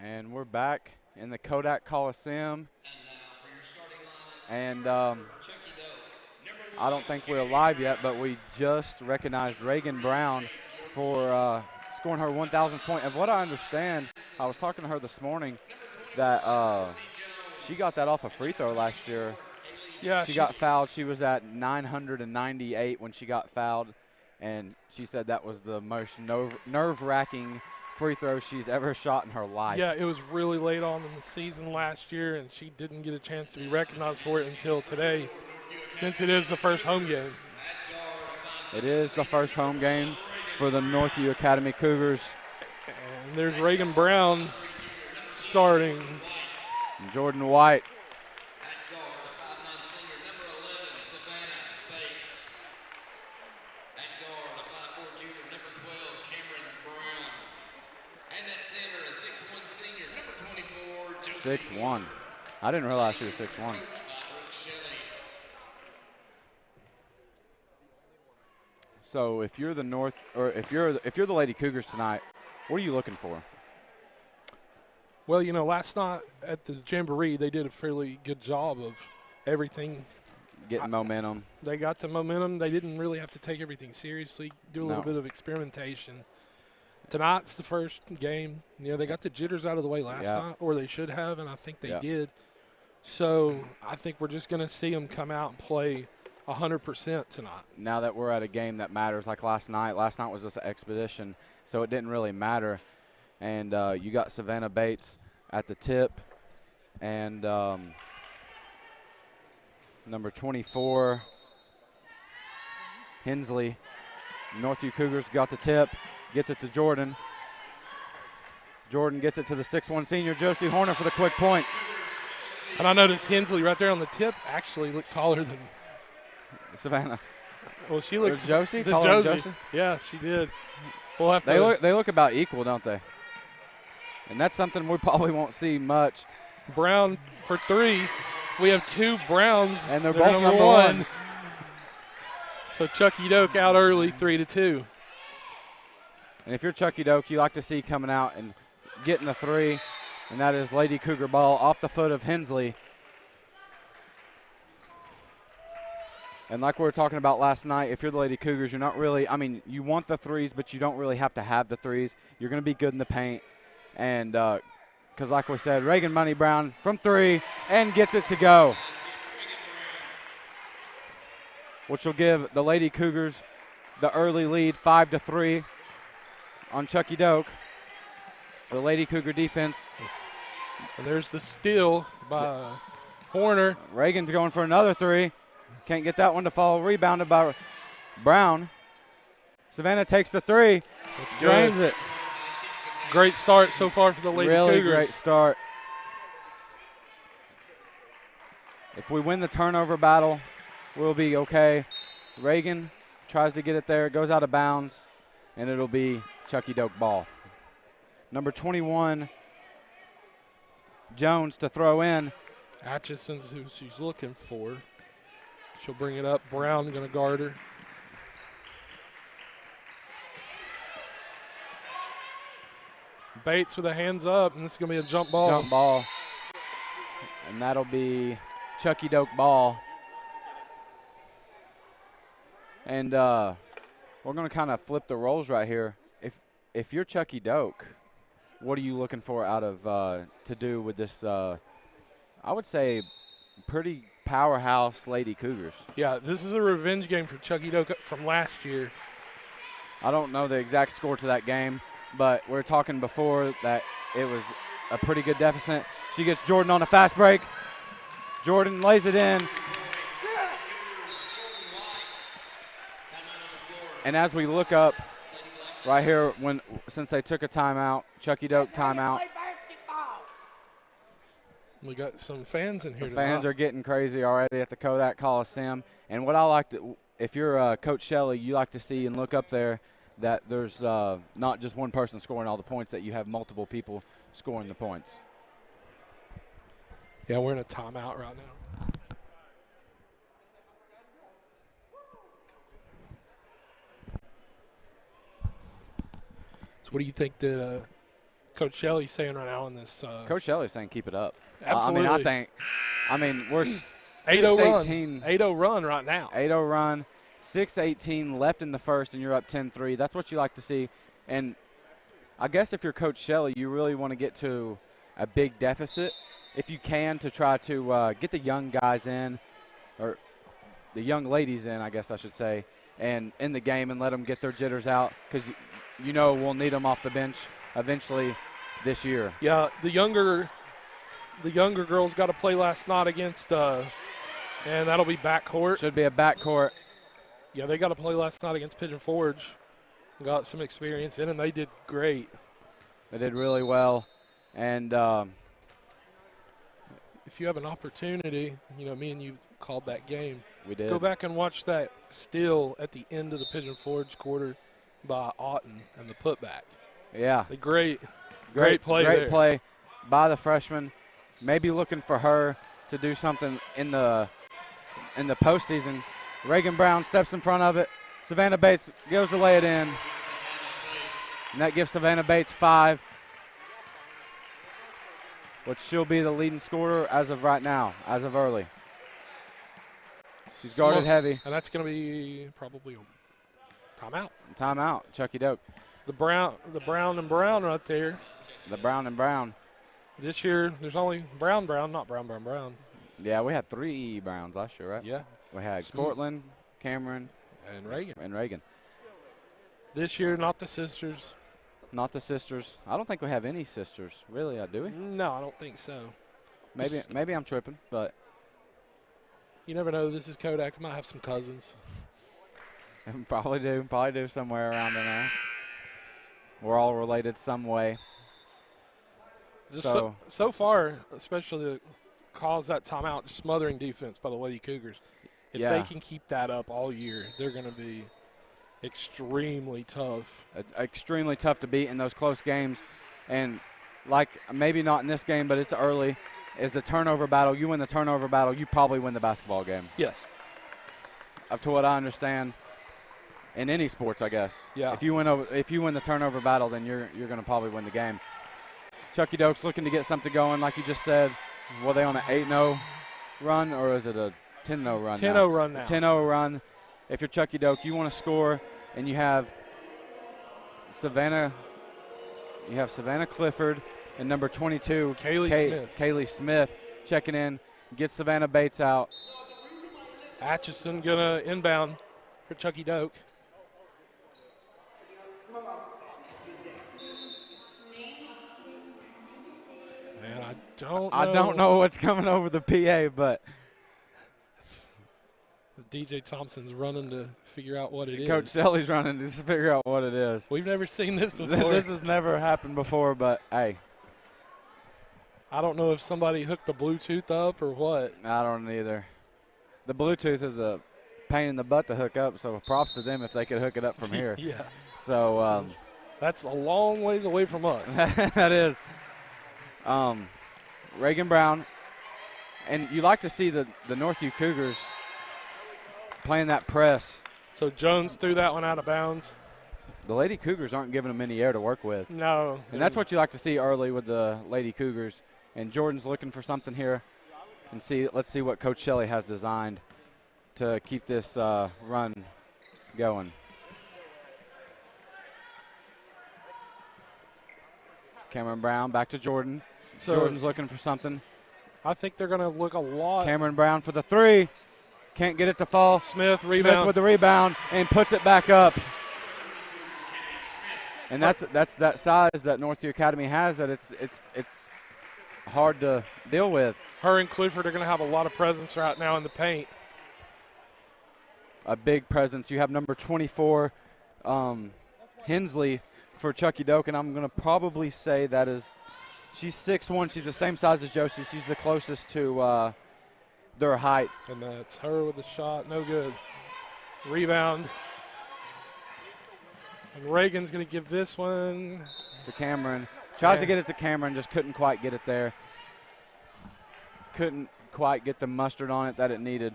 And we're back in the Kodak Coliseum. And I don't think we're live yet, but we just recognized Reagan Brown for scoring her 1,000th point. Of what I understand, I was talking to her this morning that she got that off a free throw last year. Yeah, she got fouled. She was at 998 when she got fouled, and she said that was the most nerve-wracking free throw she's ever shot in her life. Yeah, it was really late on in the season last year, and she didn't get a chance to be recognized for it until today, since it is the first home game. It is the first home game for the Northview Academy Cougars. And there's Reagan Brown starting. And Jordan White. – 6'1". I didn't realize she was 6'1". So if you're the if you're the Lady Cougars tonight, what are you looking for? Well, you know, last night at the Jamboree, they did a fairly good job of everything. Getting momentum. They got the momentum. They didn't really have to take everything seriously, do a little bit of experimentation. Tonight's the first game. You know, they got the jitters out of the way last night, or they should have, and I think they did. So I think we're just going to see them come out and play 100% tonight. Now that we're at a game that matters, like last night was just an expedition, so it didn't really matter. And you got Savannah Bates at the tip, and number 24, Hensley. Northview Cougars got the tip, gets it to Jordan. Jordan gets it to the 6'1" senior, Josie Horner, for the quick points. And I noticed Hensley right there on the tip actually looked taller than Savannah. Well, she looked Josie taller than Josie. Yeah, she did. We'll have to. They look about equal, don't they? And that's something we probably won't see much. Brown for three. We have two Browns, and they're both number one. So Chuckey Doak out early, 3-2. And if you're Chuckey Doak, you like to see coming out and getting the three, and that is Lady Cougar ball off the foot of Hensley. And like we were talking about last night, if you're the Lady Cougars, you're not really, I mean, you want the threes, but you don't really have to have the threes. You're going to be good in the paint. And because like we said, Reagan Money Brown from three and gets it to go, which will give the Lady Cougars the early lead, 5-3 on Chuckey Doak. The Lady Cougar defense. And there's the steal by Horner. Reagan's going for another three. Can't get that one to fall. Rebounded by Brown. Savannah takes the three. Drains it. Great start so far for the Lady Cougars. Really great start. If we win the turnover battle, we'll be okay. Reagan tries to get it there, goes out of bounds, and it'll be Chuckey Doak ball. Number 21, Jones to throw in. Atchison's who she's looking for. She'll bring it up. Brown going to guard her. Bates with the hands up, and this is going to be a jump ball. Jump ball. And that'll be Chuckey Doak ball. And we're going to kind of flip the roles right here. If you're Chuckey Doak, what are you looking for out of to do with this, I would say, pretty powerhouse Lady Cougars? Yeah, this is a revenge game for Chuckey Doak from last year. I don't know the exact score to that game, but we were talking before that it was a pretty good deficit. She gets Jordan on a fast break. Jordan lays it in. And as we look up right here, since they took a timeout, Chuckey Doak timeout. We got some fans in here. The fans are getting crazy already at the Kodak Coliseum. And what I like to, if you're Coach Shelley, you like to see and look up there that there's not just one person scoring all the points, that you have multiple people scoring the points. Yeah, we're in a timeout right now. So what do you think the Coach Shelley's saying right now in this. Coach Shelley's saying keep it up. Absolutely. We're 8-0 run right now. 8-0 run, 6:18 left in the first, and you're up 10-3. That's what you like to see. And I guess if you're Coach Shelley, you really want to get to a big deficit if you can, to try to get the young guys in, or the young ladies in, I guess I should say, and in the game, and let them get their jitters out, because you know we'll need them off the bench eventually this year. Yeah, the younger girls got to play last night against, and that'll be backcourt. Should be a backcourt. Yeah, they got to play last night against Pigeon Forge. Got some experience in, and they did great. They did really well. And if you have an opportunity, me and you called that game. We did. Go back and watch that steal at the end of the Pigeon Forge quarter by Otten and the putback. Yeah. Great play there. Great play by the freshman. Maybe looking for her to do something in the postseason. Reagan Brown steps in front of it. Savannah Bates goes to lay it in. And that gives Savannah Bates 5, which she'll be the leading scorer as of right now, as of early. She's guarded heavy. And that's going to be probably a timeout. Timeout, Chuckey Doak. The brown and brown right there. The brown and brown. This year, there's only brown, not brown. Yeah, we had 3 Browns last year, right? Yeah. We had Cortland, Cameron, and Reagan. This year, not the sisters. Not the sisters. I don't think we have any sisters, really, do we? No, I don't think so. Maybe I'm tripping, but you never know. This is Kodak. I might have some cousins. Probably do somewhere around in there. We're all related some way. So far, especially to cause that timeout, just smothering defense by the Lady Cougars. If they can keep that up all year, they're going to be extremely tough. Extremely tough to beat in those close games. And like maybe not in this game, but it's early, is the turnover battle. You win the turnover battle, you probably win the basketball game. Yes. Up to what I understand, in any sports, I guess. Yeah. If you win the turnover battle, then you're going to probably win the game. Chuckey Doak's looking to get something going, like you just said. Were they on an 8-0 run, or is it a 10-0 run 10-0 run now. 10-0 run. If you're Chuckey Doak, you want to score, and you have Savannah Clifford and number 22, Kaylee Smith, checking in, gets Savannah Bates out. Atchison going to inbound for Chuckey Doak. Man, I don't know what's coming over the PA, but DJ Thompson's running to figure out what it is. Coach Selly's running to figure out what it is. We've never seen this before. This has never happened before, but hey. I don't know if somebody hooked the Bluetooth up or what. I don't either. The Bluetooth is a pain in the butt to hook up, so props to them if they could hook it up from here. Yeah. So that's a long ways away from us. That is. Reagan Brown. And you like to see the Northview Cougars playing that press. So Jones threw that one out of bounds. The Lady Cougars aren't giving them any air to work with. No. And that's what you like to see early with the Lady Cougars. And Jordan's looking for something here. And let's see what Coach Shelley has designed to keep this run going. Cameron Brown back to Jordan. So Jordan's looking for something. I think they're going to look a lot. Cameron Brown for the 3. Can't get it to fall. Smith with the rebound and puts it back up. And that's that size that Northview Academy has, that it's hard to deal with. Her and Clifford are going to have a lot of presence right now in the paint. A big presence. You have number 24, Hensley, for Chuckey Doak, and I'm going to probably say that is, she's 6'1". She's the same size as Josie. She's the closest to their height. And that's her with the shot. No good. Rebound. And Reagan's going to give this one to Cameron. Tries to get it to Cameron, just couldn't quite get it there. Couldn't quite get the mustard on it that it needed.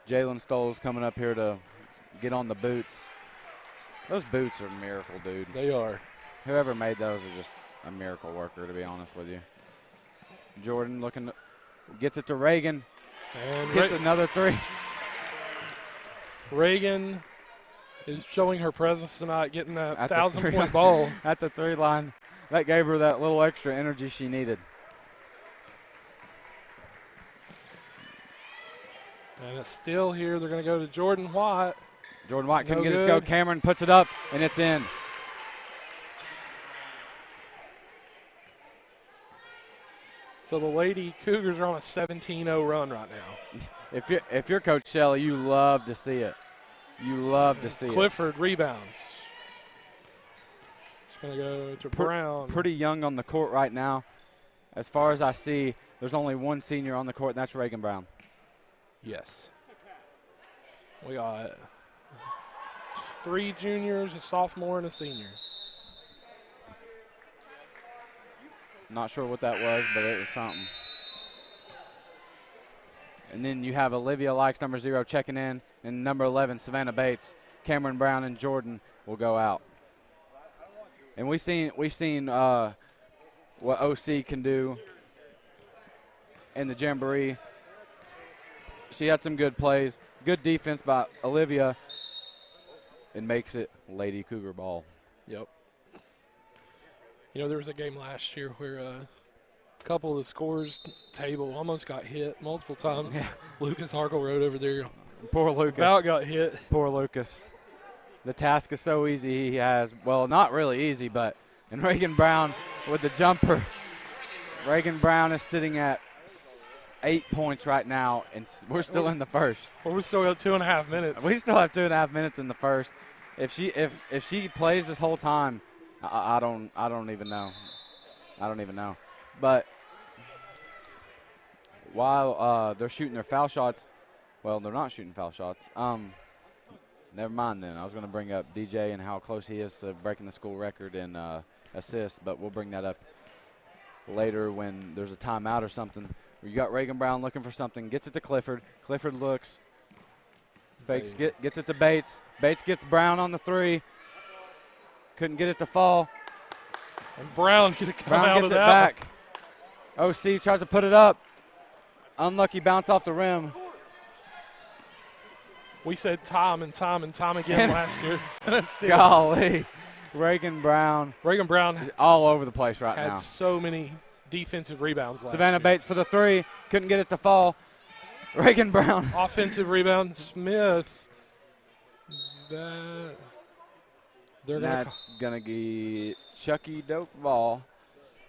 Jalen Stoll's coming up here to get on the boots. Those boots are a miracle, dude. They are. Whoever made those are just a miracle worker, to be honest with you. Jordan gets it to Reagan. And gets another 3. Reagan is showing her presence tonight, getting that At 1,000-point ball. At the 3 line. That gave her that little extra energy she needed. And it's still here. They're going to go to Jordan White. Jordan White couldn't get it to go. Cameron puts it up, and it's in. So the Lady Cougars are on a 17-0 run right now. If you're Coach Shelley, you love to see it. You love to see it. Clifford rebounds. It's going to go to Brown. Pretty young on the court right now. As far as I see, there's only one senior on the court, and that's Reagan Brown. Yes. We got 3 juniors, a sophomore, and a senior. Not sure what that was, but it was something. And then you have Olivia Likes, number 0, checking in, and number 11, Savannah Bates. Cameron Brown and Jordan will go out. And we've seen what OC can do in the Jamboree. She had some good plays. Good defense by Olivia. It makes it Lady Cougar ball. Yep. You know, there was a game last year where a couple of the scores table almost got hit multiple times. Yeah. Lucas Harkle rode over there. Poor Lucas. About got hit. Poor Lucas. The task is so easy he has. Well, not really easy, but and Reagan Brown with the jumper. Reagan Brown is sitting at 8 points right now, and we're still in the first. Well, we still got 2.5 minutes. We still have 2.5 minutes in the first. If she plays this whole time, I don't even know. I don't even know. But while they're shooting their foul shots, well, they're not shooting foul shots. Never mind then. I was going to bring up DJ and how close he is to breaking the school record in assists, but we'll bring that up later when there's a timeout or something. You got Reagan Brown looking for something, gets it to Clifford. Clifford looks, fakes, gets it to Bates. Bates gets Brown on the 3. Couldn't get it to fall. And Brown gets it Brown back. OC tries to put it up. Unlucky bounce off the rim. We said time and time again last year. Golly. Reagan Brown is all over the place right now. Had so many defensive rebounds last Savannah year. Bates for the 3. Couldn't get it to fall. Reagan Brown. Offensive rebound. Smith. That's going to get Chuckey Doak ball.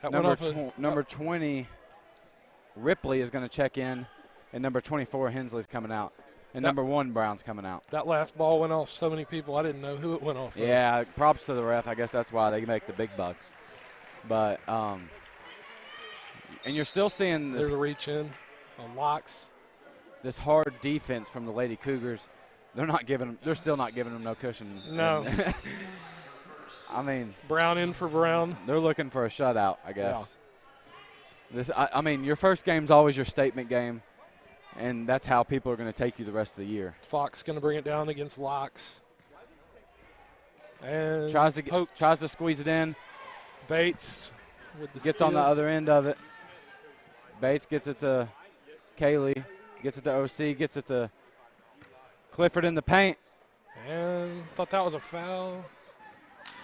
Number 20, Ripley is going to check in, and number 24, Hensley's coming out. And number 1, Brown's coming out. That last ball went off so many people, I didn't know who it went off. Yeah, props to the ref. I guess that's why they make the big bucks. But, and you're still seeing this. There's a reach in on locks. This hard defense from the Lady Cougars. They're still not giving them no cushion. No. I mean, Brown in for Brown. They're looking for a shutout, I guess. Yeah. I mean, your first game's always your statement game, and that's how people are going to take you the rest of the year. Fox going to bring it down against Locks. And tries to squeeze it in. Bates with the gets steal. on the other end of it. Bates gets it to Kaylee, gets it to OC, gets it to Clifford in the paint. And thought that was a foul.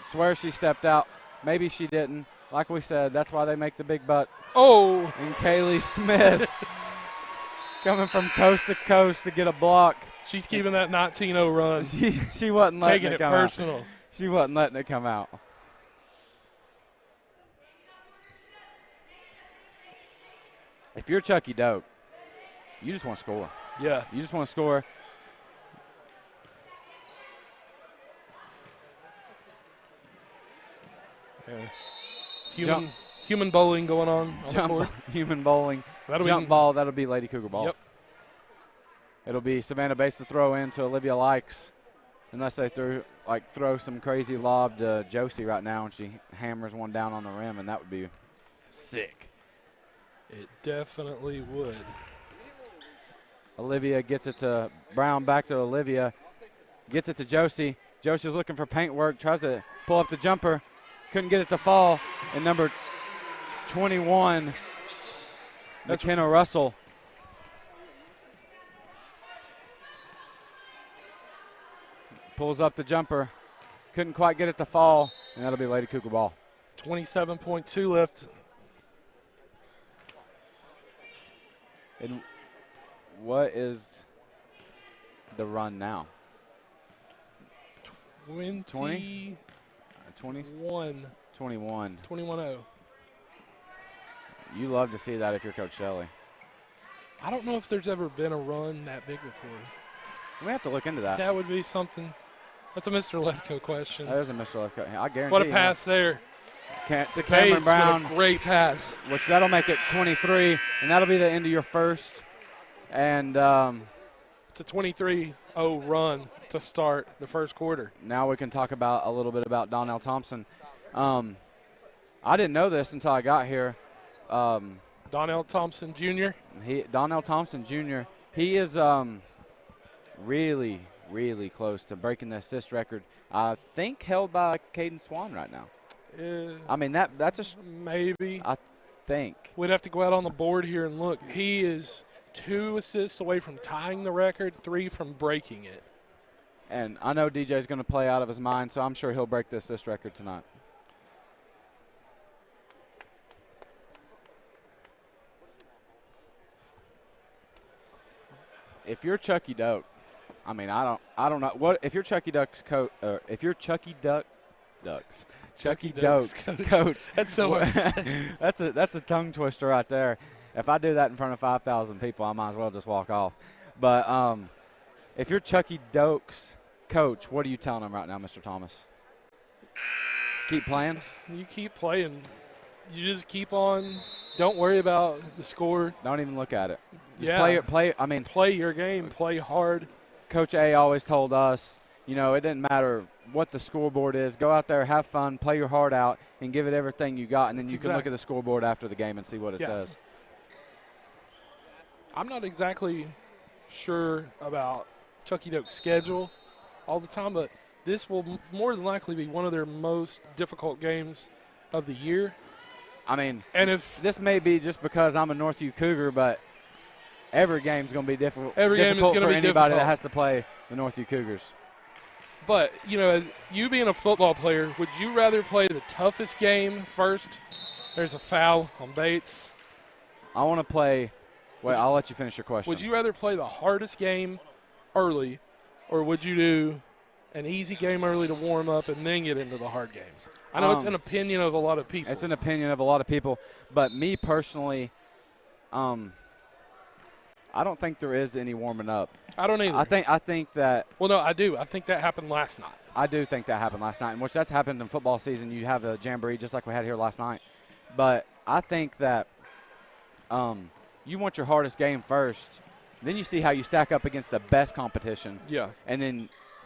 Swear she stepped out. Maybe she didn't. Like we said, that's why they make the big bucks. Oh! And Kaylee Smith coming from coast to coast to get a block. She's keeping that 19-0 run. She wasn't letting it come out. Taking it personal. She wasn't letting it come out. If you're Chuckey Doak, you just want to score. Yeah. You just want to score. Yeah. Human bowling going on the court. Human bowling. Jump ball, that'll be Lady Cougar ball. Yep. It'll be Savannah Bates to throw in to Olivia Likes. Unless they throw some crazy lob to Josie right now and she hammers one down on the rim, and that would be sick. It definitely would. Olivia gets it to Brown, back to Olivia. Gets it to Josie. Josie's looking for paint work, tries to pull up the jumper. Couldn't get it to fall. And number 21, McKenna Russell. Pulls up the jumper. Couldn't quite get it to fall, and that'll be Lady Cougar ball. 27.2 left. And what is the run now? 20? 20? 21. 21. 21-0. You love to see that if you're Coach Shelley. I don't know if there's ever been a run that big before. We have to look into that. That would be something. That's a Mr. Lefko question. That is a Mr. Lefko. I guarantee. What a pass there. To Cameron Brown. With a great pass. Which that'll make it 23, and that'll be the end of your first. And it's a 23-0 run to start the first quarter. Now we can talk about a little bit about Donnell Thompson. I didn't know this until I got here. Donnell Thompson Jr. Donnell Thompson Jr. He is really, really close to breaking the assist record. I think held by Caden Swan right now. I mean that's a maybe. I think we'd have to go out on the board here and look. He is 2 assists away from tying the record, 3 from breaking it. And I know DJ's going to play out of his mind, so I'm sure he'll break the assist record tonight. If you're Chuckey Doak, I mean I don't know what if you're Chuckey Ducks coach. If you're Chuckey Ducks. Chuckey Doak's coach. That's so that's a tongue twister right there. If I do that in front of 5,000 people, I might as well just walk off. But if you're Chuckey Doak's coach, what are you telling him right now, Mr. Thomas? Keep playing? You keep playing. You just keep on. Don't worry about the score. Don't even look at it. Just play your game. Play hard. Coach A always told us, it didn't matter what the scoreboard is. Go out there, have fun, play your heart out, and give it everything you got, and then you can look at the scoreboard after the game and see what it says. I'm not exactly sure about Chuckey Doak's schedule all the time, but this will more than likely be one of their most difficult games of the year. I mean, and if this may be just because I'm a Northview Cougar, but every game's going to be difficult. Every game is going to be anybody difficult that has to play the Northview Cougars. But, as you being a football player, would you rather play the toughest game first? There's a foul on Bates. I want to play – wait, I'll let you finish your question. Would you rather play the hardest game early, or would you do an easy game early to warm up and then get into the hard games? I know it's an opinion of a lot of people. It's an opinion of a lot of people. But me personally, I don't think there is any warming up. I don't either. I think that. Well, no, I do. I think that happened last night. I do think that happened last night, in which that's happened in football season. You have a jamboree just like we had here last night. But I think that you want your hardest game first. Then you see how you stack up against the best competition. Yeah. And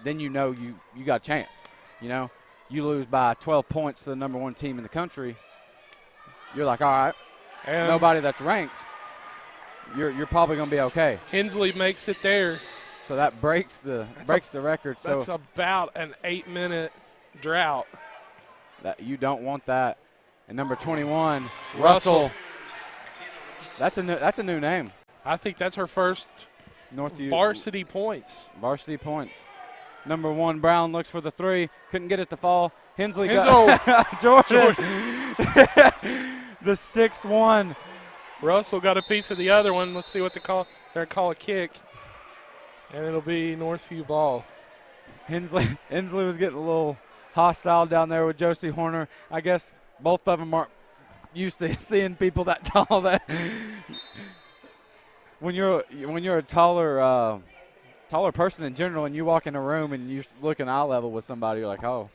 then you got a chance. You lose by 12 points to the number 1 team in the country. You're like, all right, and nobody that's ranked. You're probably going to be okay. Hensley makes it there. So that breaks the record. That's about an 8-minute drought. That you don't want that. And number 21, Russell. That's a new name. I think that's her first Northview varsity points. Varsity points. Number 1, Brown looks for the 3. Couldn't get it to fall. Hensley got Jordan. The 6-1. Russell got a piece of the other one. Let's see what they call. They're call a kick, and it'll be Northview ball. Hensley was getting a little hostile down there with Josie Horner. I guess both of them aren't used to seeing people that tall. That when you're a taller person in general, and you walk in a room and you look in eye level with somebody, you're like, oh,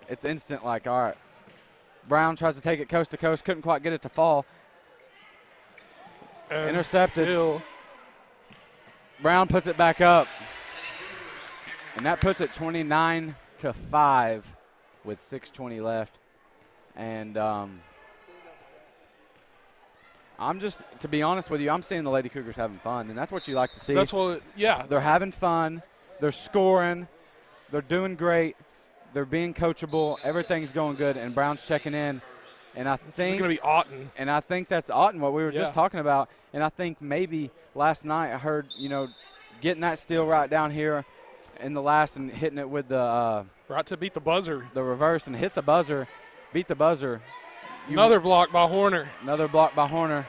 it's instant. Like, all right. Brown tries to take it coast to coast, couldn't quite get it to fall. And intercepted. Still. Brown puts it back up. And that puts it 29-5 with 6:20 left. And I'm just, to be honest with you, I'm seeing the Lady Cougars having fun, and that's what you like to see. That's what, yeah. They're having fun. They're scoring. They're doing great. They're being coachable. Everything's going good, and Brown's checking in. And I This think is going to be Auten. And I think that's Auten, what we were just talking about. And I think maybe last night I heard, getting that steal right down here in the last and hitting it with the right to beat the buzzer. The reverse and hit the buzzer, beat the buzzer. Another block by Horner. Another block by Horner.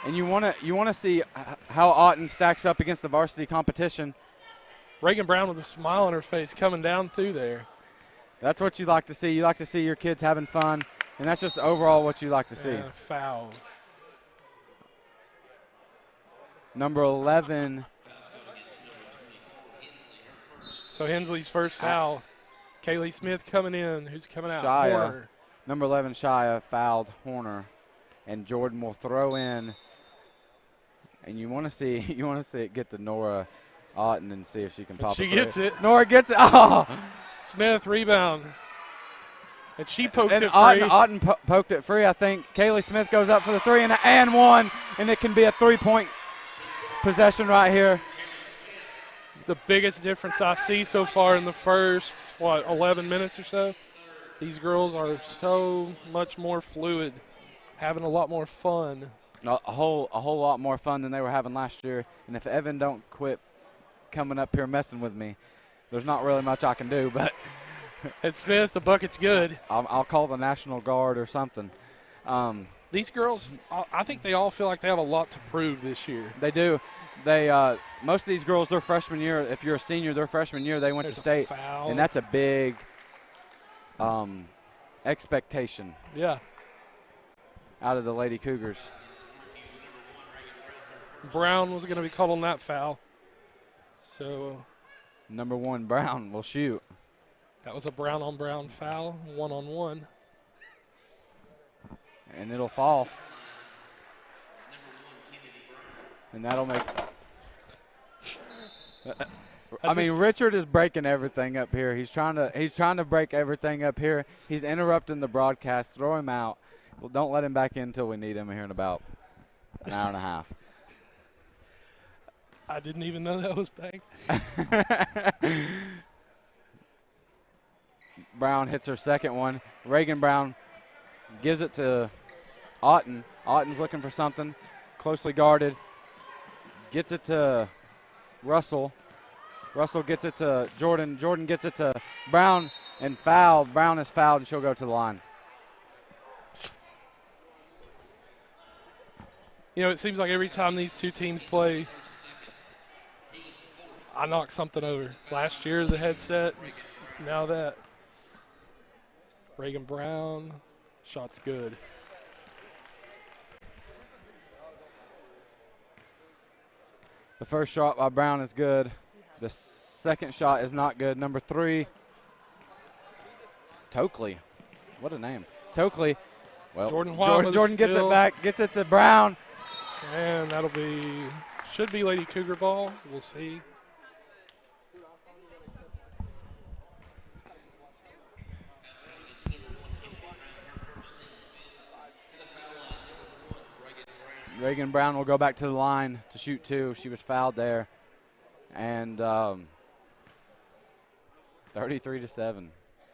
And you want to see how Auten stacks up against the varsity competition. Reagan Brown with a smile on her face coming down through there. That's what you like to see. You like to see your kids having fun, and that's just overall what you like to see. And a foul. Number 11. So Hensley's first foul. Kaylee Smith coming in. Who's coming out? Shia. Horner. Number 11, Shia, fouled Horner, and Jordan will throw in. And you want to see it get to Nora Auten and see if she can pop it. She gets it. Nora gets it. Oh. Smith rebound. And she poked it free. Auten poked it free, I think. Kaylee Smith goes up for the three and one, and it can be a 3-point possession right here. The biggest difference I see so far in the first, 11 minutes or so, these girls are so much more fluid, having a lot more fun. A whole lot more fun than they were having last year. And if Evan don't quit coming up here messing with me, there's not really much I can do. But at Smith, the bucket's good. I'll call the National Guard or something. These girls, I think they all feel like they have a lot to prove this year. They do. They most of these girls, their freshman year, if you're a senior, their freshman year, they went to state. Foul. And that's a big expectation. Yeah. Out of the Lady Cougars. Brown was going to be called on that foul. So number 1, Brown will shoot. That was a Brown-on-Brown foul, 1-on-1. And it'll fall. And that'll make I mean, Richard is breaking everything up here. He's trying to break everything up here. He's interrupting the broadcast. Throw him out. Well, don't let him back in until we need him here in about an hour and a half. I didn't even know that was back there. Brown hits her second one. Reagan Brown gives it to Auten. Auten's looking for something. Closely guarded. Gets it to Russell. Russell gets it to Jordan. Jordan gets it to Brown and fouled. Brown is fouled, and she'll go to the line. You know, it seems like every time these two teams play, I knock something over. Last year, the headset. Now that. Reagan Brown. Shot's good. The first shot by Brown is good. The second shot is not good. Number 3, Toakley. What a name. Toakley. Well, Jordan gets it back, gets it to Brown. And that'll be, should be Lady Cougar ball. We'll see. Reagan Brown will go back to the line to shoot 2. She was fouled there. And 33-7,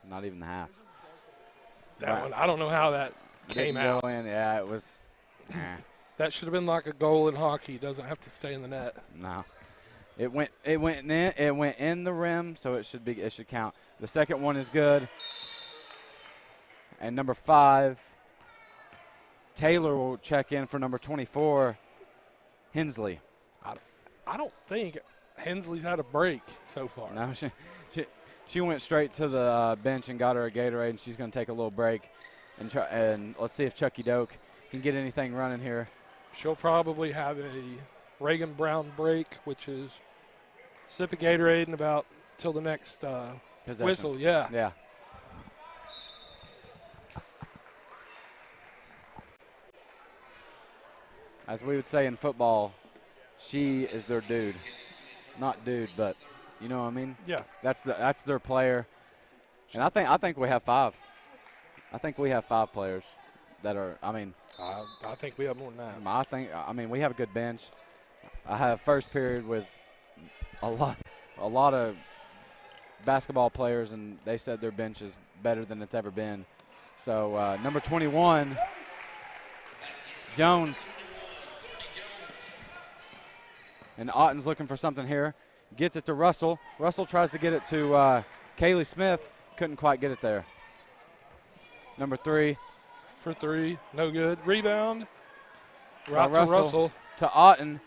not even the half. That one, I don't know how that came out. Go in. Yeah, it was. That should have been like a goal in hockey. Doesn't have to stay in the net. No, it went in the rim, so it should count. The second one is good. And number 5, Taylor will check in for number 24, Hensley. I don't think Hensley's had a break so far. No, she went straight to the bench and got her a Gatorade, and she's going to take a little break. And let's see if Chuckey Doak can get anything running here. She'll probably have a Reagan Brown break, which is sip of Gatorade and about till the next whistle. Yeah. Yeah. As we would say in football, she is their dude. Not dude, but you know what I mean? Yeah. That's their player. And I think we have 5. I think we have 5 players that are, I think we have more than that. We have a good bench. I have first period with a lot of basketball players, and they said their bench is better than it's ever been. So number 21, Jones. And Otten's looking for something here. Gets it to Russell. Russell tries to get it to Kaylee Smith. Couldn't quite get it there. Number 3. For 3. No good. Rebound. Right to Russell. To Otten.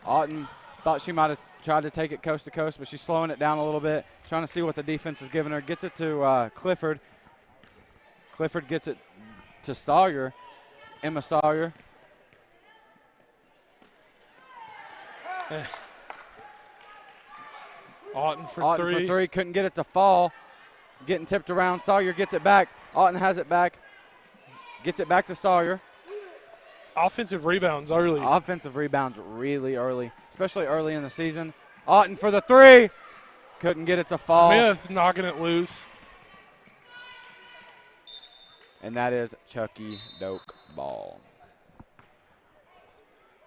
Otten thought she might have tried to take it coast to coast, but she's slowing it down a little bit, trying to see what the defense is giving her. Gets it to Clifford. Clifford gets it to Sawyer. Emma Sawyer. Otten for Otten 3. for 3. Couldn't get it to fall. Getting tipped around. Sawyer gets it back. Otten has it back. Gets it back to Sawyer. Offensive rebounds early. Offensive rebounds really early, especially early in the season. Otten for the 3. Couldn't get it to fall. Smith knocking it loose. And that is Chuckey Doak ball.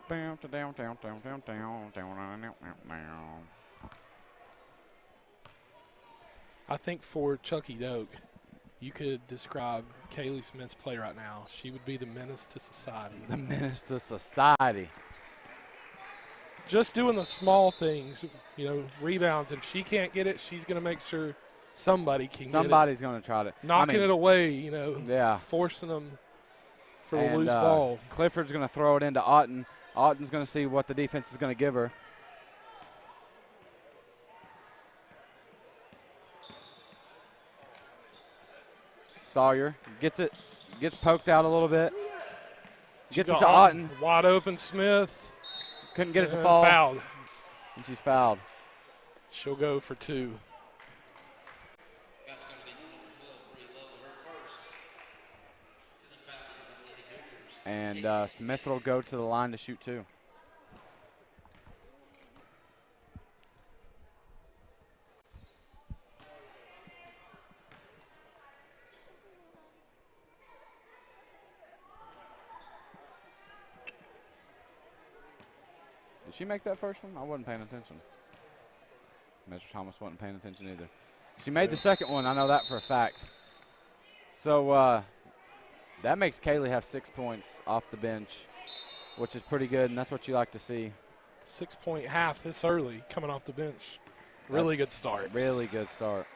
I think for Chuckey Doak, you could describe Kaylee Smith's play right now. She would be the menace to society. The menace to society. Just doing the small things, rebounds. If she can't get it, she's going to make sure somebody can get it. Somebody's going to try to. Knocking it away, Yeah. forcing them for a loose ball. Clifford's going to throw it into Otten. Otten's going to see what the defense is going to give her. Sawyer gets it, gets poked out a little bit. Gets it to Otten. Wide open Smith. Couldn't get it to fall. Fouled. And she's fouled. She'll go for 2. And Smith will go to the line to shoot 2. Did she make that first one? I wasn't paying attention. Mr. Thomas wasn't paying attention either. She made the second one. I know that for a fact. So that makes Kaylee have 6 points off the bench, which is pretty good, and that's what you like to see. 6-point half this early coming off the bench. Really good start. Really good start.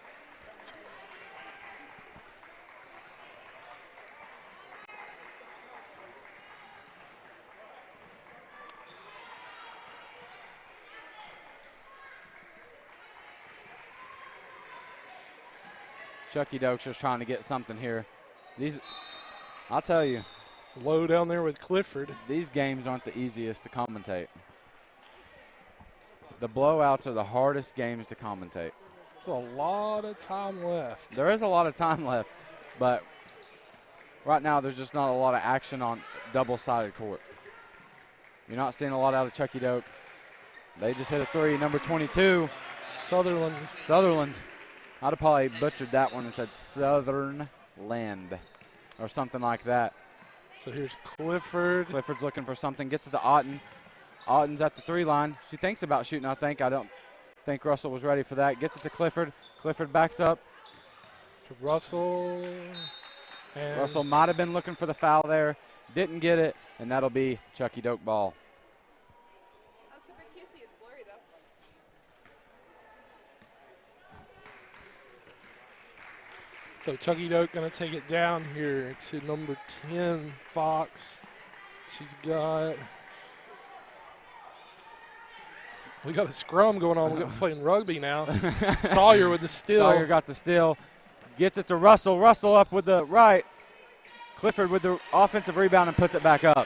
Chuckey Doak's just trying to get something here. I'll tell you. Low down there with Clifford. These games aren't the easiest to commentate. The blowouts are the hardest games to commentate. There's a lot of time left. There is a lot of time left, but right now there's just not a lot of action on double-sided court. You're not seeing a lot out of Chuckey Doak. They just hit a 3. Number 22. Sutherland. I'd have probably butchered that one and said Southern Land or something like that. So here's Clifford. Clifford's looking for something. Gets it to Otten. Otten's at the 3 line. She thinks about shooting, I think. I don't think Russell was ready for that. Gets it to Clifford. Clifford backs up. To Russell. And Russell might have been looking for the foul there. Didn't get it, and that'll be Chuckey Doak ball. So Chuckey Doak going to take it down here to number 10, Fox. She's got – we got a scrum going on. We're playing rugby now. Sawyer with the steal. Sawyer got the steal. Gets it to Russell. Russell up with the right. Clifford with the offensive rebound and puts it back up.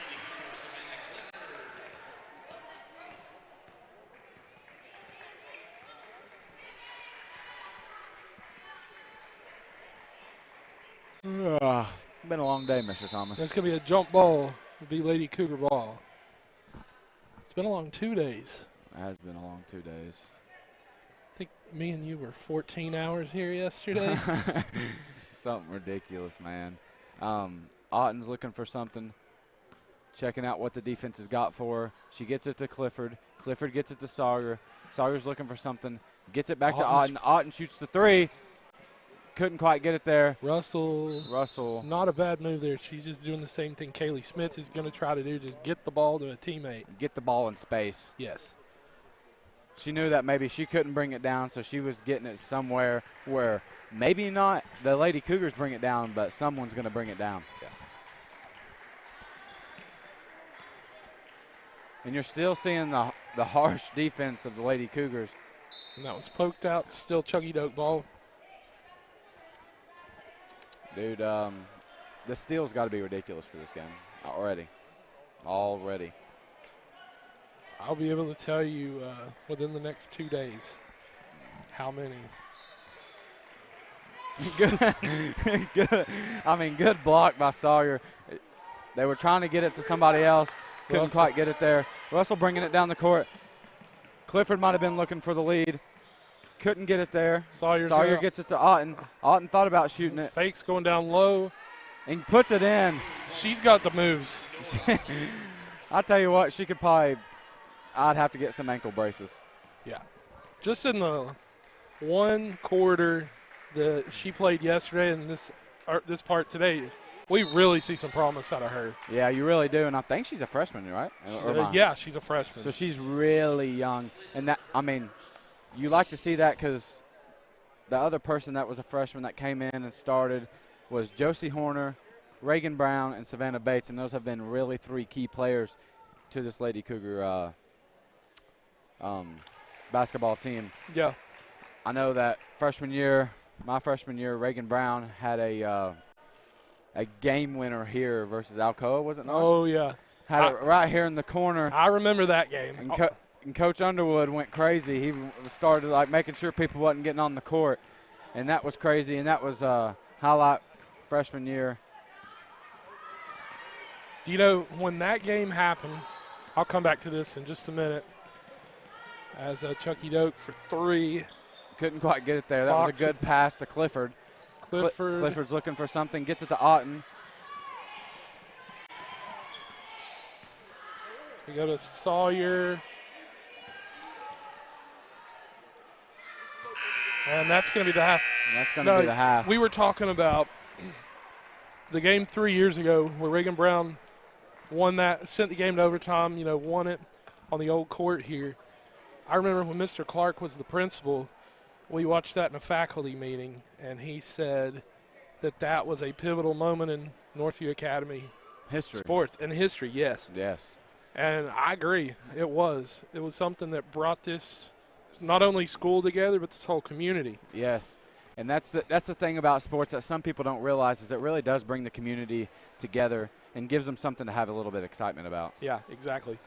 Been a long day, Mr. Thomas. That's going to be a jump ball. It'll be Lady Cougar ball. It's been a long 2 days. It has been a long 2 days. I think me and you were 14 hours here yesterday. Something ridiculous, man. Otten's looking for something, checking out what the defense has got for her. She gets it to Clifford. Clifford gets it to Sawyer. Sawyer's looking for something. Gets it back to Otten. Otten shoots the three. Couldn't quite get it there. Russell. Not a bad move there. She's just doing the same thing Kaylee Smith is going to try to do, just get the ball to a teammate. Get the ball in space. Yes. She knew that maybe she couldn't bring it down, so she was getting it somewhere where maybe not the Lady Cougars bring it down, but someone's going to bring it down. Yeah. And you're still seeing the harsh defense of the Lady Cougars. And that one's poked out. Still Chuckey Doak ball. Dude, the steal's got to be ridiculous for this game already. I'll be able to tell you within the next 2 days how many. Good. I mean, good block by Sawyer. They were trying to get it to somebody else. Couldn't quite get it there. Russell bringing it down the court. Clifford might have been looking for the lead. Couldn't get it there. Sawyer gets it to Otten. Otten thought about shooting it. Fakes going down low. And puts it in. She's got the moves. I'll tell you what, she could probably – I'd have to get some ankle braces. Yeah. Just in the one quarter that she played yesterday and this part today, we really see some promise out of her. Yeah, you really do. And I think she's a freshman, right? Yeah, she's a freshman. So she's really young. And that, I mean, you like to see that because the other person that was a freshman that came in and started was Josie Horner, Reagan Brown, and Savannah Bates. And those have been really 3 key players to this Lady Cougar basketball team. Yeah. I know that my freshman year, Reagan Brown had a game winner here versus Alcoa, was it not? Oh, yeah. Had it right here in the corner. I remember that game. And Coach Underwood went crazy. He started like making sure people wasn't getting on the court, and that was crazy. And that was highlight freshman year. You know, when that game happened, I'll come back to this in just a minute. As Chuckey Doak for 3. Couldn't quite get it there. That was a good pass to Clifford. Clifford's looking for something. Gets it to Otten. We go to Sawyer. And that's going to be the half. That's going to be the half. We were talking about the game 3 years ago where Reagan Brown won that, sent the game to overtime, won it on the old court here. I remember when Mr. Clark was the principal, we watched that in a faculty meeting, and he said that was a pivotal moment in Northview Academy sports and history. Yes. And I agree. It was something that brought this not only school together, but this whole community. Yes. And that's the thing about sports that some people don't realize is it really does bring the community together and gives them something to have a little bit of excitement about. Yeah, exactly.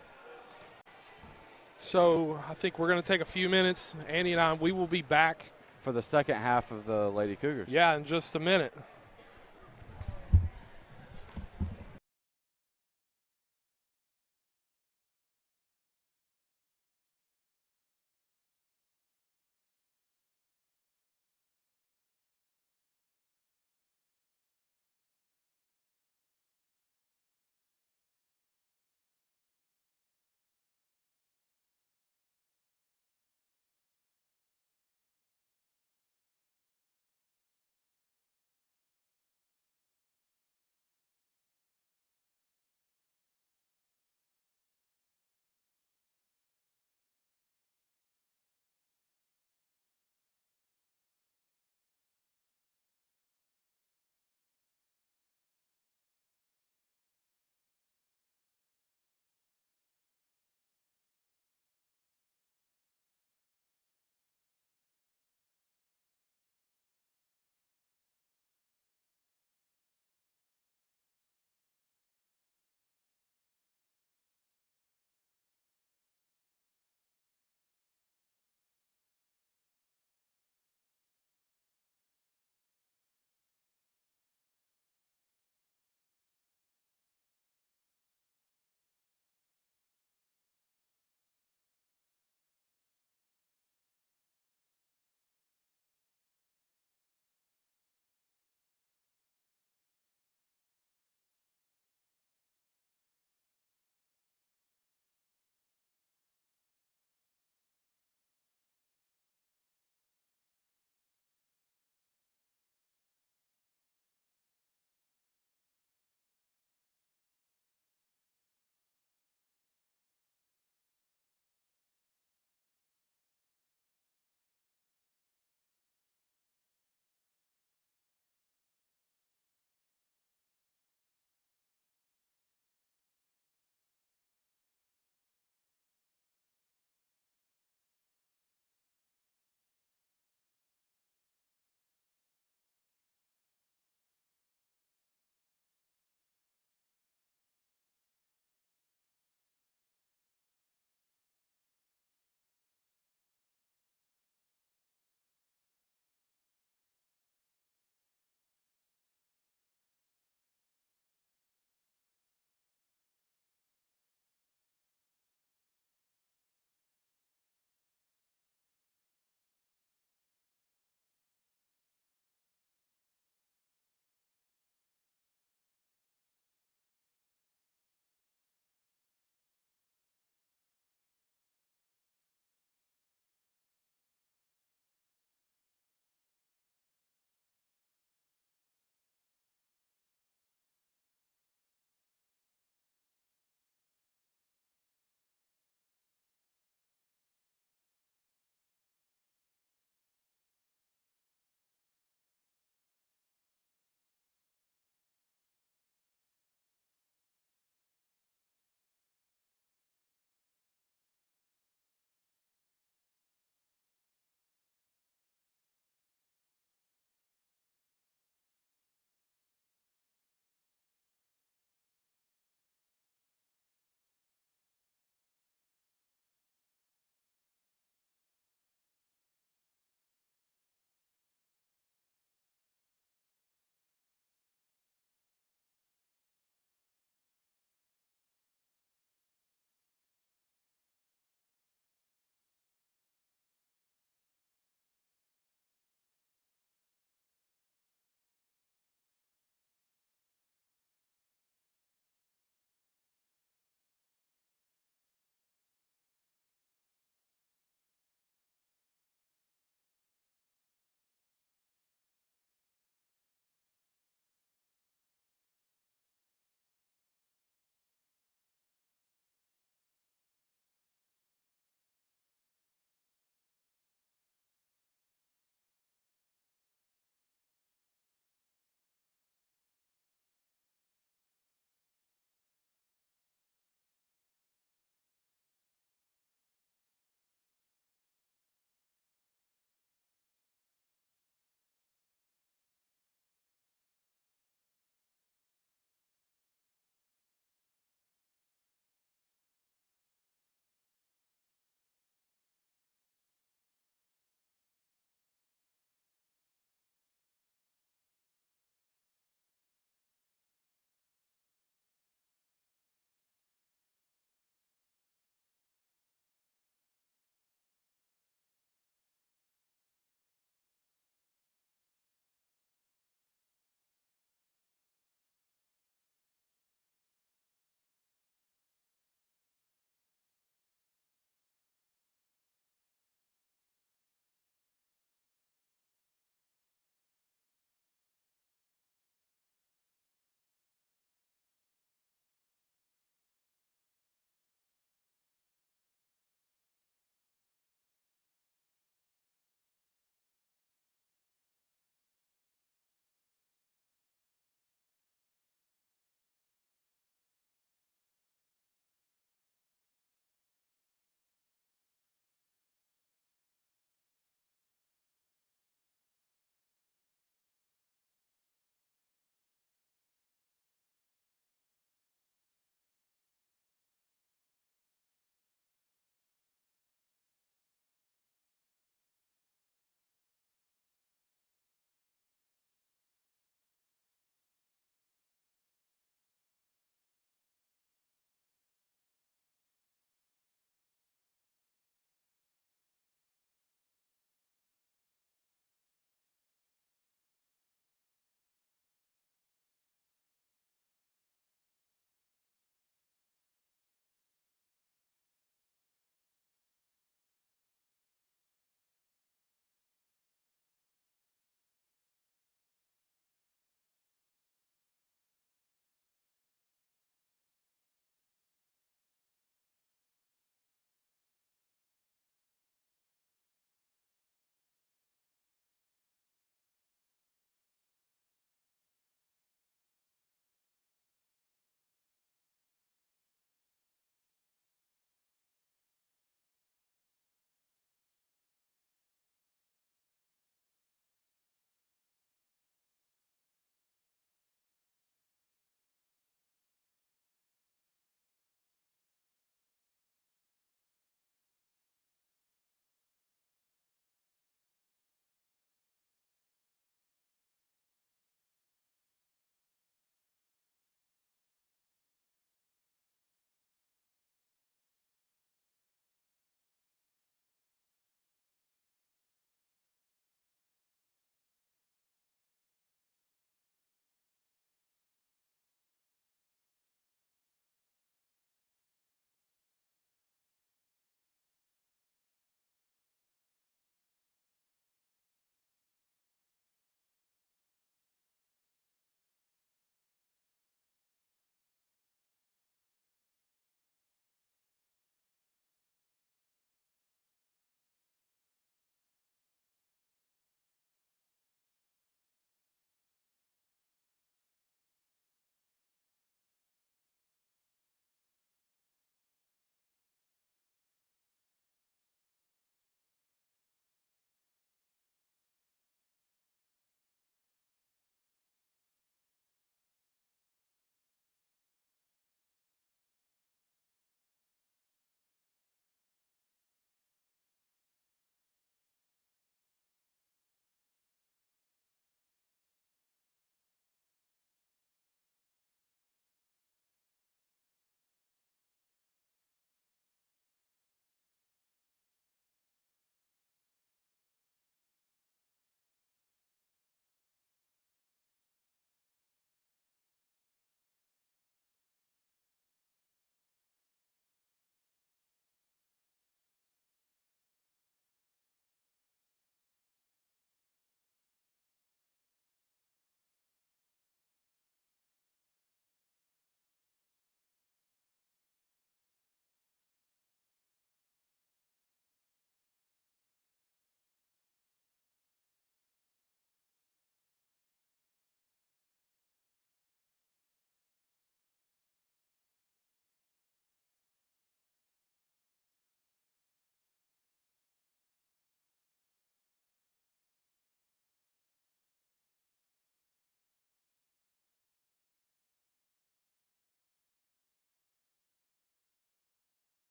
So I think we're going to take a few minutes. Andy and we will be back for the second half of the Lady Cougars. Yeah, in just a minute.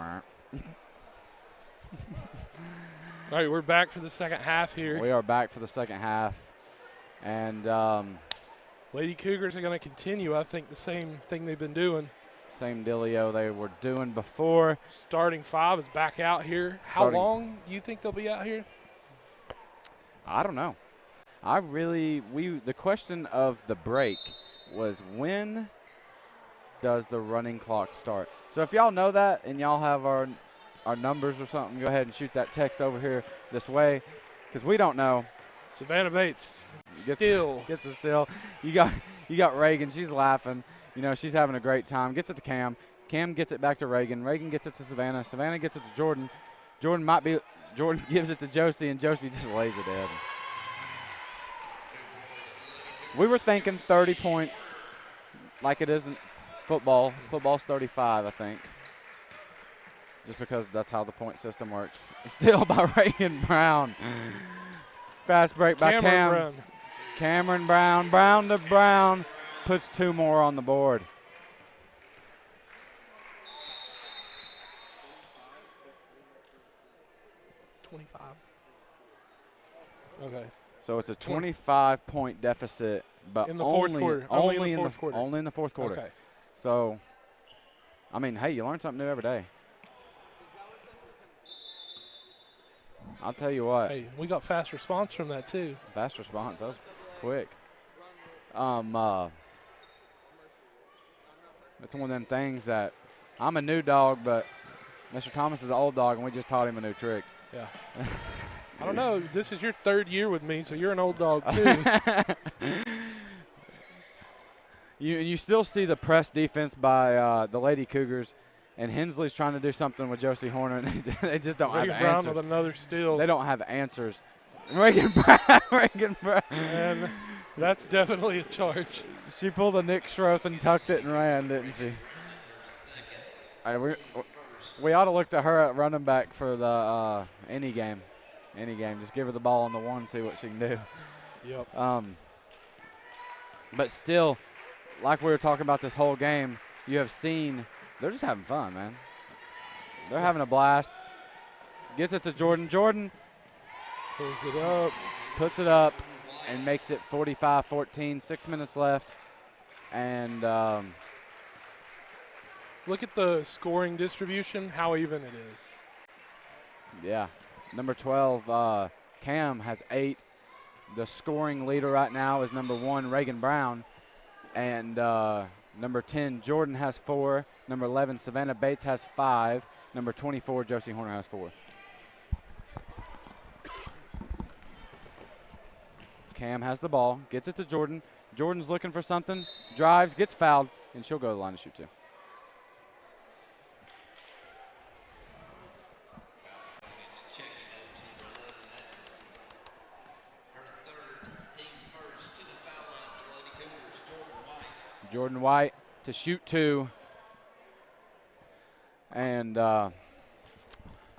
All right, we're back for the second half here. We are back for the second half. And Lady Cougars are going to continue, I think, the same thing they've been doing. Same dealio they were doing before. Starting 5 is back out here. How long do you think they'll be out here? I don't know. The question of the break was, when does the running clock start? So if y'all know that and y'all have our numbers or something, go ahead and shoot that text over here this way, because we don't know. Savannah Bates gets it still. You got Reagan. She's laughing. You know, she's having a great time. Gets it to Cam. Cam gets it back to Reagan. Reagan gets it to Savannah. Savannah gets it to Jordan. Jordan gives it to Josie, and Josie just lays it in. We were thinking 30 points like it isn't football. Football's 35, I think. Just because that's how the point system works. Still by Reagan Brown. Fast break by Cam. Cameron Brown. Brown to Brown. Puts 2 more on the board. Okay. So it's a 25-point deficit, but in the fourth quarter. Only in the fourth quarter. Okay. So, I mean, hey, you learn something new every day. I'll tell you what. Hey, we got fast response from that too. Fast response. That was quick. It's one of them things that I'm a new dog, but Mr. Thomas is an old dog, and we just taught him a new trick. Yeah. I don't know. This is your 3rd year with me, so you're an old dog too. You still see the press defense by the Lady Cougars, and Hensley's trying to do something with Josie Horner, and they just don't have answers. Reagan Brown with another steal. They don't have answers. Reagan Brown. And that's definitely a charge. She pulled a Nick Schroth and tucked it and ran, didn't she? All right, we ought to look to her at running back for the any game. Any game. Just give her the ball on the 1, see what she can do. Yep. But still, like we were talking about this whole game, you have seen they're just having fun, man. They're having a blast. Gets it to Jordan. Jordan puts it up, and makes it 45-14. 6 minutes left. And look at the scoring distribution, how even it is. Yeah. Number 12, Cam, has 8. The scoring leader right now is number 1, Reagan Brown. And number 10, Jordan, has 4. Number 11, Savannah Bates, has 5. Number 24, Josie Horner, has 4. Cam has the ball, gets it to Jordan. Jordan's looking for something, drives, gets fouled, and she'll go to the line to shoot too. Jordan White to shoot 2. And I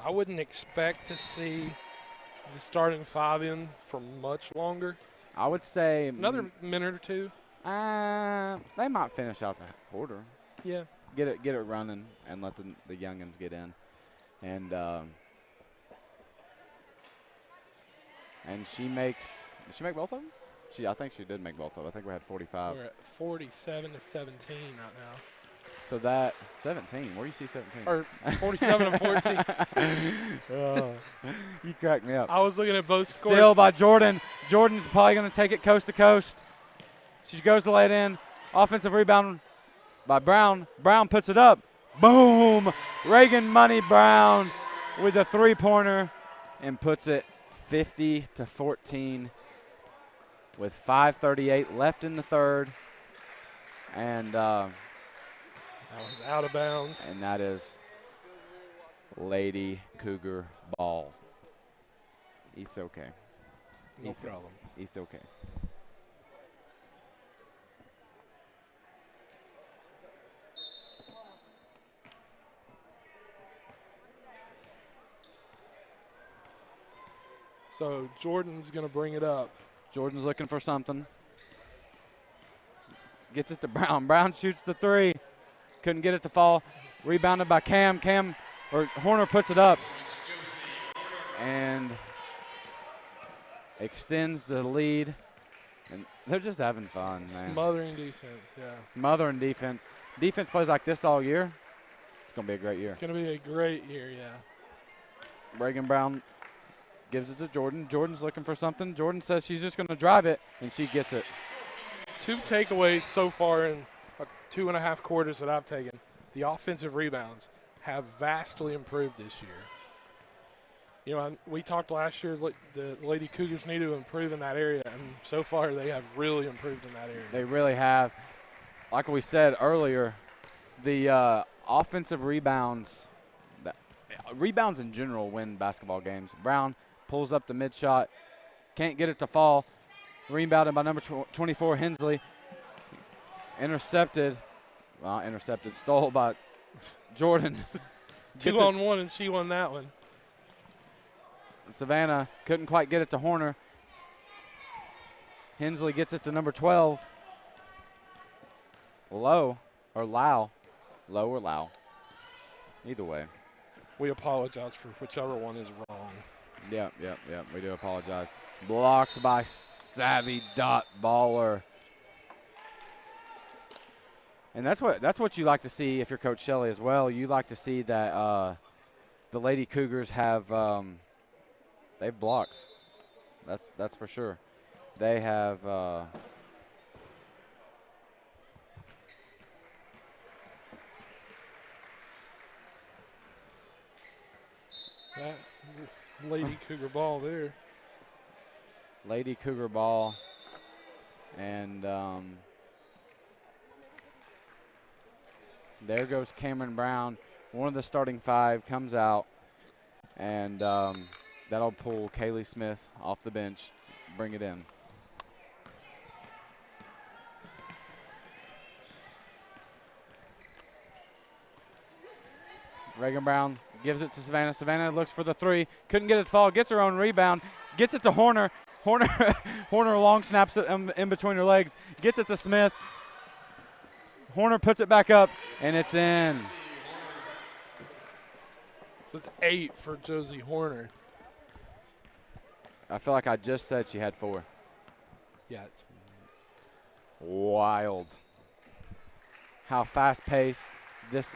wouldn't expect to see the starting 5 in for much longer. I would say another minute or 2. They might finish out the quarter. Yeah. Get it running and let the youngins get in. And she makes – did she make both of them? I think she did make both of them. I think we had 45. We're at 47-17 right now. So that 17. Where do you see 17? Or 47-14. You cracked me up. I was looking at both scores. Still by Jordan. Jordan's probably going to take it coast to coast. She goes to lay it in. Offensive rebound by Brown. Brown puts it up. Boom! Reagan Money Brown with a 3-pointer and puts it 50-14 with 5:38 left in the third. And that was out of bounds. And that is Lady Cougar ball. It's okay. No problem. It's okay. So Jordan's going to bring it up. Jordan's looking for something. Gets it to Brown. Brown shoots the 3. Couldn't get it to fall. Rebounded by Cam. Cam or Horner puts it up and extends the lead. And they're just having fun, man. Smothering defense, yeah. Smothering defense. Defense plays like this all year. It's going to be a great year. It's going to be a great year, yeah. Reagan Brown gives it to Jordan. Jordan's looking for something. Jordan says she's just going to drive it, and she gets it. 2 takeaways so far in 2.5 quarters that I've taken. The offensive rebounds have vastly improved this year. You know, we talked last year the Lady Cougars need to improve in that area, and so far they have really improved in that area. They really have. Like we said earlier, the offensive rebounds in general win basketball games. Brown pulls up the mid shot, can't get it to fall. Rebounded by number 24, Hensley. Intercepted, stole by Jordan. 2-on-1, and she won that one. Savannah couldn't quite get it to Horner. Hensley gets it to number 12. Low or Lau. Low or Lau. Either way. We apologize for whichever one is wrong. Yep. We do apologize. Blocked by savvy dot baller. And that's what you like to see if you're Coach Shelley as well. You like to see that the Lady Cougars have they've blocked. That's for sure. They have that Lady Cougar ball there. Lady Cougar ball. And there goes Cameron Brown. One of the starting 5 comes out. And that'll pull Kaylee Smith off the bench, bring it in. Reagan Brown gives it to Savannah. Savannah looks for the 3. Couldn't get it to fall. Gets her own rebound. Gets it to Horner. Horner long snaps it in between her legs. Gets it to Smith. Horner puts it back up, and it's in. So it's 8 for Josie Horner. I feel like I just said she had 4. Yeah. It's wild. How fast-paced this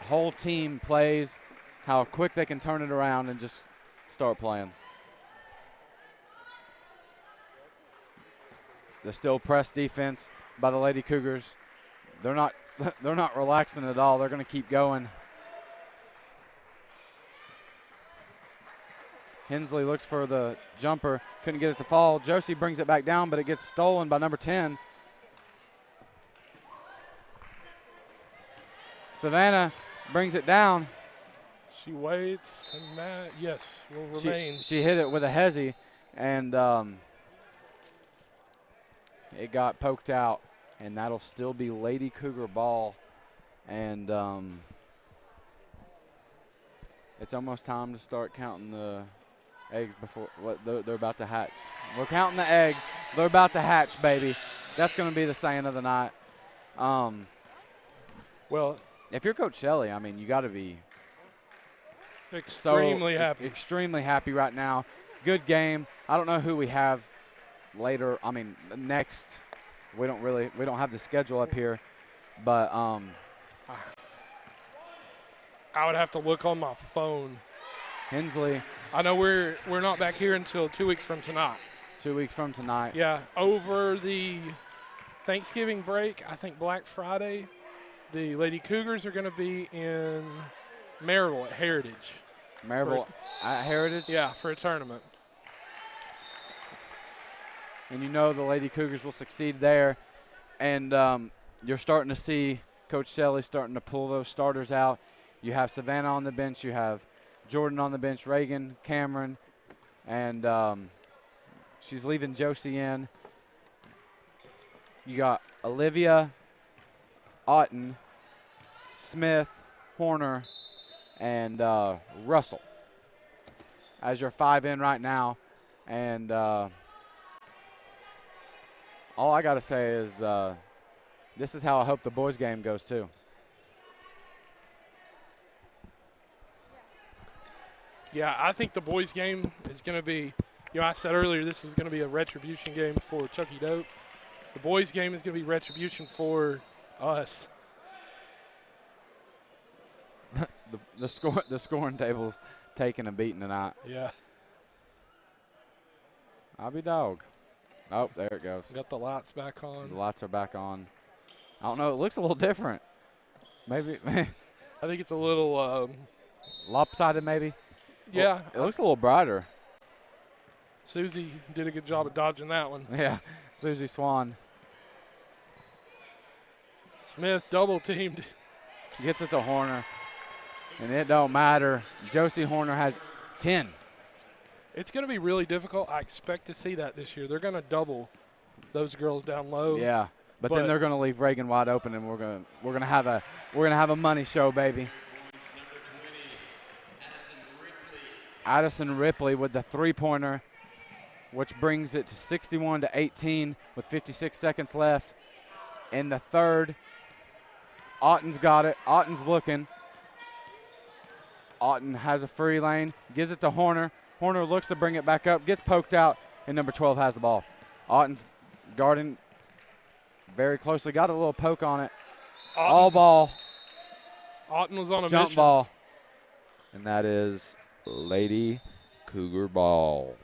whole team plays, how quick they can turn it around and just start playing. The still press defense by the Lady Cougars. They're not relaxing at all. They're going to keep going. Hensley looks for the jumper. Couldn't get it to fall. Josie brings it back down, but it gets stolen by number 10. Savannah brings it down. She waits, and that, yes, will remain. She hit it with a hezzy, and it got poked out, and that'll still be Lady Cougar ball. And it's almost time to start counting the eggs before they're about to hatch. We're counting the eggs. They're about to hatch, baby. That's going to be the saying of the night. Well, if you're Coach Shelley, I mean, you got to be extremely happy. Extremely happy right now. Good game. I don't know who we have later. I mean, next. We don't have the schedule up here, but I would have to look on my phone. Hensley. I know we're not back here until 2 weeks from tonight. 2 weeks from tonight. Yeah, over the Thanksgiving break, I think Black Friday, the Lady Cougars are going to be in Maryville at Heritage. Maryville at Heritage? Yeah, for a tournament. And you know the Lady Cougars will succeed there. And you're starting to see Coach Shelley starting to pull those starters out. You have Savannah on the bench. You have Jordan on the bench, Reagan, Cameron, and she's leaving Josie in. You got Olivia, Otten, Smith, Horner, and Russell as your 5 in right now. And all I got to say is this is how I hope the boys game goes too. Yeah, I think the boys' game is going to be, I said earlier this was going to be a retribution game for Chuckey Doak. The boys' game is going to be retribution for us. the scoring table's taking a beating tonight. Yeah. I'll be dog. Oh, there it goes. Got the lights back on. The lights are back on. I don't know. It looks a little different. Maybe. I think it's a little lopsided, maybe. Yeah. It looks a little brighter. Susie did a good job of dodging that one. Yeah, Susie Swan. Smith double teamed. Gets it to Horner, and it don't matter. Josie Horner has 10. It's going to be really difficult. I expect to see that this year. They're going to double those girls down low. Yeah, but then they're going to leave Reagan wide open, and we're gonna have a money show, baby. Addison Ripley with the three-pointer, which brings it to 61-18 with 56 seconds left in the third. Otten's got it. Otten's looking. Otten has a free lane, gives it to Horner. Horner looks to bring it back up, gets poked out, and number 12 has the ball. Otten's guarding very closely. Got a little poke on it. All ball. Otten was on a jump mission. Ball. And that is Lady Cougar ball.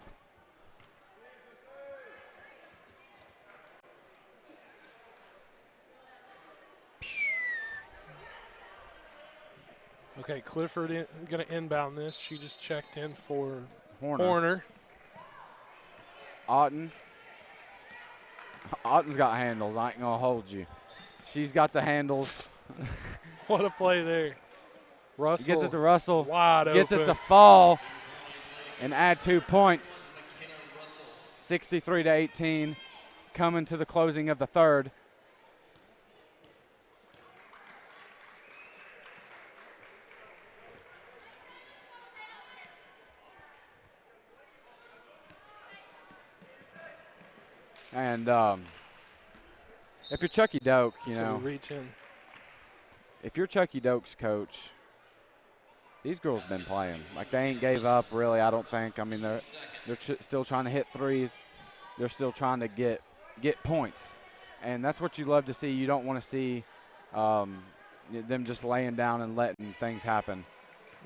Okay, Clifford going to inbound this. She just checked in for Horner. Otten. Otten's got handles. I ain't going to hold you. She's got the handles. What a play there. Russell. Gets it to Russell. Wide Gets open. it to Fall. And add 2 points. 63-18. Coming to the closing of the third. And if you're Chuckey Doak, reach in. If you're Chuckey Doak's coach, these girls been playing. Like, they ain't gave up, really, I don't think. I mean, they're still trying to hit threes. They're still trying to get points. And that's what you love to see. You don't want to see them just laying down and letting things happen.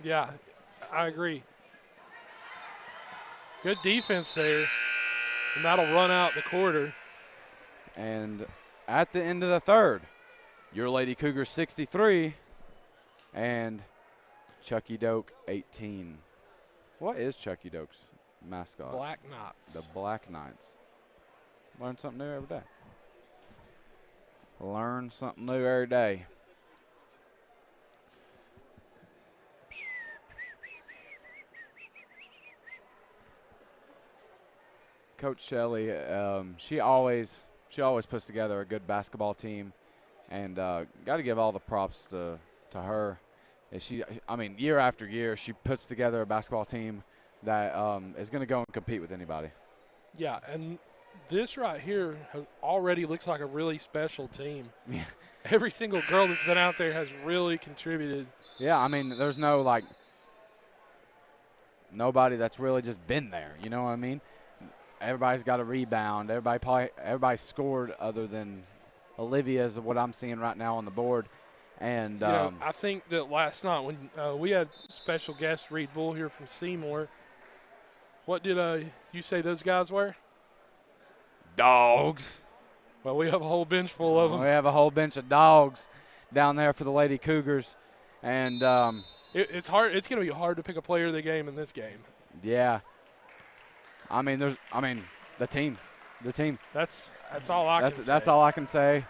Yeah, I agree. Good defense there. And that'll run out the quarter. And at the end of the third, your Lady Cougars 63 and Chuckey Doak 18. What is Chuckey Doak's mascot? Black Knights. The Black Knights. Learn something new every day. Learn something new every day. Coach Shelley, she always puts together a good basketball team, and got to give all the props to her. Year after year, she puts together a basketball team that is going to go and compete with anybody. Yeah, and this right here already looks like a really special team. Yeah. Every single girl that's been out there has really contributed. Yeah, I mean, there's nobody that's really just been there. You know what I mean? Everybody's got a rebound. Everybody scored other than Olivia is what I'm seeing right now on the board. And I think that last night when we had special guest Reed Bull here from Seymour, what did you say those guys were? Dogs. Well, we have a whole bench full of them. We have a whole bench of dogs down there for the Lady Cougars. And it's hard. It's going to be hard to pick a player of the game in this game. Yeah. The team. That's all I can say. That's all I can say.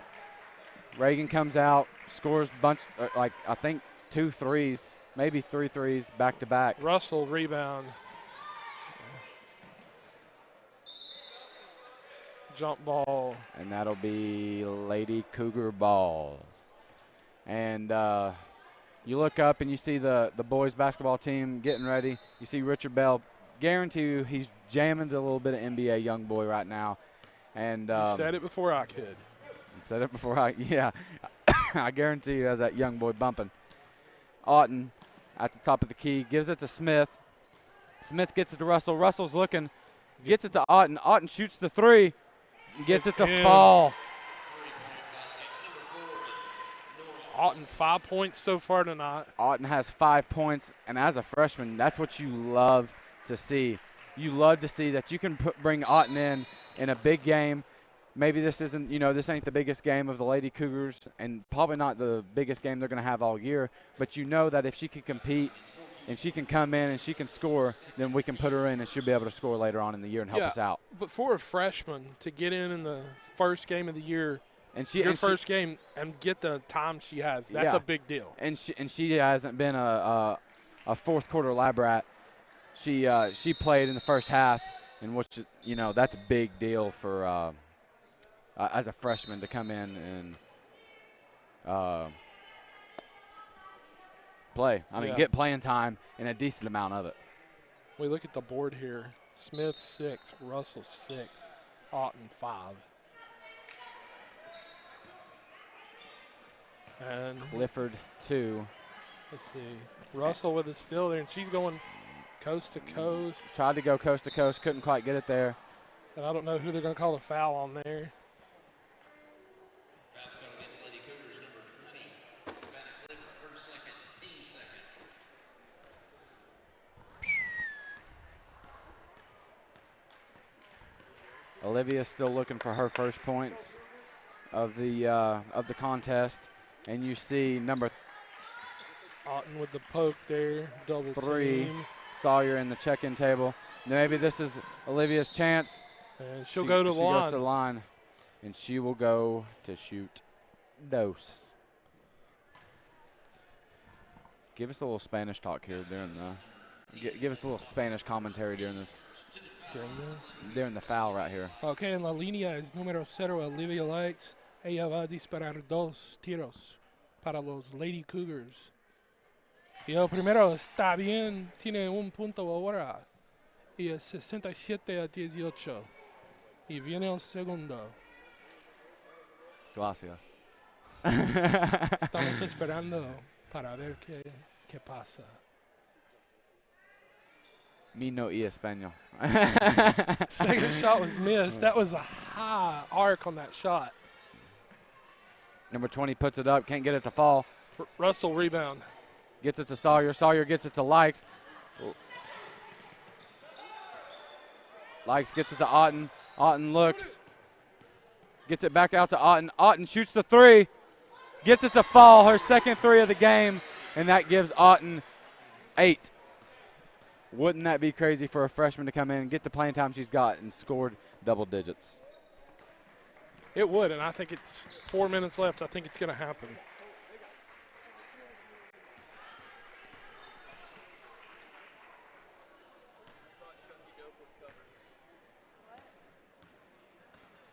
Reagan comes out, scores bunch, I think 2 threes, maybe 3 threes back to back. Russell rebound. Jump ball. And that'll be Lady Cougar ball. And you look up and you see the boys basketball team getting ready. You see Richard Bell. Guarantee you he's jamming to a little bit of NBA young boy right now. And you said it before I could. Said it before I guarantee you has that young boy bumping. Otten at the top of the key gives it to Smith. Smith gets it to Russell. Russell's looking. Gets it to Otten. Otten shoots the three. Gets it to fall. Otten 5 points so far tonight. Otten has 5 points, and as a freshman, that's what you love to see. You love to see that you can bring Otten in a big game. Maybe this isn't, this ain't the biggest game of the Lady Cougars, and probably not the biggest game they're going to have all year, but you know that if she can compete and she can come in and she can score, then we can put her in and she'll be able to score later on in the year and help us out. But for a freshman to get in the first game of the year, first game, and get the time she has, that's a big deal. And she hasn't been a fourth quarter lab rat. She played in the first half, and which that's a big deal for as a freshman to come in and play. I mean, get playing time and a decent amount of it. We look at the board here. Smith 6, Russell 6, Otten 5. And Clifford 2. Let's see. Russell with it still there, and she's going coast to coast. Tried to go coast to coast, couldn't quite get it there. And I don't know who they're going to call a foul on there. Olivia's still looking for her first points of the contest, and you see number Otten with the poke there, double 3, team. Sawyer in the check-in table. Maybe this is Olivia's chance. And she'll go to the line. She goes to the line, and she will go to shoot dose. Give us a little Spanish talk here during the. Give us a little Spanish commentary during this. During the foul right here. Okay, en la línea es número 0, Olivia Likes. Ella va a disparar 2 tiros para los Lady Cougars. Y el primero está bien, tiene 1 punto ahora. Y es 67-18. Y viene el segundo. Gracias. Estamos esperando para ver qué pasa. Me no y español. Second shot was missed. That was a high arc on that shot. Number 20 puts it up, can't get it to fall. Russell rebound. Gets it to Sawyer. Sawyer gets it to Likes. Likes gets it to Otten. Otten looks. Gets it back out to Otten. Otten shoots the 3. Gets it to fall, her second 3 of the game, and that gives Otten 8. Wouldn't that be crazy for a freshman to come in and get the playing time she's got and scored double digits? It would, and I think it's 4 minutes left. I think it's going to happen.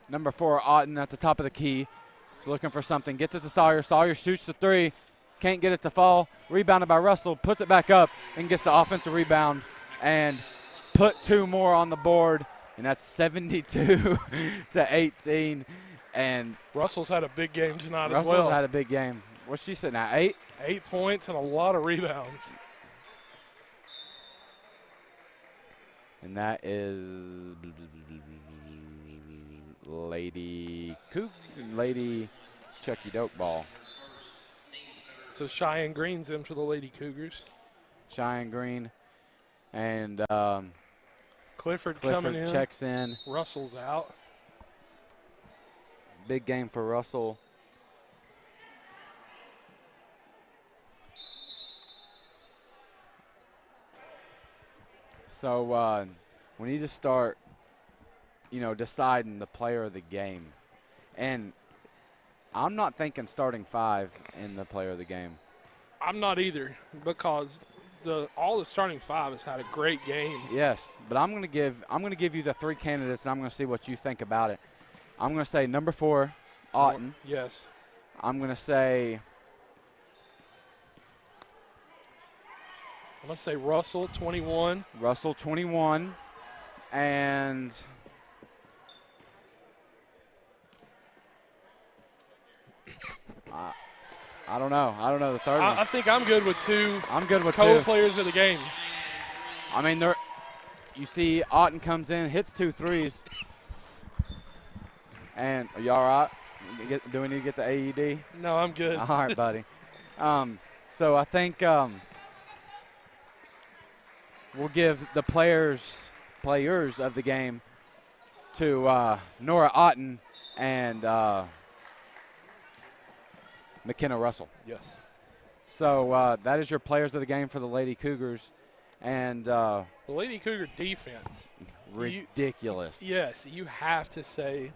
Number 4, Otten at the top of the key. She's looking for something. Gets it to Sawyer. Sawyer shoots the 3. Can't get it to fall. Rebounded by Russell. Puts it back up and gets the offensive rebound and put 2 more on the board. And that's 72-18. And Russell's had a big game tonight as well. Russell's had a big game. What's she sitting at, 8? 8 points and a lot of rebounds. And that is Lady Chuckey Doak ball. So Cheyenne Green's in for the Lady Cougars. Cheyenne Green and Clifford coming in. Checks in. Russell's out. Big game for Russell. So we need to start, deciding the player of the game. And I'm not thinking starting 5 in the player of the game. I'm not either, because all the starting 5 has had a great game. Yes, but I'm going to give you the 3 candidates, and I'm going to see what you think about it. I'm going to say number 4, Otten. Yes. I'm going to say Russell, 21. Russell, 21, and I don't know. I don't know the third one. I think I'm good with 2. I'm good with 2. Co-players of the game. I mean, you see Otten comes in, hits 2 threes. And are you all right? Do we need to get the AED? No, I'm good. All right, buddy. So I think we'll give the players of the game to Nora Otten and McKenna Russell. Yes. So that is your players of the game for the Lady Cougars. And the Lady Cougar defense. Ridiculous. Yes, you have to say.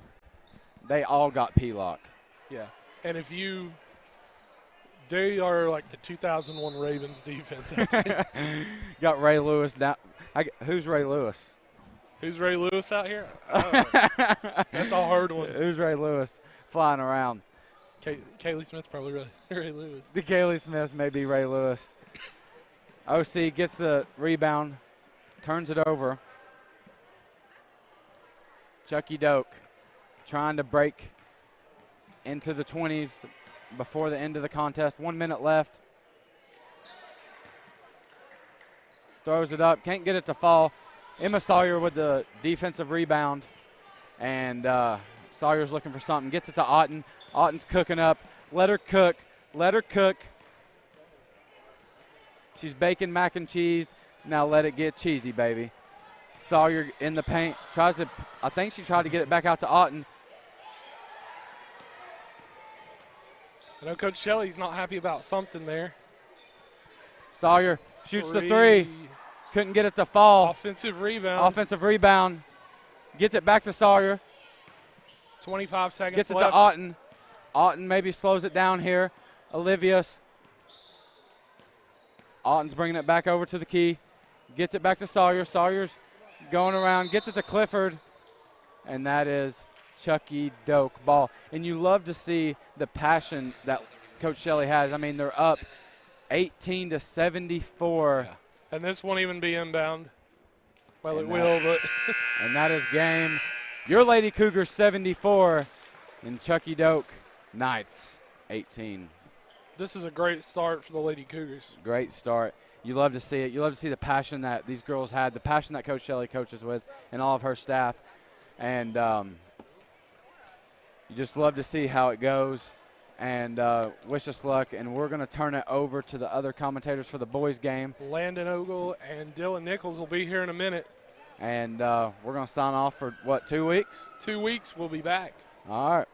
They all got P-Lock. Yeah. And they are like the 2001 Ravens defense. Got Ray Lewis down. Who's Ray Lewis? Who's Ray Lewis out here? Oh, that's a hard one. Who's Ray Lewis flying around? Kaylee Smith's probably Ray Lewis. The Kaylee Smith may be Ray Lewis. OC gets the rebound, turns it over. Chuckey Doak trying to break into the 20s before the end of the contest. 1 minute left. Throws it up, can't get it to fall. Emma Sawyer with the defensive rebound. And Sawyer's looking for something. Gets it to Otten. Otten's cooking up. Let her cook. Let her cook. She's baking mac and cheese. Now let it get cheesy, baby. Sawyer in the paint. I think she tried to get it back out to Otten. I know Coach Shelley's not happy about something there. Sawyer shoots the three. Couldn't get it to fall. Offensive rebound. Gets it back to Sawyer. 25 seconds Gets it left. to Otten. Otten maybe slows it down here. Olivia's. Otten's bringing it back over to the key. Gets it back to Sawyer. Sawyer's going around. Gets it to Clifford. And that is Chuckey Doak ball. And you love to see the passion that Coach Shelley has. I mean, they're up 18-74. Yeah. And this won't even be inbound. Well, it will, but. And that is game. Your Lady Cougars 74 and Chuckey Doak Knights 18. This is a great start for the Lady Cougars. Great start. You love to see it. You love to see the passion that these girls had, the passion that Coach Shelley coaches with, and all of her staff. And you just love to see how it goes. And wish us luck. And we're going to turn it over to the other commentators for the boys' game. Landon Ogle and Dylan Nichols will be here in a minute. And we're going to sign off for, 2 weeks? 2 weeks, we'll be back. All right.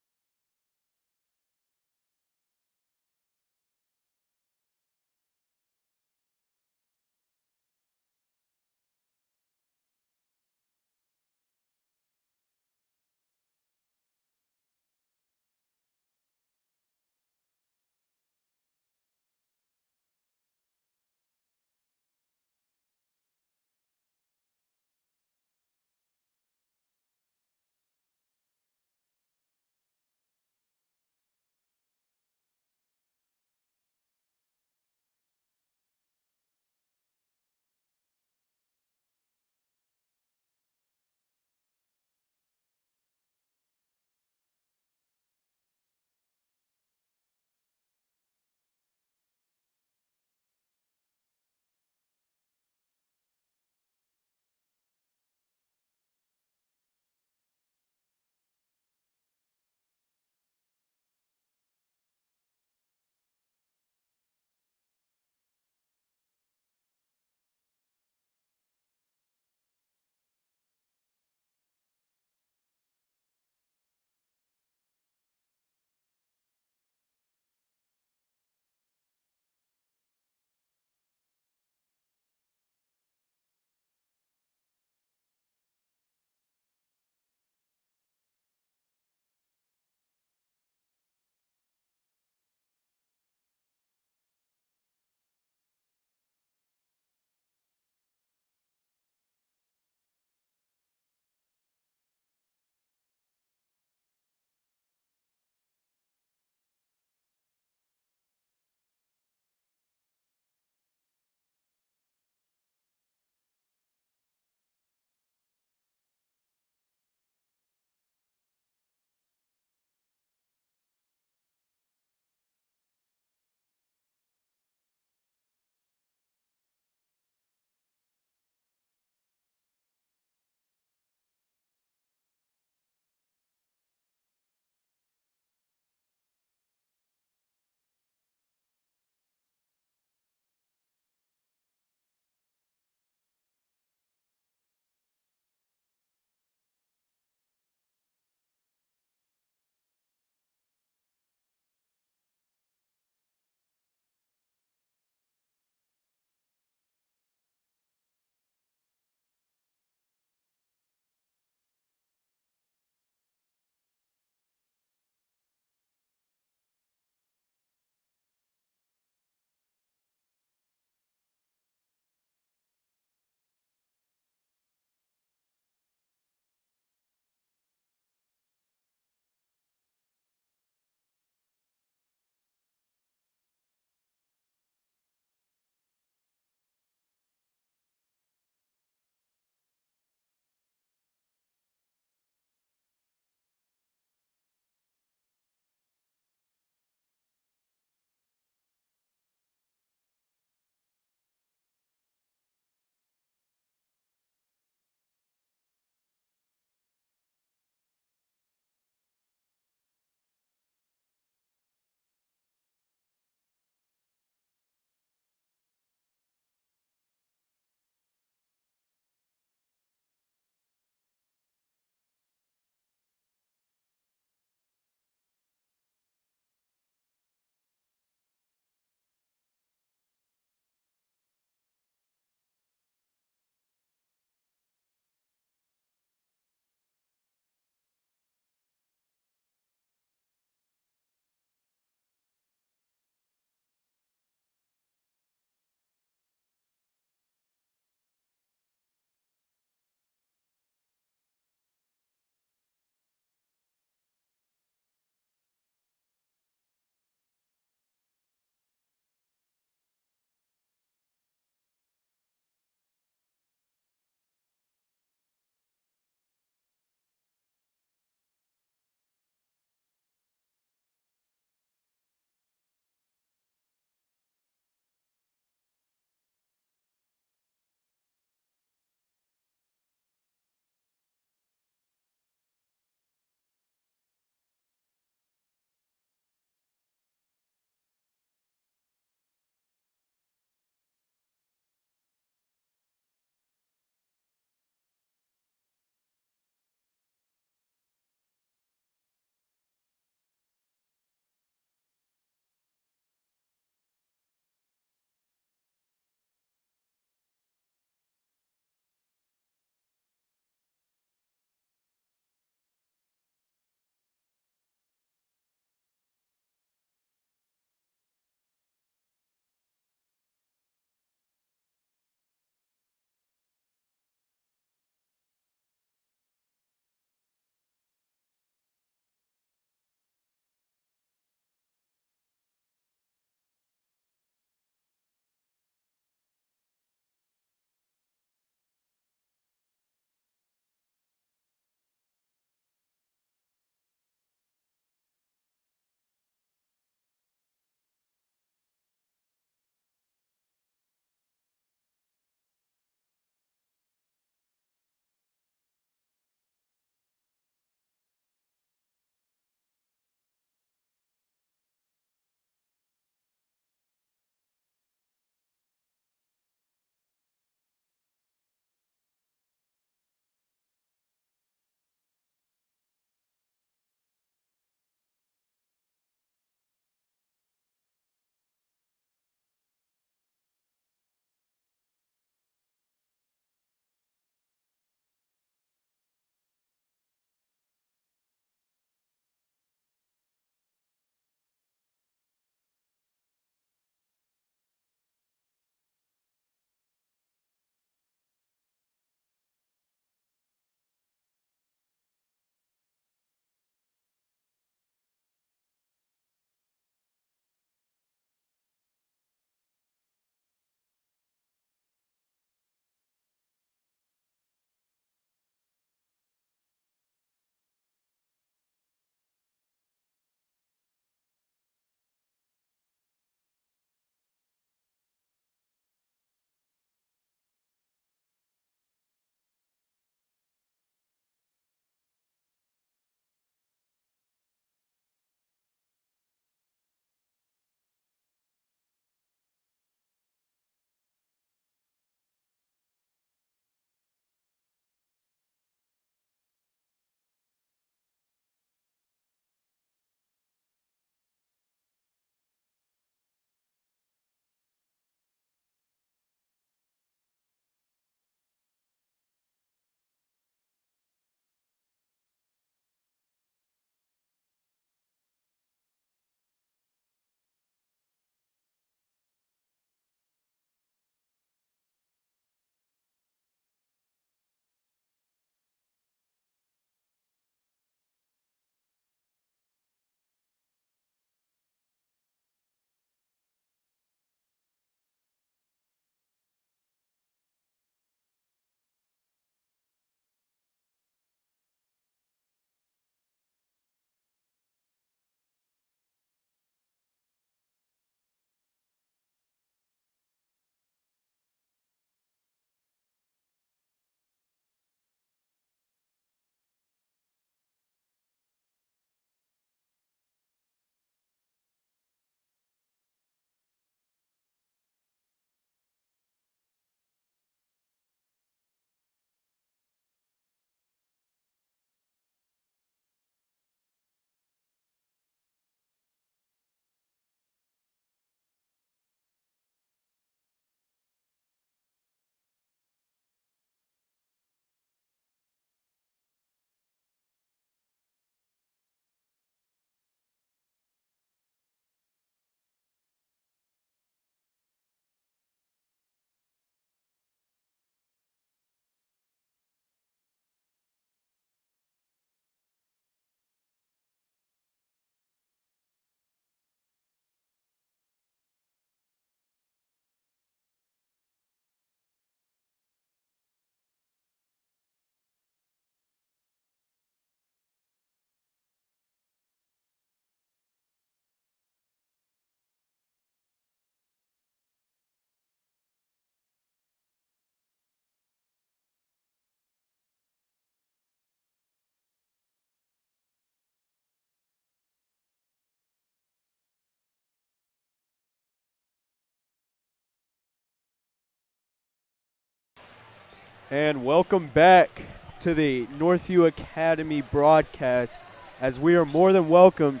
And welcome back to the Northview Academy broadcast, as we are more than welcome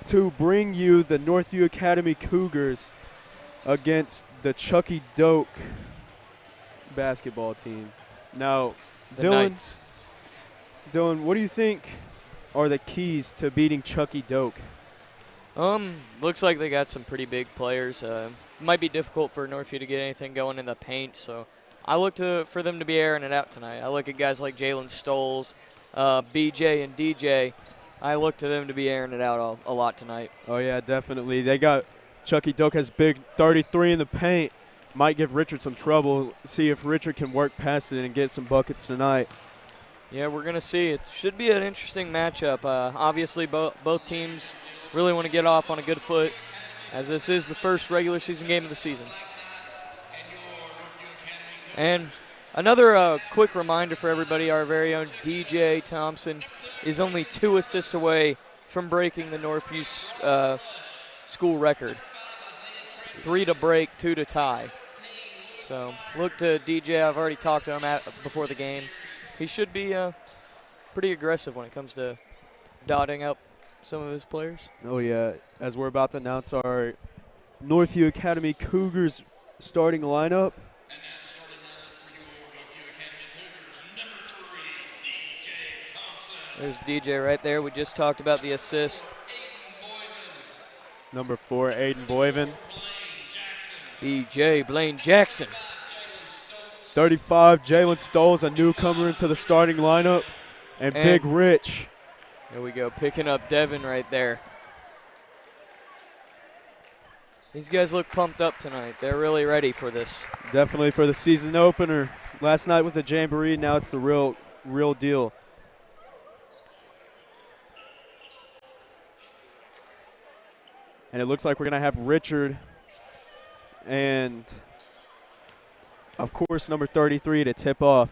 to bring you the Northview Academy Cougars against the Chuckey Doak basketball team. Now, Dylan, what do you think are the keys to beating Chuckey Doak? Looks like they got some pretty big players. Might be difficult for Northview to get anything going in the paint, so I look for them to be airing it out tonight. I look at guys like Jalen Stoles, BJ, and DJ. I look to them to be airing it out a lot tonight. Oh, yeah, definitely. They got Chuckey Doak has big 33 in the paint. Might give Richard some trouble. See if Richard can work past it and get some buckets tonight. Yeah, we're going to see. It should be an interesting matchup. Obviously, both teams really want to get off on a good foot, as this is the first regular season game of the season. And another quick reminder for everybody, our very own DJ Thompson is only 2 assists away from breaking the Northview school record. 3 to break, 2 to tie. So look to DJ. I've already talked to him before the game. He should be pretty aggressive when it comes to dotting up some of his players. Oh, yeah. As we're about to announce our Northview Academy Cougars starting lineup. There's DJ right there. We just talked about the assist. Number 4, Aiden Boyven. BJ Blaine Jackson. 35, Jalen Stoles, a newcomer into the starting lineup. And Big Rich. There we go, picking up Devin right there. These guys look pumped up tonight. They're really ready for this. Definitely for the season opener. Last night was a jamboree. Now it's the real deal. And it looks like we're going to have Richard and, of course, number 33 to tip off.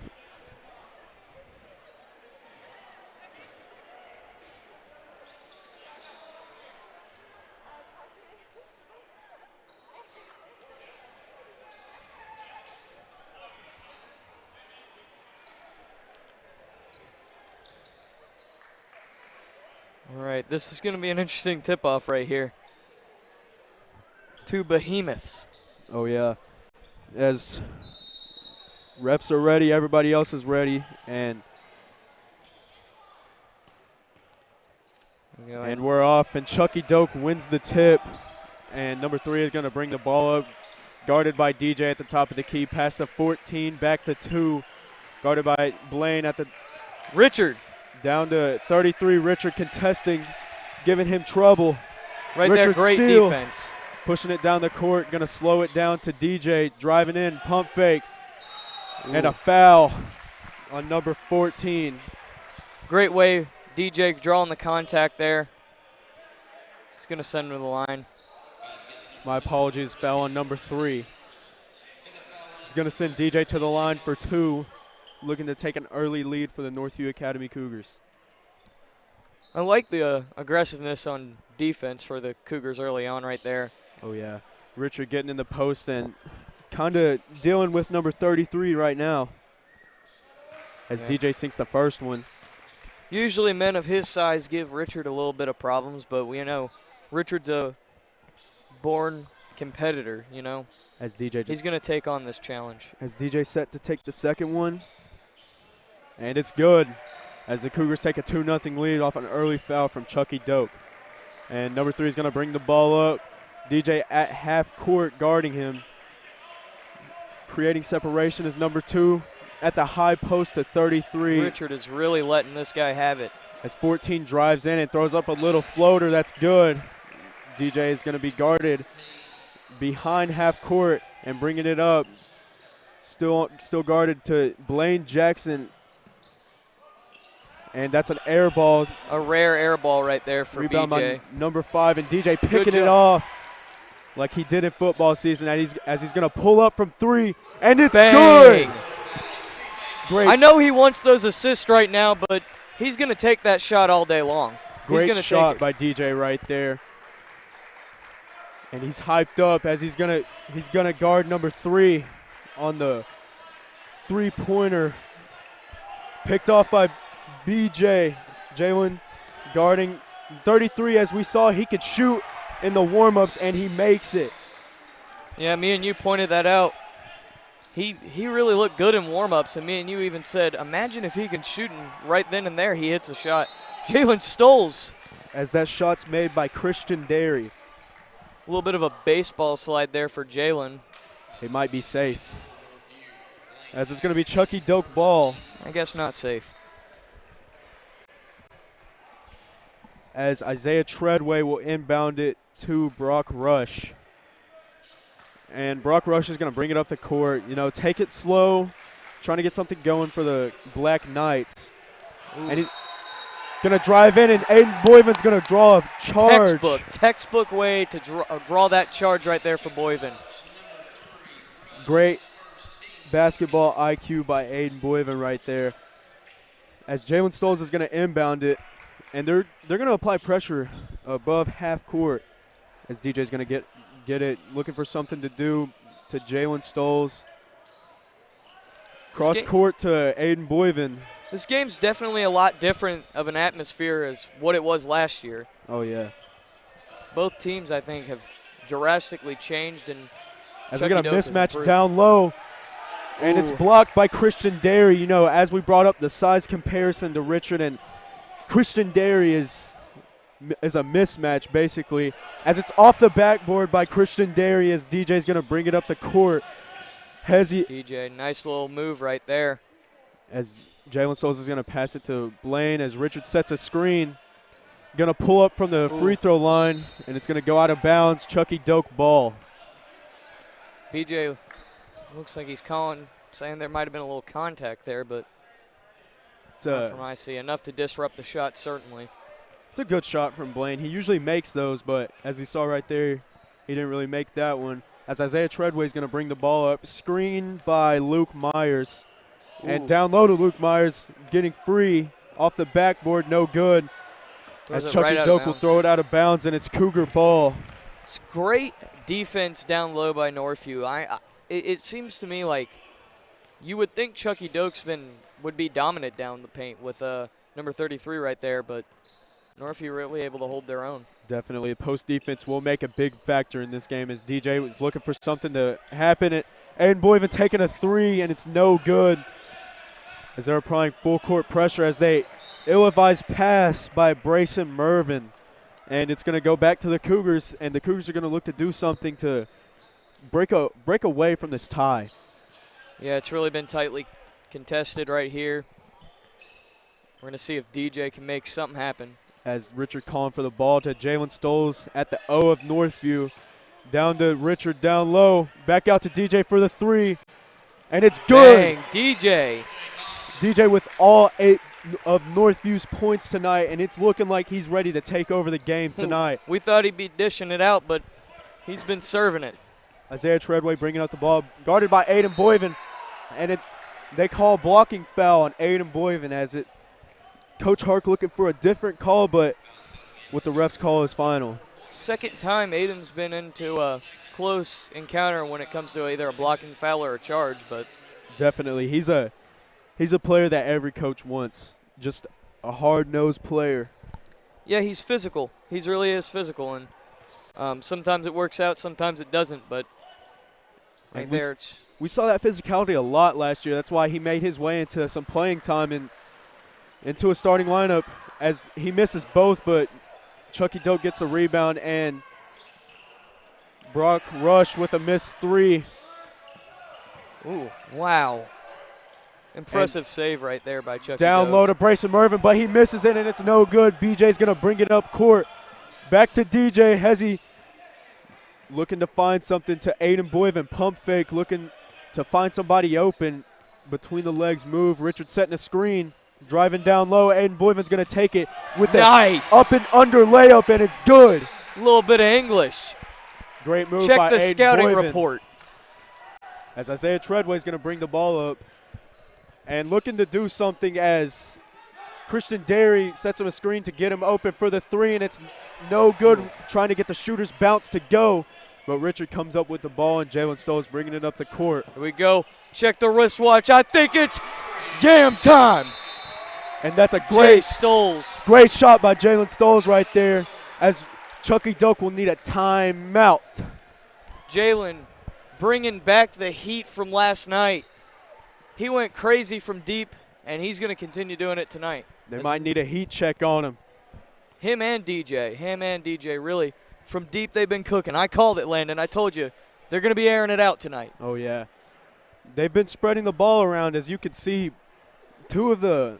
All right, this is going to be an interesting tip-off right here. 2 behemoths. Oh, yeah. As refs are ready, everybody else is ready. And we're off, and Chuckey Doak wins the tip. And number 3 is going to bring the ball up, guarded by DJ at the top of the key. Pass to 14, back to 2, guarded by Blaine at the Richard. Down to 33, Richard contesting, giving him trouble. Right Richard there, great steal. Defense. Pushing it down the court, going to slow it down to DJ, driving in, pump fake, and a foul on number 14. Great way, DJ drawing the contact there. It's going to send him to the line. My apologies, foul on number 3. It's going to send DJ to the line for 2, looking to take an early lead for the Northview Academy Cougars. I like the aggressiveness on defense for the Cougars early on right there. Oh, yeah. Richard getting in the post and kind of dealing with number 33 right now as DJ sinks the first one. Usually men of his size give Richard a little bit of problems, but we know Richard's a born competitor, you know. As DJ he's going to take on this challenge. As DJ set to take the second one. And it's good as the Cougars take a 2-0 lead off an early foul from Chuckey Doak. And number 3 is going to bring the ball up. DJ at half court guarding him. Creating separation is number 2 at the high post to 33. Richard is really letting this guy have it. As 14 drives in and throws up a little floater, that's good. DJ is going to be guarded behind half court and bringing it up. Still guarded to Blaine Jackson. And that's an air ball. A rare air ball right there for Rebound BJ. By number 5, and DJ picking it off like he did in football season as he's going to pull up from 3, and it's good. Great. I know he wants those assists right now, but he's going to take that shot all day long. Great shot by DJ right there. And he's hyped up as he's gonna guard number 3 on the three-pointer picked off by BJ. Jalen guarding 33. As we saw, he could shoot in the warm-ups, and he makes it. Yeah, me and you pointed that out. He really looked good in warm-ups, and me and you even said, imagine if he can shoot, and right then and there he hits a shot. Jalen Stoles. As that shot's made by Christian Derry. A little bit of a baseball slide there for Jalen. He might be safe. As it's going to be Chuckey Doak ball. I guess not safe. As Isaiah Treadway will inbound it to Brock Rush. And Brock Rush is going to bring it up the court. You know, take it slow, trying to get something going for the Black Knights. Ooh. And he's going to drive in, and Aiden Boyven's going to draw a charge. Textbook way to draw that charge right there for Boyven. Great basketball IQ by Aiden Boyven right there. As Jalen Stoles is going to inbound it, and they're going to apply pressure above half court. As DJ's going to get it, looking for something to do to Jalen Stoles. Cross court to Aiden Boyven. This game's definitely a lot different of an atmosphere as what it was last year. Oh, yeah. Both teams, I think, have drastically changed. And as we got a mismatch down low, and it's blocked by Christian Derry. You know, as we brought up the size comparison to Richard, and Christian Derry is a mismatch, basically. As it's off the backboard by Christian Derry, as DJ's going to bring it up the court. DJ, nice little move right there. As Jalen Stoles is going to pass it to Blaine, as Richard sets a screen. Going to pull up from the free throw line, and it's going to go out of bounds. Chuckey Doak ball. BJ looks like he's saying there might have been a little contact there, but not from I see. Enough to disrupt the shot, certainly. It's a good shot from Blaine. He usually makes those, but as you saw right there, he didn't really make that one. As Isaiah Treadway is going to bring the ball up. Screened by Luke Myers. Ooh. And down low to Luke Myers, getting free off the backboard, no good. As Chuckey Doak will throw it out of bounds, and it's Cougar ball. It's great defense down low by Northview. It seems to me like you would think Chuckey Doak would be dominant down the paint with number 33 right there, but Northview really able to hold their own. Definitely. Post defense will make a big factor in this game as DJ was looking for something to happen. Aiden Boyven taking a three, and it's no good. As they're applying full court pressure as they ill-advised pass by Brayson Mervin. And it's going to go back to the Cougars, and the Cougars are going to look to do something to break away from this tie. Yeah, it's really been tightly contested right here. We're going to see if DJ can make something happen. As Richard calling for the ball to Jalen Stoles at the O of Northview. Down to Richard down low. Back out to DJ for the three. And it's good. Dang, DJ. DJ with all 8 of Northview's points tonight, and it's looking like he's ready to take over the game tonight. We thought he'd be dishing it out, but he's been serving it. Isaiah Treadway bringing out the ball, guarded by Aiden Boyven, and they call blocking foul on Aiden Boyven as Coach Hark looking for a different call, but what the refs call is final. Second time Aiden's been into a close encounter when it comes to either a blocking foul or a charge, but definitely he's a player that every coach wants, just a hard-nosed player. Yeah, he's physical. He really is physical, and sometimes it works out, sometimes it doesn't, but right there. We saw that physicality a lot last year. That's why he made his way into some playing time and into a starting lineup as he misses both, but Chuckey Doak gets a rebound, and Brock Rush with a missed three. Ooh, wow. Impressive save right there by Chuckey down Doak. low to Brayson Mervin, but he misses it, and it's no good. BJ's going to bring it up court. Back to DJ. Hezzy looking to find something to Aiden Boyven. Pump fake, looking to find somebody open. Between the legs move. Richard setting a screen. Driving down low. Aiden Boyven's going to take it with nice up and under layup, and it's good. A little bit of English. Great move Check by the Aiden scouting Boyven. report. As Isaiah Treadway is going to bring the ball up. And looking to do something as Christian Derry sets him a screen to get him open for the three, and it's no good trying to get the shooter's bounce to go. But Richard comes up with the ball, and Jalen Stoll's bringing it up the court. Here we go. Check the wristwatch. I think it's yam time. And that's a Jay Stolz. great shot by Jalen Stoll's right there, as Chuckey Doak will need a timeout. Jalen bringing back the heat from last night. He went crazy from deep, and he's going to continue doing it tonight. They might need a heat check on him. Him and DJ, really. From deep, they've been cooking. I called it, Landon. I told you. They're going to be airing it out tonight. Oh, yeah. They've been spreading the ball around. As you can see, two of the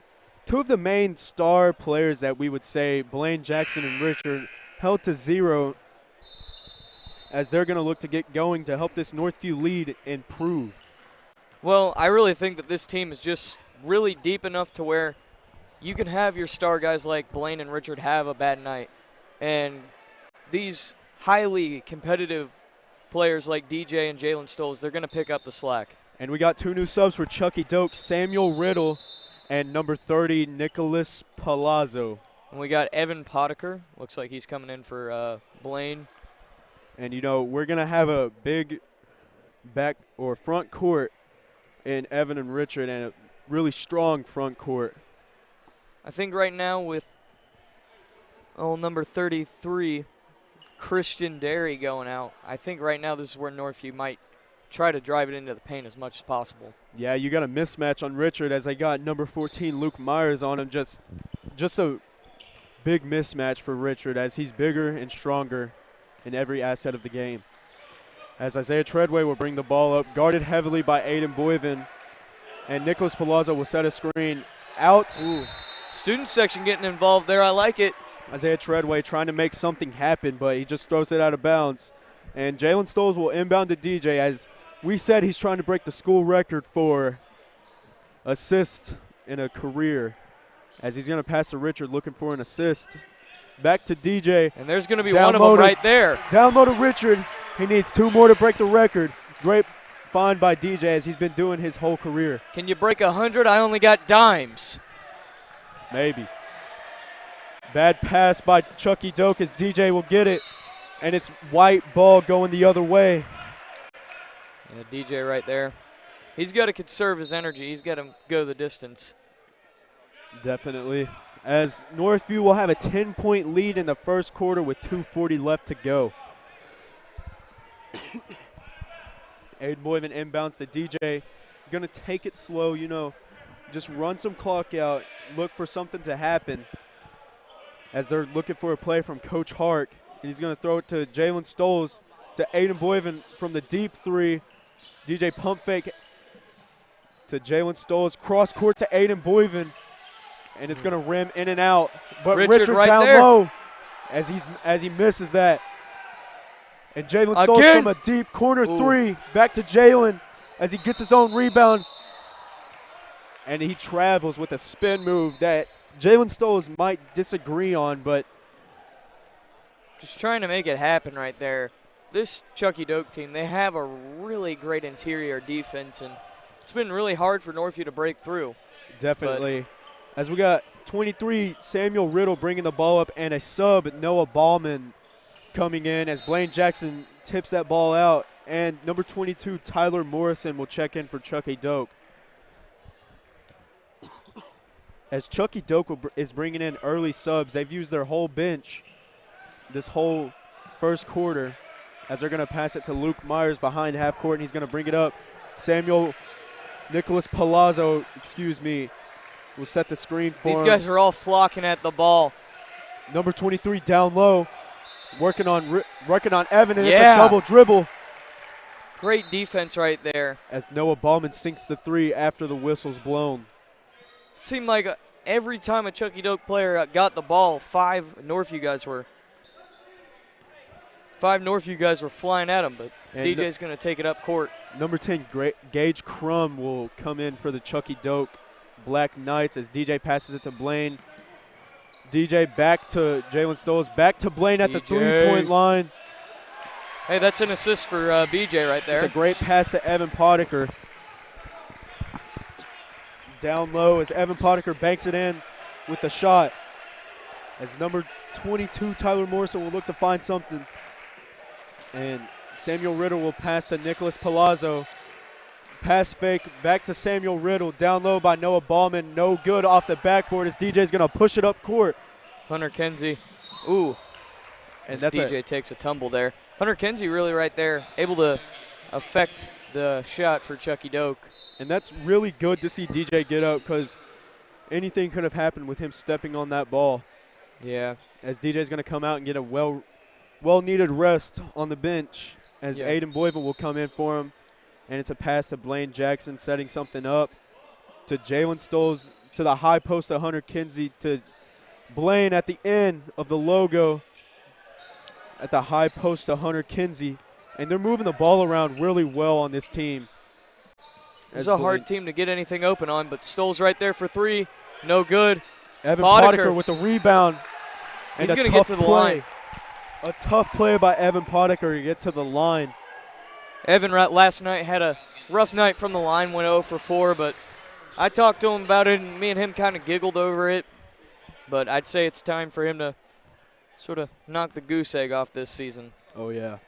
main star players that we would say, Blaine Jackson and Richard, held to 0, as they're going to look to get going to help this Northview lead improve. Well, I really think that this team is just really deep enough to where you can have your star guys like Blaine and Richard have a bad night. And these highly competitive players like DJ and Jalen Stolz, they're going to pick up the slack. And we got 2 new subs for Chuckey Doak, Samuel Riddle and number 30, Nicholas Palazzo. And we got Evan Potiker. Looks like he's coming in for Blaine. And, you know, we're going to have a big back or front court in Evan and Richard, and a really strong front court. I think right now with number 33, Christian Derry going out, I think right now this is where Northview might try to drive it into the paint as much as possible. Yeah, you got a mismatch on Richard, as I got number 14, Luke Myers, on him. Just a big mismatch for Richard, as he's bigger and stronger in every asset of the game. As Isaiah Treadway will bring the ball up, guarded heavily by Aiden Boyven. And Nicholas Palazzo will set a screen out. Ooh. Student section getting involved there. I like it. Isaiah Treadway trying to make something happen, but he just throws it out of bounds. And Jalen Stolz will inbound to DJ. As we said, he's trying to break the school record for assist in a career, as he's going to pass to Richard looking for an assist. Back to DJ. And there's going to be one of them right there. Down low to Richard. He needs 2 more to break the record. Great find by DJ, as he's been doing his whole career. Can you break 100? I only got dimes. Maybe. Bad pass by Chuckey Doak, as DJ will get it. And it's white ball going the other way. Yeah, DJ right there. He's got to conserve his energy. He's got to go the distance. Definitely. As Northview will have a 10-point lead in the first quarter with 2:40 left to go. Aiden Boyven inbounds to DJ. Going to take it slow, you know, just run some clock out, look for something to happen, as they're looking for a play from Coach Hark. And he's going to throw it to Jalen Stolz, to Aiden Boyven from the deep 3. DJ pump fake to Jalen Stolz, cross court to Aiden Boyven, and it's going to rim in and out. But Richard right down there. low as he misses that. And Jalen Stolz from a deep corner 3, back to Jalen as he gets his own rebound. And he travels with a spin move that Jalen Stolz might disagree on, but just trying to make it happen right there. This Chuckey Doak team, they have a really great interior defense, and it's been really hard for Northview to break through. Definitely. As we got 23, Samuel Riddle bringing the ball up, and a sub, Noah Ballman, coming in as Blaine Jackson tips that ball out. And number 22, Tyler Morrison, will check in for Chuckey Doak. As Chuckey Doak is bringing in early subs, they've used their whole bench this whole first quarter, as they're going to pass it to Luke Myers behind half court, and he's going to bring it up. Nicholas Palazzo, will set the screen for him. These guys are all flocking at the ball. Number 23 down low, working on Evan, and it's a double dribble. Great defense right there. As Noah Ballman sinks the 3 after the whistle's blown. Seemed like every time a Chuckey Doak player got the ball, 5 Northview guys were flying at him, but and DJ's going to take it up court. Number 10, Gage Crum, will come in for the Chuckey Doak Black Knights as DJ passes it to Blaine. DJ back to Jalen Stolz, back to Blaine at the 3-point line. Hey, that's an assist for BJ right there. It's a great pass to Evan Potiker. Down low as Evan Potiker banks it in with the shot. As number 22, Tyler Morrison, will look to find something. And Samuel Riddle will pass to Nicholas Palazzo. Pass fake back to Samuel Riddle. Down low by Noah Ballman. No good off the backboard as DJ's going to push it up court. Hunter Kenzie. Ooh. And that's DJ takes a tumble there. Hunter Kenzie really right there, able to affect the shot for Chuckey Doak. And that's really good to see DJ get up because anything could have happened with him stepping on that ball. Yeah. As DJ's going to come out and get a well-needed rest on the bench as Aiden Boyville will come in for him. And it's a pass to Blaine Jackson setting something up to Jalen Stoles to the high post of Hunter Kenzie to Blaine at the end of the logo at the high post of Hunter Kenzie. And they're moving the ball around really well on this team. This is a hard team to get anything open on, but Stoles right there for three. No good. Evan Potiker with the rebound. He's going to get to the line. A tough play by Evan Potiker to get to the line. Evan last night had a rough night from the line, went 0 for 4, but I talked to him about it, and me and him kind of giggled over it. But I'd say it's time for him to sort of knock the goose egg off this season. Oh, yeah.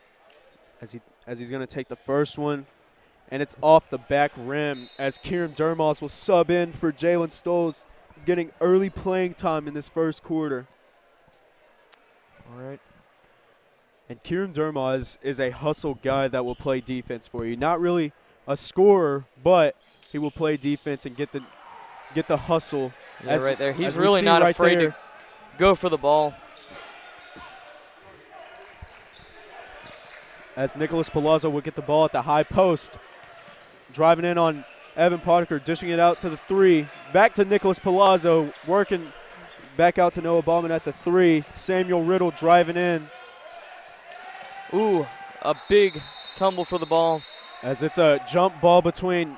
As he's going to take the first one, and it's off the back rim as Kieran Dermos will sub in for Jalen Stoles, getting early playing time in this first quarter. All right. And Kieran Dermos is a hustle guy that will play defense for you. Not really a scorer, but he will play defense and get the hustle. Yeah, right there. He's really not afraid to go for the ball. As Nicholas Palazzo will get the ball at the high post. Driving in on Evan Potiker, dishing it out to the three. Back to Nicholas Palazzo, working back out to Noah Ballman at the three. Samuel Riddle driving in. Ooh, a big tumble for the ball. As it's a jump ball between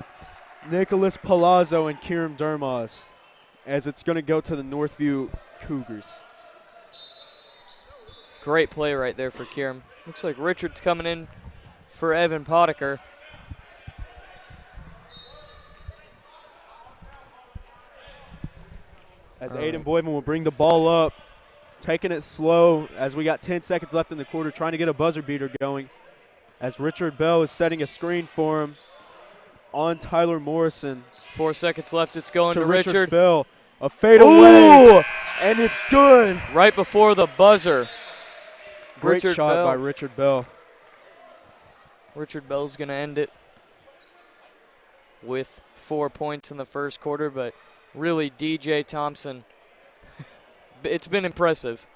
Nicholas Palazzo and Kieran Dermos. As it's going to go to the Northview Cougars. Great play right there for Kieran. Looks like Richard's coming in for Evan Potiker. As Aiden Boyman will bring the ball up, taking it slow as we got 10 seconds left in the quarter, trying to get a buzzer beater going. As Richard Bell is setting a screen for him on Tyler Morrison. 4 seconds left. It's going to Richard Bell. A fadeaway, and it's good. Right before the buzzer. Great shot by Richard Bell. Richard Bell's going to end it with 4 points in the first quarter, but really DJ Thompson, it's been impressive.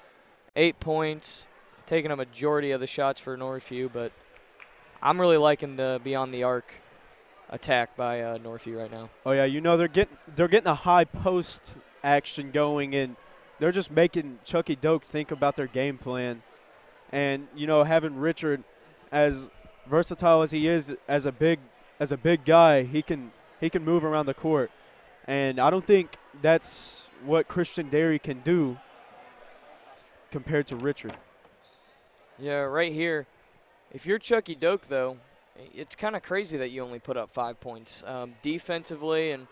8 points, taking a majority of the shots for Northview, but I'm really liking the beyond the arc attack by Northview right now. Oh yeah, you know they're getting a high post action going, and they're just making Chuckey Doak think about their game plan. And you know, having Richard, as versatile as he is as a big guy, he can move around the court. And I don't think that's what Christian Derry can do compared to Richard. Yeah, right here. If you're Chuckey Doak, though, it's kind of crazy that you only put up 5 points. Defensively and,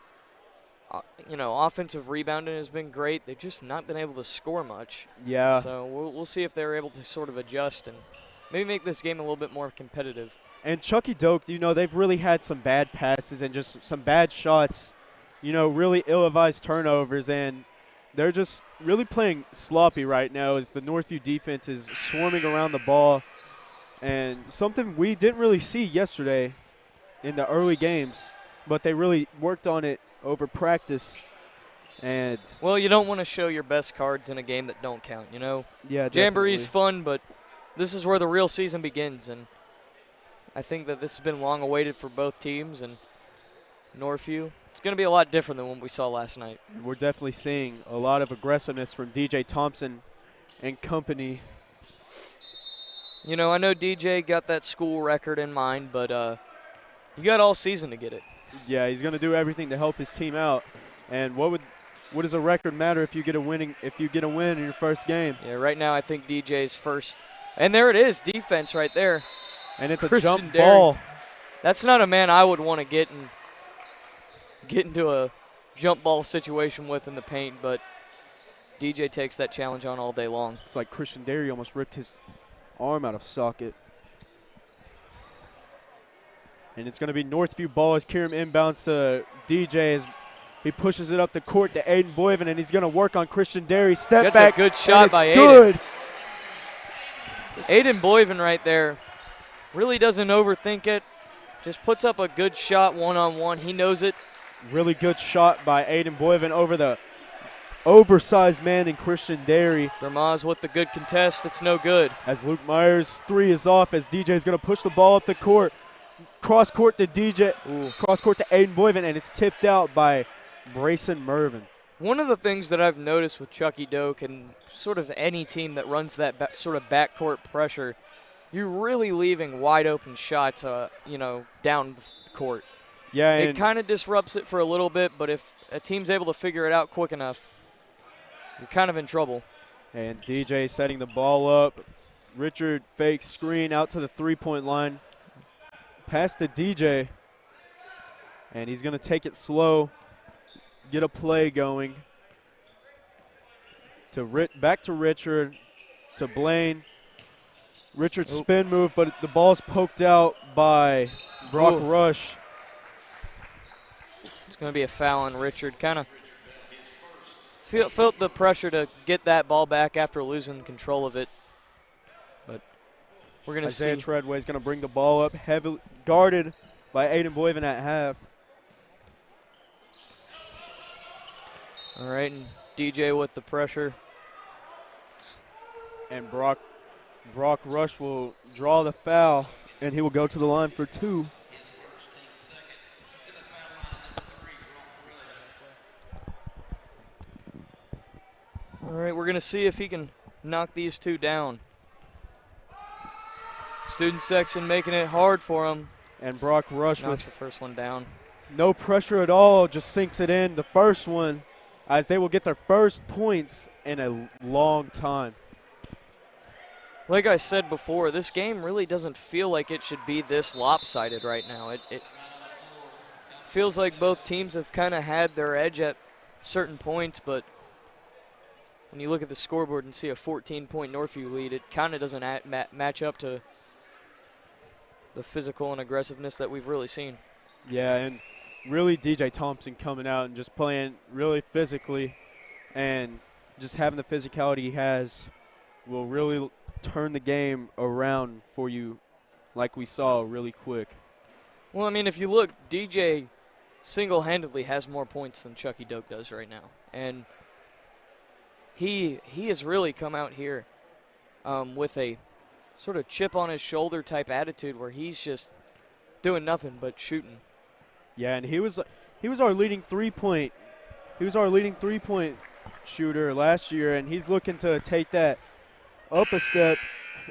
offensive rebounding has been great. They've just not been able to score much. Yeah. So we'll see if they're able to sort of adjust and maybe make this game a little bit more competitive. And Chuckey Doak, they've really had some bad passes and just some bad shots, really ill-advised turnovers, and they're just really playing sloppy right now as the Northview defense is swarming around the ball. And something we didn't really see yesterday in the early games, but they really worked on it over practice. And well, you don't want to show your best cards in a game that don't count, Yeah, Jamboree's fun, but this is where the real season begins, and I think that this has been long awaited for both teams, and Northview, it's going to be a lot different than what we saw last night. We're definitely seeing a lot of aggressiveness from DJ Thompson and company. I know DJ got that school record in mind, but you got all season to get it. Yeah, he's going to do everything to help his team out. And what does a record matter if you get a win in your first game? Yeah, right now I think DJ's first. And there it is, defense right there. And it's Christian a jump Derry. ball. That's not a man I would want to get into a jump ball situation with in the paint, but DJ takes that challenge on all day long. It's like Christian Derry almost ripped his arm out of socket. And it's going to be Northview ball as Kieran inbounds to DJ as he pushes it up the court to Aiden Boyven, and he's going to work on Christian Derry. Step That's back. a good shot by Aiden. Good. Aiden Boyven right there really doesn't overthink it. Just puts up a good shot one-on-one. He knows it. Really good shot by Aiden Boyven over the oversized man in Christian Derry. Dermaz with the good contest. It's no good. As Luke Myers' three is off, as DJ is going to push the ball up the court. Cross court to DJ. Ooh. Cross court to Aiden Boyven, and it's tipped out by Brayson Mervin. One of the things that I've noticed with Chuckey Doak and sort of any team that runs that sort of backcourt pressure, you're really leaving wide open shots, down the court. Yeah, it kind of disrupts it for a little bit, but if a team's able to figure it out quick enough, you're kind of in trouble. And DJ setting the ball up. Richard fakes screen out to the three-point line. Pass to DJ, and he's going to take it slow, get a play going. Back to Richard, to Blaine. Richard spin move, but the ball's poked out by Brock Rush. It's going to be a foul on Richard. Kind of felt the pressure to get that ball back after losing control of it. But we're going to see. Isaiah Treadway is going to bring the ball up, heavily guarded by Aiden Boyven at half. All right, and DJ with the pressure. And Brock Rush will draw the foul, and he will go to the line for two. All right, we're going to see if he can knock these two down. Student section making it hard for him. And Brock Rush knocks the first one down. No pressure at all, just sinks it in. The first one, as they will get their first points in a long time. Like I said before, this game really doesn't feel like it should be this lopsided right now. It feels like both teams have kind of had their edge at certain points, but when you look at the scoreboard and see a 14-point Northview lead, it kind of doesn't match up to the physical and aggressiveness that we've really seen. Yeah, and really DJ Thompson coming out and just playing really physically and just having the physicality he has will really turn the game around for you like we saw really quick. Well, I mean, if you look, DJ single-handedly has more points than Chuckey Doak does right now. And he has really come out here with a sort of chip on his shoulder type attitude where he's just doing nothing but shooting. Yeah, and he was our leading three-point shooter last year, and he's looking to take that up a step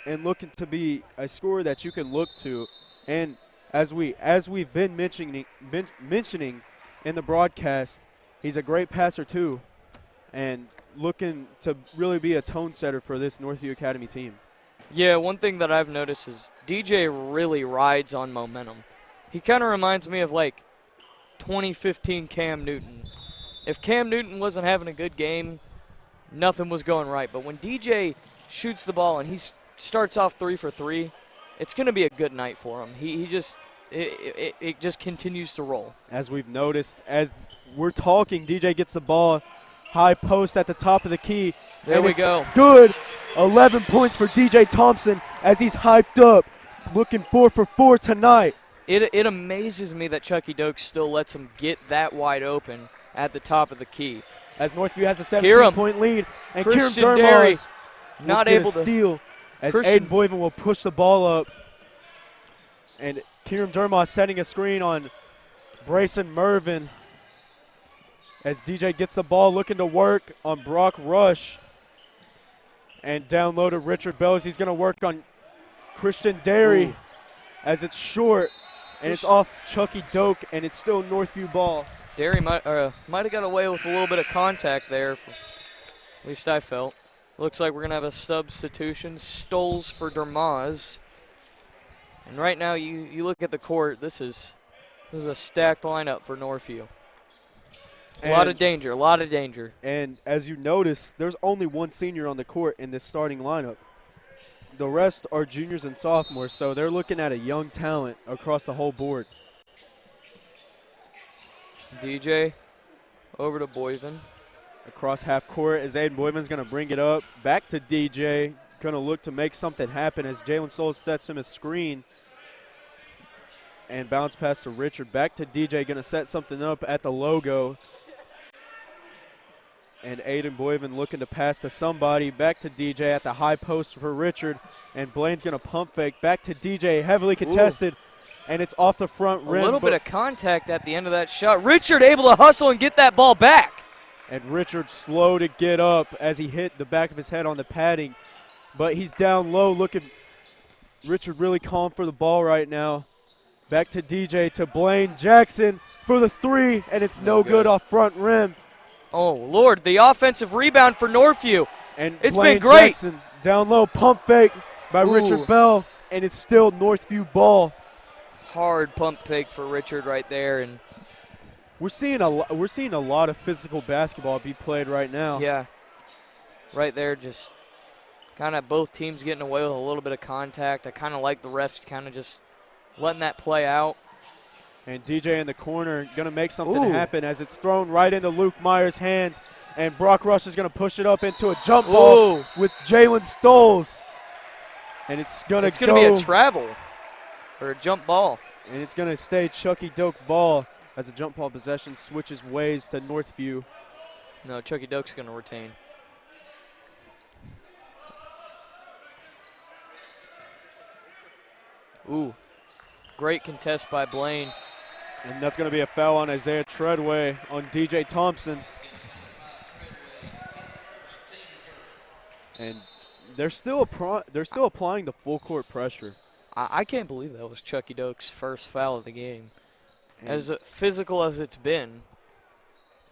and looking to be a scorer that you can look to. And as we've been mentioning in the broadcast, he's a great passer too, and looking to really be a tone setter for this Northview Academy team. Yeah, one thing that I've noticed is DJ really rides on momentum. He kind of reminds me of like 2015 Cam Newton. If Cam Newton wasn't having a good game, nothing was going right. But when DJ shoots the ball and he starts off 3 for 3, it's going to be a good night for him. It just continues to roll. As we've noticed, as we're talking, DJ gets the ball, high post at the top of the key. There we go. Good. 11 points for DJ Thompson as he's hyped up, looking 4 for 4 tonight. It amazes me that Chuckey Doak still lets him get that wide open at the top of the key. As Northview has a 17-point lead, and Kieran Derry is not able to steal as Aiden Boyven will push the ball up. And Kieran Dermott setting a screen on Brayson Mervin as DJ gets the ball, looking to work on Brock Rush. And down low to Richard Bells. He's going to work on Christian Derry as it's short. And it's off Chuckey Doak, and it's still Northview ball. Derry might have got away with a little bit of contact there, at least I felt. Looks like we're going to have a substitution. Stoles for Dermaz. And right now, you look at the court, this is a stacked lineup for Northview. A lot of danger. And as you notice, there's only one senior on the court in this starting lineup. the rest are juniors and sophomores, so they're looking at a young talent across the whole board. DJ over to Boyven. Across half court as Aiden Boyman's going to bring it up. Back to DJ. Going to look to make something happen as Jalen Stoles sets him a screen. And bounce pass to Richard. Back to DJ. Going to set something up at the logo. And Aiden Boyven looking to pass to somebody. Back to DJ at the high post for Richard. And Blaine's going to pump fake. Back to DJ. Heavily contested. Ooh. And it's off the front rim. A little bit of contact at the end of that shot. Richard able to hustle and get that ball back. And Richard slow to get up as he hit the back of his head on the padding. But he's down low looking. Richard really calm for the ball right now. Back to DJ to Blaine Jackson for the three, and it's no good off front rim. Oh, Lord, the offensive rebound for Northview. And it's Blaine been great. Jackson down low, pump fake by Richard Bell, and it's still Northview ball. Hard pump fake for Richard right there, and we're seeing a lot of physical basketball be played right now. Yeah, right there, just kind of both teams getting away with a little bit of contact. I kind of like the refs kind of just letting that play out. And DJ in the corner going to make something happen as it's thrown right into Luke Meyer's hands. And Brock Rush is going to push it up into a jump ball with Jalen Stoles. And it's going to be a travel or a jump ball. And it's going to stay Chuckey Doak ball as the jump ball possession switches ways to Northview. No, Chuckey Doak's going to retain. Ooh, great contest by Blaine. And that's going to be a foul on Isaiah Treadway on DJ Thompson. And they're still applying the full court pressure. I can't believe that was Chuckey Doak's first foul of the game. As physical as it's been,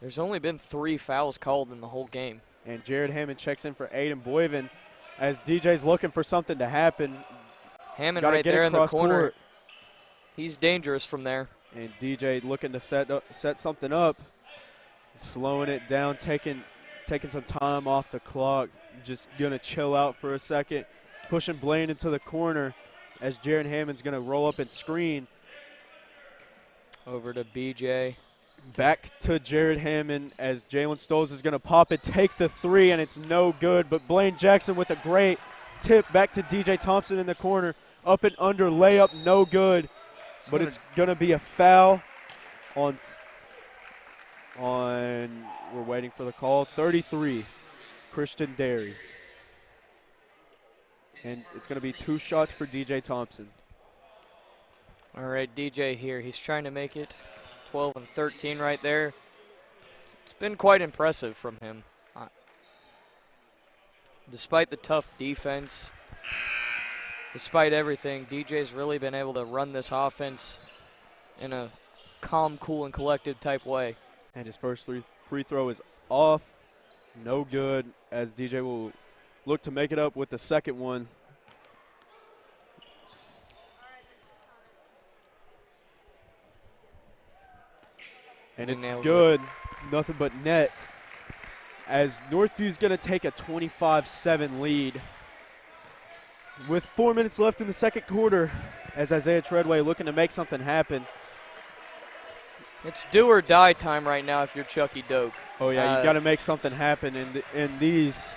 there's only been 3 fouls called in the whole game. And Jared Hammond checks in for Aiden Boyven as DJ's looking for something to happen. Hammond right there in the corner. Court. He's dangerous from there. And DJ looking to set something up. Slowing it down, taking some time off the clock. Just going to chill out for a second. Pushing Blaine into the corner as Jared Hammond's going to roll up and screen. Over to BJ. Back to Jared Hammond as Jalen Stoles is going to pop it, take the 3, and it's no good. But Blaine Jackson with a great tip back to DJ Thompson in the corner. Up and under layup, no good. But it's going to be a foul on we're waiting for the call, 33, Christian Derry. And it's going to be 2 shots for DJ Thompson. All right, DJ here. He's trying to make it 12 and 13 right there. It's been quite impressive from him. Despite the tough defense, despite everything, DJ's really been able to run this offense in a calm, cool, and collected type way. And his first free throw is off. No good, as DJ will look to make it up with the second one. And it's good. Nothing but net. As Northview's going to take a 25-7 lead. With 4 minutes left in the second quarter, as Isaiah Treadway looking to make something happen. It's do or die time right now if you're Chuckey Doak. Oh yeah, you got to make something happen in this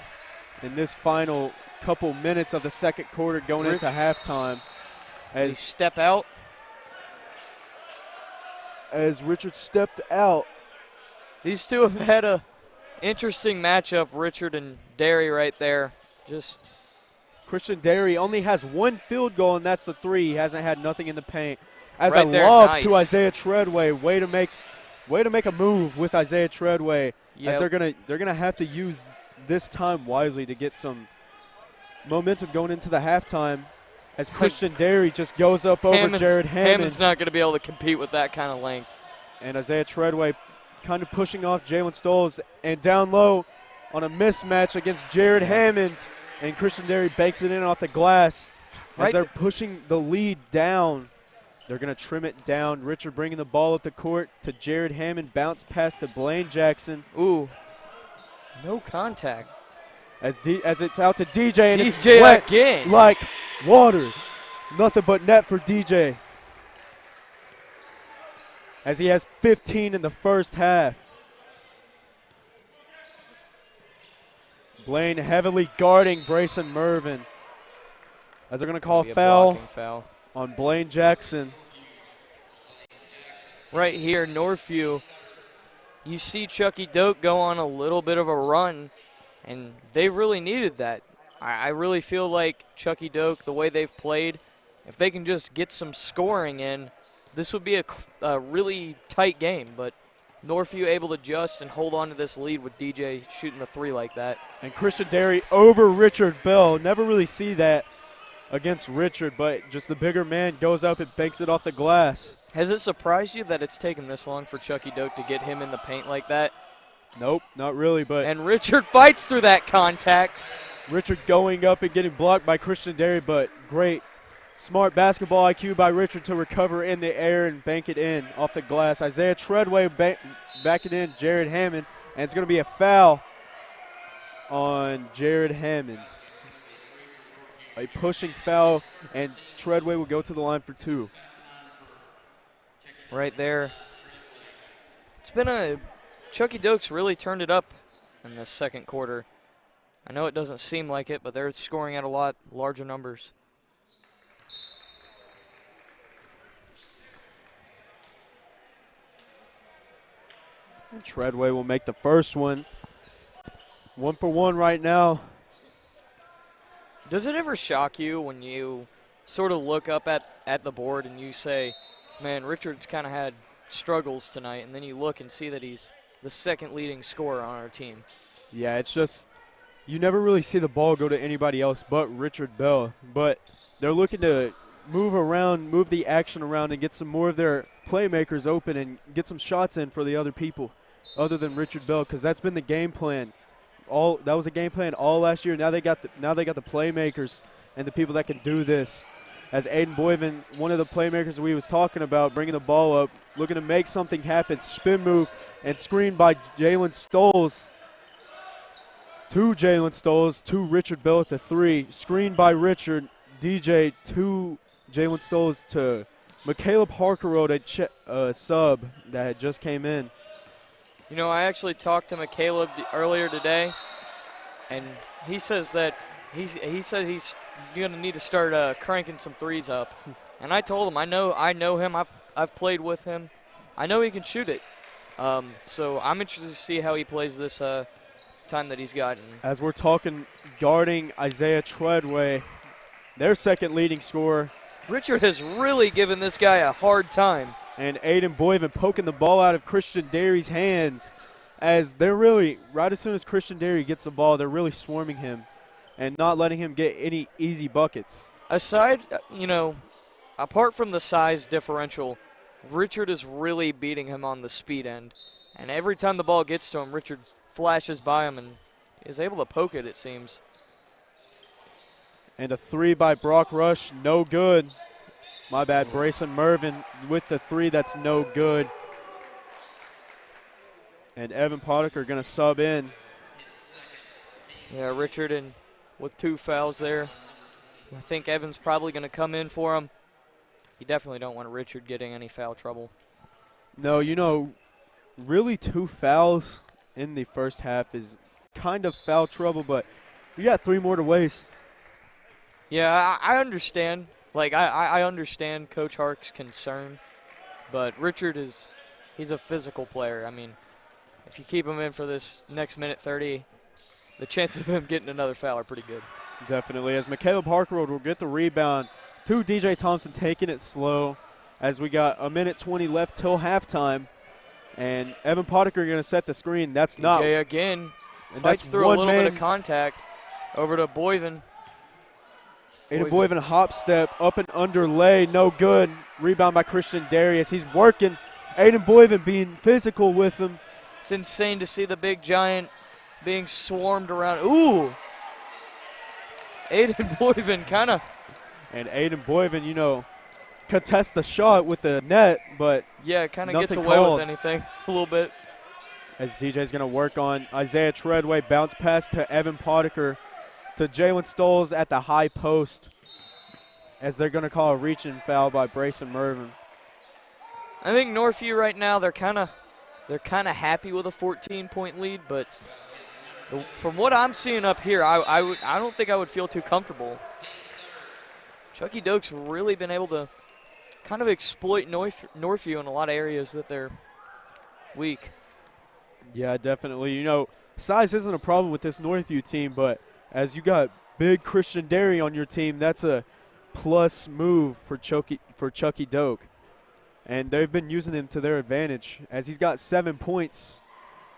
final couple minutes of the second quarter going into halftime. As step out. As Richard stepped out. These two have had a interesting matchup, Richard and Derry right there. Just Christian Derry only has 1 field goal, and that's the 3. He hasn't had nothing in the paint. As right a there, lob nice. to Isaiah Treadway, way to make a move with Isaiah Treadway. Yep. As they're gonna have to use this time wisely to get some momentum going into the halftime. As Christian Derry just goes up over Jared Hammond. Hammond's not going to be able to compete with that kind of length. And Isaiah Treadway kind of pushing off Jalen Stoles, and down low on a mismatch against Jared Hammond. And Christian Derry bakes it in off the glass. As they're pushing the lead down. They're going to trim it down. Richard bringing the ball up the court to Jared Hammond. Bounce pass to Blaine Jackson. Ooh, no contact. as it's out to DJ, and DJ it's wet again. like water. Nothing but net for DJ, as he has 15 in the first half. Blaine heavily guarding Brayson Mervin, as they're going to call a foul on Blaine Jackson. Right here, Northview, you see Chuckey Doak go on a little bit of a run, and they really needed that. I really feel like Chuckey Doak, the way they've played, if they can just get some scoring in, this would be a really tight game. But Northview able to adjust and hold on to this lead with DJ shooting the three like that. And Christian Derry over Richard Bell. Never really see that against Richard, but just the bigger man goes up and banks it off the glass. Has it surprised you that it's taken this long for Chuckey Doak to get him in the paint like that? Nope, not really. But and Richard fights through that contact. Richard going up and getting blocked by Christian Derry, but great, smart basketball IQ by Richard to recover in the air and bank it in off the glass. Isaiah Treadway back it in, Jared Hammond, and it's going to be a foul on Jared Hammond. A pushing foul, and Treadway will go to the line for two. Right there. It's been Chuckey Doak's really turned it up in the second quarter. I know it doesn't seem like it, but they're scoring at a lot larger numbers. Treadway will make the first one. 1 for 1 right now. Does it ever shock you when you sort of look up at the board and you say, man, Richard's kind of had struggles tonight, and then you look and see that he's the second leading scorer on our team? Yeah, it's just you never really see the ball go to anybody else but Richard Bell. But they're looking to move around, move the action around, and get some more of their playmakers open and get some shots in for the other people other than Richard Bell, because that's been the game plan. That was a game plan all last year. Now they got the playmakers and the people that can do this. As Aiden Boyven, one of the playmakers we was talking about, bringing the ball up, looking to make something happen. Spin move and screen by Jalen Stoles. To Jalen Stoles, to Richard Bell at the three. Screen by Richard. DJ to Jalen Stoles to Caleb Harkerode, a sub that had just came in. You know, I actually talked to Caleb earlier today, and he says that he's going to need to start cranking some threes up. And I told him, I know him. I've played with him. I know he can shoot it. So I'm interested to see how he plays this time that he's gotten. As we're talking, guarding Isaiah Treadway, their second leading scorer. Richard has really given this guy a hard time. And Aiden Boyven poking the ball out of Christian Derry's hands, as they're really, right as soon as Christian Derry gets the ball, they're really swarming him and not letting him get any easy buckets. Aside, apart from the size differential, Richard is really beating him on the speed end. And every time the ball gets to him, Richard flashes by him and is able to poke it seems. And a three by Brock Rush, no good. My bad, Brayson Mervin with the three, that's no good. And Evan Potiker going to sub in. Yeah, Richard with 2 fouls there. I think Evan's probably going to come in for him. You definitely don't want Richard getting any foul trouble. No, really 2 fouls in the first half is kind of foul trouble, but you got 3 more to waste. Yeah, I understand. I understand Coach Hark's concern, but Richard he's a physical player. I mean, if you keep him in for this next minute 30, the chances of him getting another foul are pretty good. Definitely, as Caleb Harkerode will get the rebound to DJ Thompson, taking it slow, as we got a minute 20 left till halftime. And Evan Potiker going to set the screen. That's not. DJ again fights through a little bit of contact over to Boyven. Aiden Boyven hop step, up and under lay, no good. Rebound by Christian Darius. He's working. Aiden Boyven being physical with him. It's insane to see the big giant being swarmed around. Ooh! Aiden Boyven kind of. And Aiden Boyven, contests the shot with the net, but yeah, kind of gets away called. with anything a little bit. as DJ's going to work on Isaiah Treadway. Bounce pass to Evan Potiker to Jalen Stoles at the high post as they're going to call a reaching foul by Brayson Mervin. I think Northview right now, they're kind of happy with a 14-point lead, but from what I'm seeing up here, I don't think I would feel too comfortable. Chuckey Doak's really been able to kind of exploit Northview in a lot of areas that they're weak. Yeah, definitely. You know, size isn't a problem with this Northview team, but as you got big Christian Derry on your team, that's a plus move for Chuckey Doak. And they've been using him to their advantage as he's got 7 points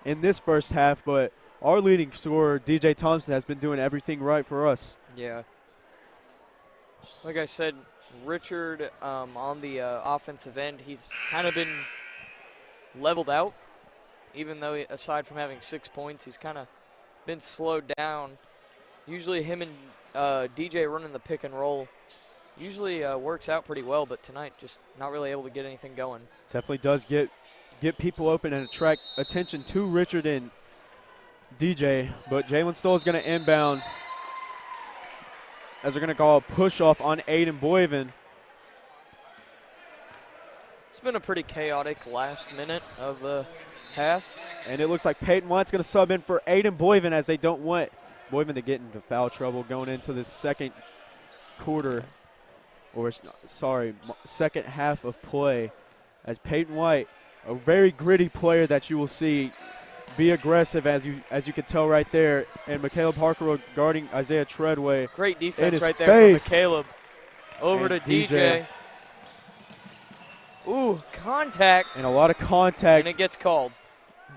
in this first half, but our leading scorer, DJ Thompson, has been doing everything right for us. Yeah. Like I said, Richard on the offensive end, he's kind of been leveled out, even though aside from having 6 points, he's kind of been slowed down. Usually him and DJ running the pick and roll usually works out pretty well, but tonight just not really able to get anything going. Definitely does get people open and attract attention to Richard and DJ, but Jalen Stoll is going to inbound as they're going to call a push-off on Aiden Boyven. It's been a pretty chaotic last minute of the half. And it looks like Peyton White's going to sub in for Aiden Boyven as they don't want Boyven to get into foul trouble going into the second quarter, or sorry, second half of play, as Peyton White, a very gritty player that you will see be aggressive, as you can tell right there, and Caleb Parker guarding Isaiah Treadway. Great defense right there face. from Caleb. Over And to DJ. Ooh, contact. And a lot of contact. And it gets called.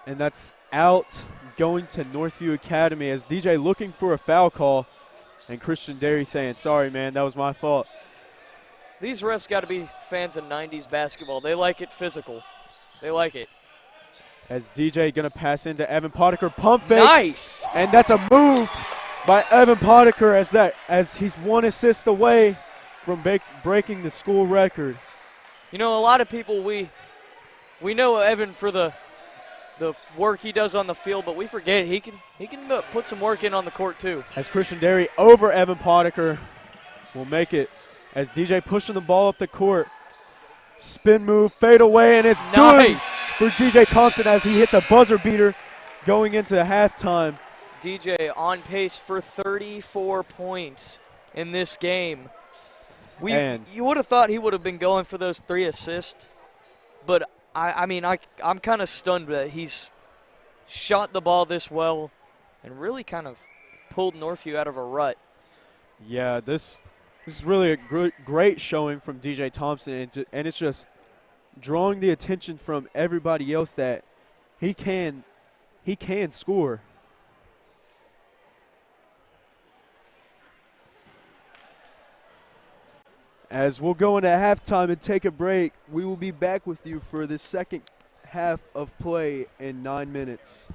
And that's out, going to Northview Academy as DJ looking for a foul call, and Christian Derry saying, sorry, man, that was my fault. These refs got to be fans of 90s basketball. They like it physical. They like it. As DJ going to pass into Evan Potiker, pump fake. Nice. And that's a move by Evan Potiker as he's 1 assist away from breaking the school record. You know, a lot of people, we know Evan for the work he does on the field, but we forget he can put some work in on the court too. As Christian Derry over Evan Potiker will make it as DJ pushing the ball up the court. Spin move, fade away, and it's nice good for DJ Thompson as he hits a buzzer beater going into halftime. DJ on pace for 34 points in this game. You would have thought he would have been going for those 3 assists, but I'm kind of stunned that he's shot the ball this well and really kind of pulled Northview out of a rut. Yeah, this is really a great showing from DJ Thompson, and it's just drawing the attention from everybody else that he can score. As we'll go into halftime and take a break, we will be back with you for the second half of play in 9 minutes.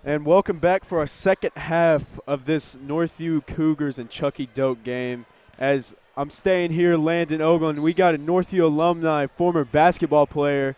And welcome back for our second half of this Northview Cougars and Chuckey Doak game. As I'm staying here, Landon Oakland, we got a Northview alumni, former basketball player.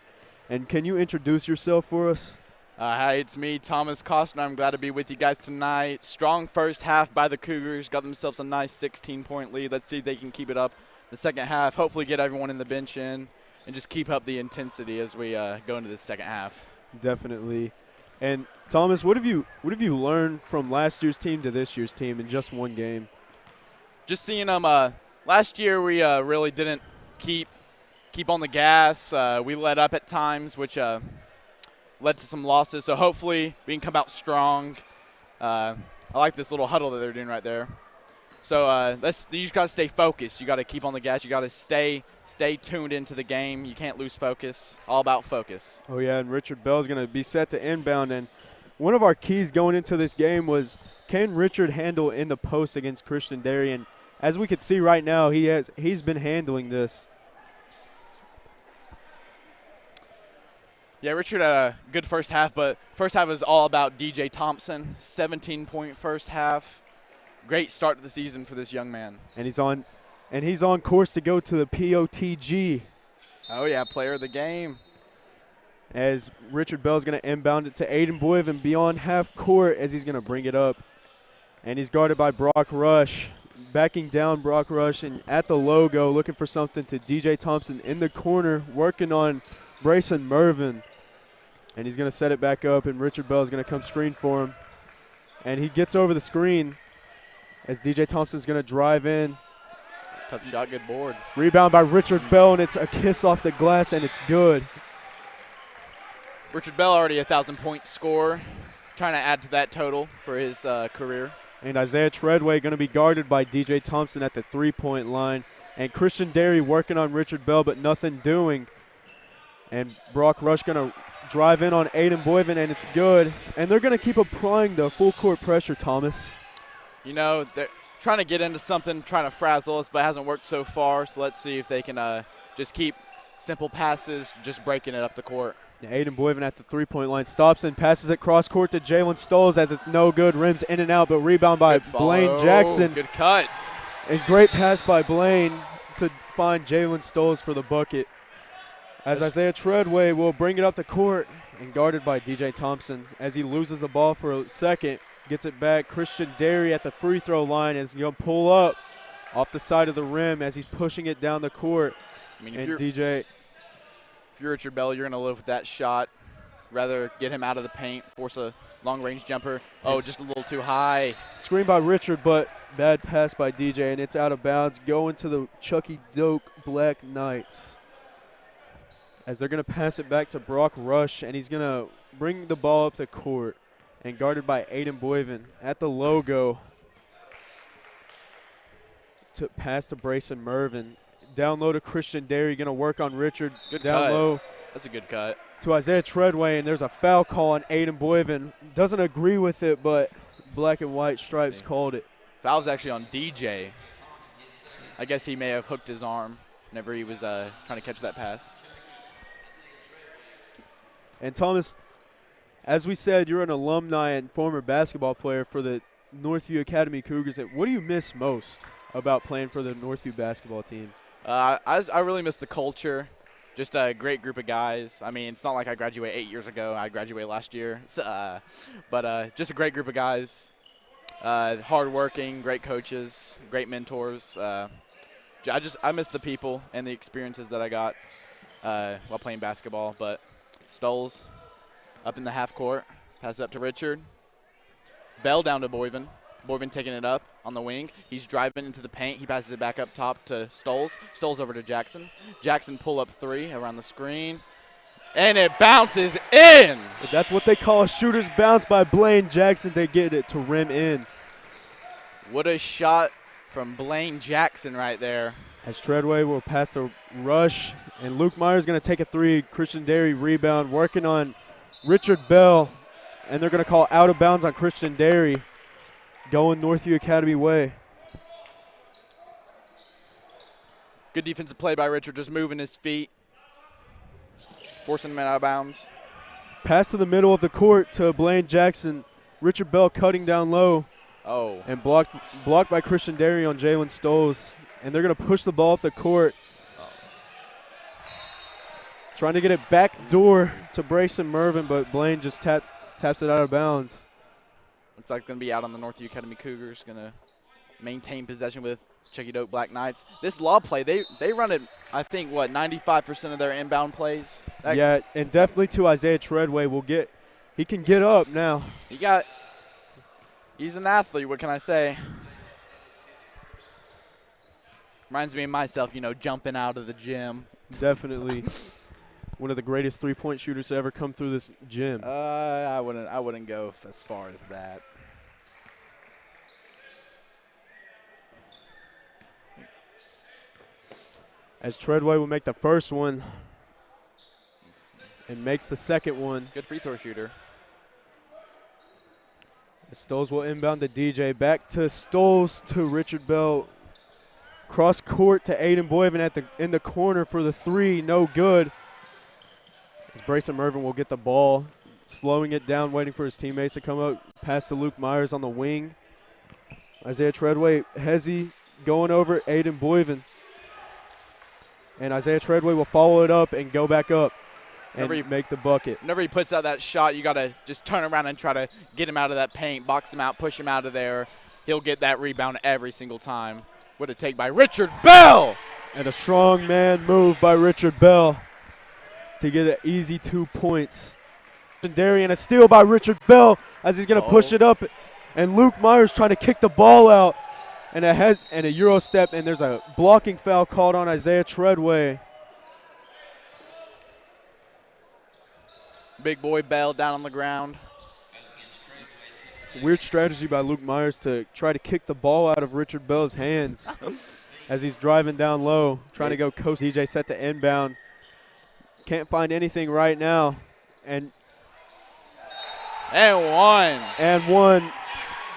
And can you introduce yourself for us? Hi, it's me, Thomas Costner. I'm glad to be with you guys tonight. Strong first half by the Cougars. Got themselves a nice 16-point lead. Let's see if they can keep it up the second half. Hopefully get everyone in the bench in and just keep up the intensity as we go into the second half. Definitely. And Thomas, what have you learned from last year's team to this year's team in just one game? Just seeing them. Last year we really didn't keep on the gas. We let up at times, which led to some losses. So hopefully we can come out strong. I like this little huddle that they're doing right there. So you just got to stay focused. You got to keep on the gas. You got to stay tuned into the game. You can't lose focus. All about focus. Oh, yeah, and Richard Bell is going to be set to inbound. And one of our keys going into this game was, can Richard handle in the post against Christian Derry? And as we can see right now, he's been handling this. Yeah, Richard had a good first half, but first half was all about DJ Thompson. 17-point first half. Great start to the season for this young man. And he's on course to go to the POTG. Oh yeah, player of the game. As Richard Bell is going to inbound it to Aiden Boyven beyond half court as he's going to bring it up. And he's guarded by Brock Rush. Backing down Brock Rush and at the logo looking for something to DJ Thompson in the corner, working on Brayson Mervin. And he's going to set it back up, and Richard Bell is going to come screen for him. And he gets over the screen as DJ Thompson's going to drive in. Tough shot, good board. Rebound by Richard Bell, and it's a kiss off the glass, and it's good. Richard Bell already a 1,000-point scorer. He's trying to add to that total for his career. And Isaiah Treadway going to be guarded by DJ Thompson at the three-point line. And Christian Derry working on Richard Bell, but nothing doing. And Brock Rush going to drive in on Aiden Boyven, and it's good. And they're going to keep applying the full-court pressure, Thomas. You know, they're trying to get into something, trying to frazzle us, but it hasn't worked so far. So let's see if they can just keep simple passes, just breaking it up the court. Aiden Boyven at the three-point line stops and passes it cross-court to Jalen Stoles as it's no good. Rims in and out, but rebound by Blaine Jackson. Good cut. And great pass by Blaine to find Jalen Stoles for the bucket. As Isaiah Treadway will bring it up to court and guarded by DJ Thompson as he loses the ball for a second. Gets it back. Christian Derry at the free throw line is going to pull up off the side of the rim as he's pushing it down the court. I mean, if you're Richard Bell, you're going to live with that shot. Rather get him out of the paint, force a long-range jumper. Oh, just a little too high. Screen by Richard, but bad pass by DJ, and it's out of bounds. Going to the Chuckey Doak Black Knights. As they're going to pass it back to Brock Rush, and he's going to bring the ball up the court. And guarded by Aiden Boyven at the logo. To pass to Brayson Mervin. Down low to Christian Derry, going to work on Richard. Good down cut. Low. That's a good cut. To Isaiah Treadway, and there's a foul call on Aiden Boyven. Doesn't agree with it, but black and white stripes called it. Foul's actually on DJ. I guess he may have hooked his arm whenever he was trying to catch that pass. And Thomas, as we said, you're an alumni and former basketball player for the Northview Academy Cougars. What do you miss most about playing for the Northview basketball team? I really miss the culture. Just a great group of guys. I mean, it's not like I graduated 8 years ago. I graduated last year. So, but just a great group of guys. Hardworking, great coaches, great mentors. I miss the people and the experiences that I got while playing basketball. But Stoles up in the half court, pass it up to Richard. Bell down to Boyven. Boyven taking it up on the wing. He's driving into the paint. He passes it back up top to Stoles. Stoles over to Jackson. Jackson pull up three around the screen. And it bounces in. That's what they call a shooter's bounce by Blaine Jackson. They get it to rim in. What a shot from Blaine Jackson right there. As Treadway will pass to Rush. And Luke Myers going to take a three. Christian Derry rebound. Working on Richard Bell. And they're going to call out of bounds on Christian Derry. Going Northview Academy way. Good defensive play by Richard, just moving his feet, forcing him out of bounds. Pass to the middle of the court to Blaine Jackson. Richard Bell cutting down low. Oh. And blocked by Christian Derry on Jalen Stoles. And they're going to push the ball up the court. Trying to get it back door to Brayson Mervin, but Blaine just taps it out of bounds. Looks like going to be out on the Northview Academy Cougars. Going to maintain possession with Chuckey Doak Black Knights. This lob play, they run it, I think, 95% of their inbound plays? Yeah, and definitely to Isaiah Treadway. He can get up now. He's an athlete, what can I say? Reminds me of myself, jumping out of the gym. Definitely. One of the greatest three-point shooters to ever come through this gym. I wouldn't go as far as that. As Treadway will make the first one and makes the second one. Good free throw shooter. Stoles will inbound to DJ. Back to Stoles to Richard Bell. Cross court to Aiden Boyven in the corner for the three. No good. As Brayson Mervin will get the ball, slowing it down, waiting for his teammates to come up. Pass to Luke Myers on the wing. Isaiah Treadway, Hezzy going over Aiden Boyven. And Isaiah Treadway will follow it up and go back up and make the bucket. Whenever he puts out that shot, you got to just turn around and try to get him out of that paint, box him out, push him out of there. He'll get that rebound every single time. What a take by Richard Bell! And a strong man move by Richard Bell to get an easy 2 points. Legendary, and a steal by Richard Bell as he's going to push it up. And Luke Myers trying to kick the ball out. And a Euro step, and there's a blocking foul called on Isaiah Treadway. Big boy Bell down on the ground. Weird strategy by Luke Myers to try to kick the ball out of Richard Bell's hands as he's driving down low, trying to go coast. DJ set to inbound. Can't find anything right now. And one.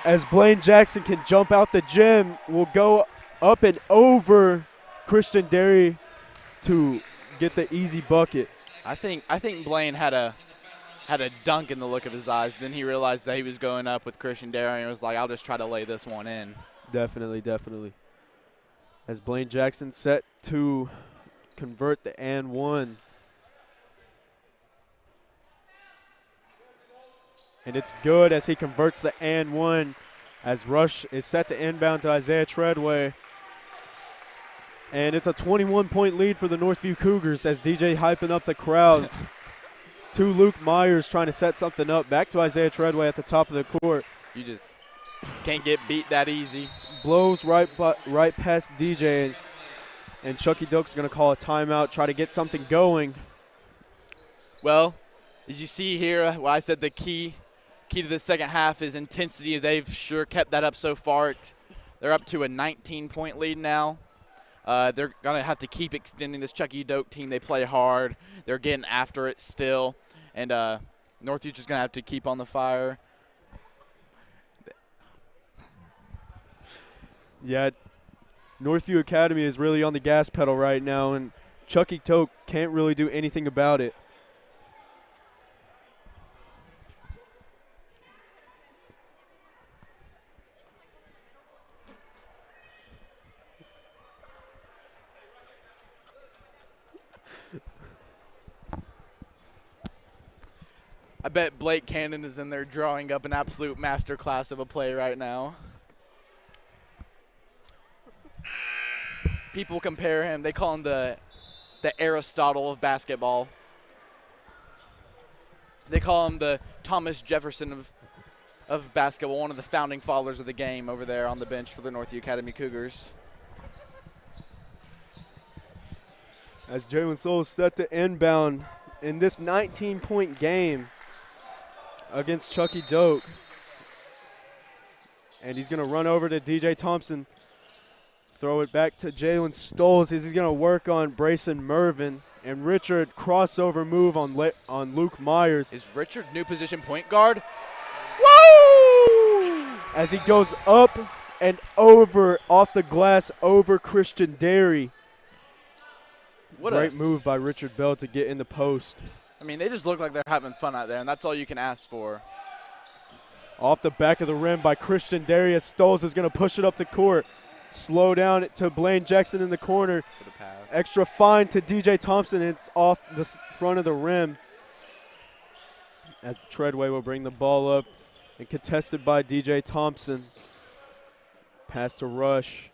As Blaine Jackson can jump out the gym, will go up and over Christian Derry to get the easy bucket. I think Blaine had a dunk in the look of his eyes. Then he realized that he was going up with Christian Derry and was like, I'll just try to lay this one in. Definitely. As Blaine Jackson set to convert the and one. And it's good as he converts the and one as Rush is set to inbound to Isaiah Treadway. And it's a 21-point lead for the Northview Cougars as DJ hyping up the crowd. To Luke Myers trying to set something up. Back to Isaiah Treadway at the top of the court. You just can't get beat that easy. Blows right past DJ. And Chuckey Doak's going to call a timeout, try to get something going. Well, as you see here, what I said the key to the second half is intensity. They've sure kept that up so far. They're up to a 19-point lead now. They're going to have to keep extending this Chuckey Doak team. They play hard. They're getting after it still. And Northview's just going to have to keep on the fire. Yeah, Northview Academy is really on the gas pedal right now, and Chuckey Doak can't really do anything about it. I bet Blake Cannon is in there drawing up an absolute masterclass of a play right now. People compare him. They call him the Aristotle of basketball. They call him the Thomas Jefferson of basketball, one of the founding fathers of the game over there on the bench for the Northview Academy Cougars. As Jalen Souls set to inbound in this 19-point game against Chuckey Doak. And he's going to run over to DJ Thompson. Throw it back to Jalen Stoles as he's going to work on Brayson Mervin. And Richard crossover move on Luke Myers. Is Richard new position point guard? Woo! As he goes up and over off the glass over Christian Derry. Great move by Richard Bell to get in the post. I mean, they just look like they're having fun out there, and that's all you can ask for. Off the back of the rim by Christian Darius. Stoles is going to push it up the court. Slow down to Blaine Jackson in the corner. Extra fine to DJ Thompson. It's off the front of the rim. As Treadway will bring the ball up and contested by DJ Thompson. Pass to Rush.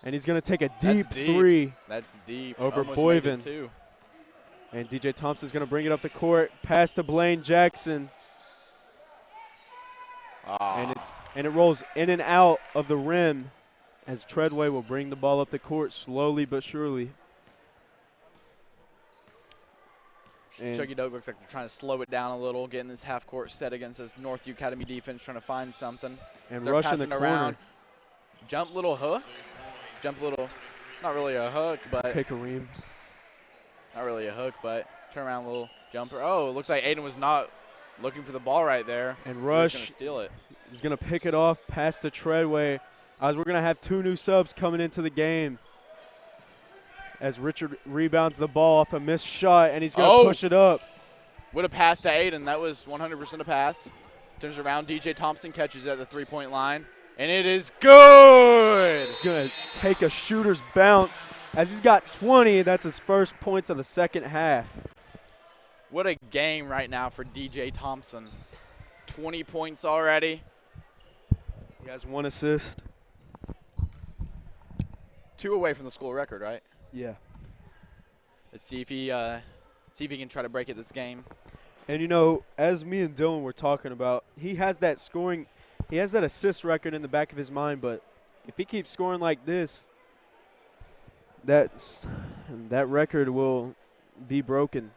And he's going to take a deep three. That's deep. Over Almost Boyven. made it too. And DJ Thompson's going to bring it up the court. Pass to Blaine Jackson. And it rolls in and out of the rim as Treadway will bring the ball up the court slowly but surely. And Chuckey Doak looks like they're trying to slow it down a little, getting this half court set against this Northview Academy defense, trying to find something. And they're Rush in the around. corner. Jump little hook. Jump little, not really a hook, but Kareem. Not really a hook, but turn around little jumper. Oh, it looks like Aiden was not looking for the ball right there. And Rush going to steal it. He's going to pick it off past the Treadway. As we're going to have 2 new subs coming into the game. As Richard rebounds the ball off a missed shot, and he's going to push it up. Would have passed to Aiden. That was 100% a pass. Turns around. DJ Thompson catches it at the 3-point line. And it is good. He's going to take a shooter's bounce. As he's got 20, that's his first points of the second half. What a game right now for DJ Thompson. 20 points already. He has 1 assist. 2 away from the school record, right? Yeah. Let's see if he can try to break it this game. And, you know, as me and Dylan were talking about, he has that scoring, he has that assist record in the back of his mind, but if he keeps scoring like this, that record will be broken.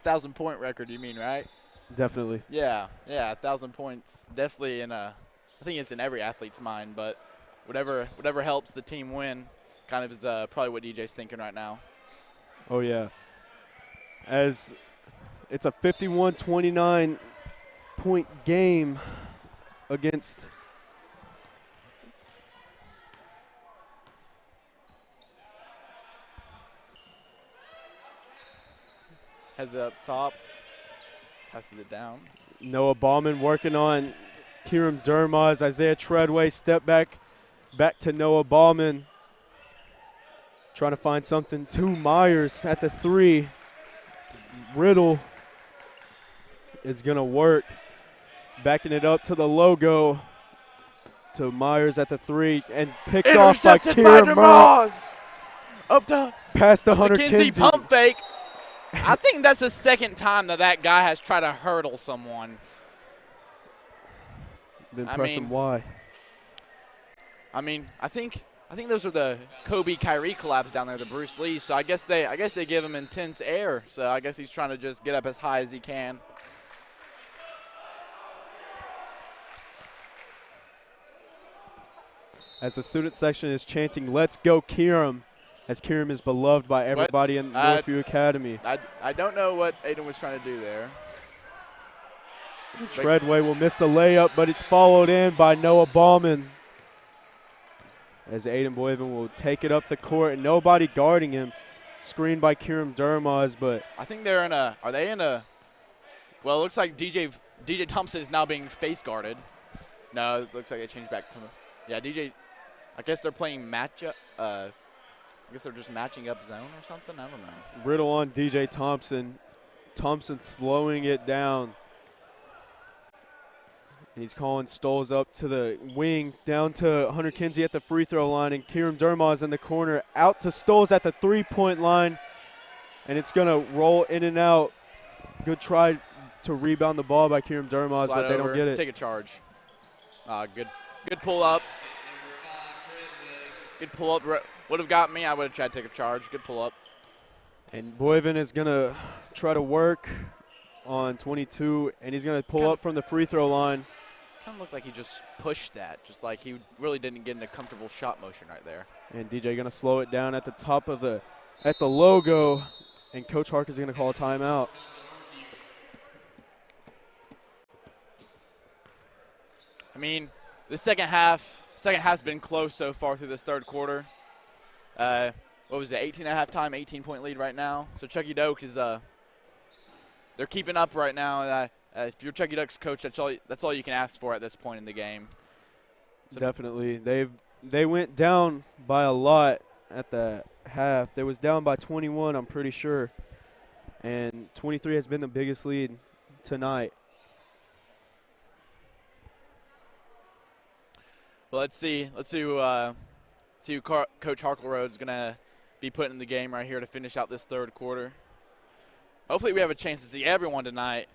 1,000-point record, you mean, right? Definitely. Yeah, 1,000 points. Definitely I think it's in every athlete's mind, but whatever helps the team win kind of is probably what DJ's thinking right now. Oh, yeah. As it's a 51-29 point game against has it up top, passes it down. Noah Ballman working on Kieran Dermaz. Isaiah Treadway step back to Noah Ballman. Trying to find something to Myers at the 3. Riddle is going to work. Backing it up to the logo. To Myers at the 3. And picked off by Kieran Dermaz. Up to past the Hunter Kinsey. Pump fake. I think that's the second time that guy has tried to hurdle someone. Then press him why. I mean, I think those are the Kobe Kyrie collabs down there, the Bruce Lee. So I guess they give him intense air. So I guess he's trying to just get up as high as he can. As the student section is chanting, "Let's go, Kieran," as Kieran is beloved by everybody in Northview Academy. I don't know what Aiden was trying to do there. Treadway will miss the layup, but it's followed in by Noah Ballman. As Aiden Boyven will take it up the court, and nobody guarding him. Screened by Kieran Dermaz, but I think they're in a. Are they in a? Well, it looks like DJ Thompson is now being face guarded. No, it looks like they changed back to. Yeah, DJ. I guess they're playing matchup. I guess they're just matching up zone or something. I don't know. Riddle on DJ Thompson. Thompson slowing it down. And he's calling Stoles up to the wing, down to Hunter Kinsey at the free throw line, and Kieran Dermaz in the corner, out to Stoles at the 3-point line, and it's going to roll in and out. Good try to rebound the ball by Kieran Dermaz, but they don't get it. Take a charge. Good pull up. Good pull up. Would have got me. I would have tried to take a charge. Good pull up. And Boyven is going to try to work on 22, and he's going to pull up from the free throw line. Kind of looked like he just pushed that, just like he really didn't get in a comfortable shot motion right there. And DJ going to slow it down at the top of the logo, and Coach Hark is going to call a timeout. I mean, the second half's been close so far through this third quarter. What was it, 18 at halftime, 18-point lead right now. So Chuckey Doak is they're keeping up right now. If you're Chuckey Ducks coach, that's all you can ask for at this point in the game. So definitely. They went down by a lot at the half. They was down by 21, I'm pretty sure. And 23 has been the biggest lead tonight. Well, let's see who Coach Harkleroad is going to be putting in the game right here to finish out this third quarter. Hopefully we have a chance to see everyone tonight.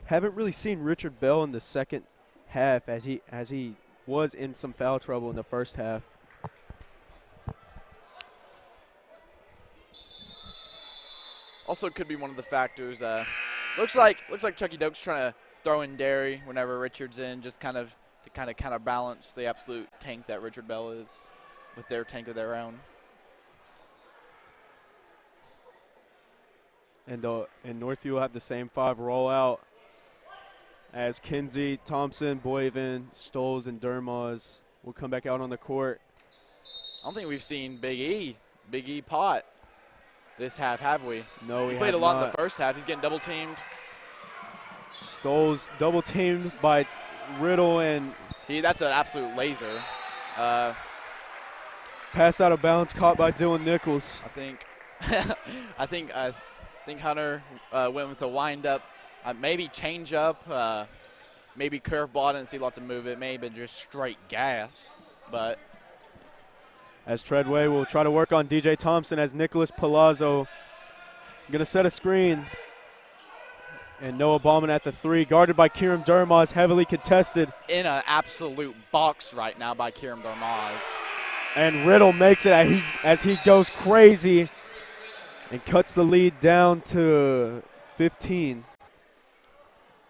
Haven't really seen Richard Bell in the second half as he was in some foul trouble in the first half. Also could be one of the factors. Looks like Chuckey Doak's trying to throw in Derry whenever Richard's in, just kind of to kind of balance the absolute tank that Richard Bell is with their tank of their own. And Northview will have the same 5 rollout as Kinsey, Thompson, Boyven, Stoles, and Dermaz will come back out on the court. I don't think we've seen Big E Pot this half, have we? No, we He played a have lot not. in the first half. He's getting double teamed. Stoles double teamed by Riddle, and That's an absolute laser. pass out of bounds caught by Dylan Nichols. I think Hunter went with a wind up, maybe change up, maybe curveball. I didn't see lots of movement. Maybe just straight gas, but. As Treadway will try to work on DJ Thompson as Nicholas Palazzo going to set a screen. And Noah Bauman at the 3, guarded by Kieran Dermaz, heavily contested. In an absolute box right now by Kieran Dermaz. And Riddle makes it as he goes crazy and cuts the lead down to 15.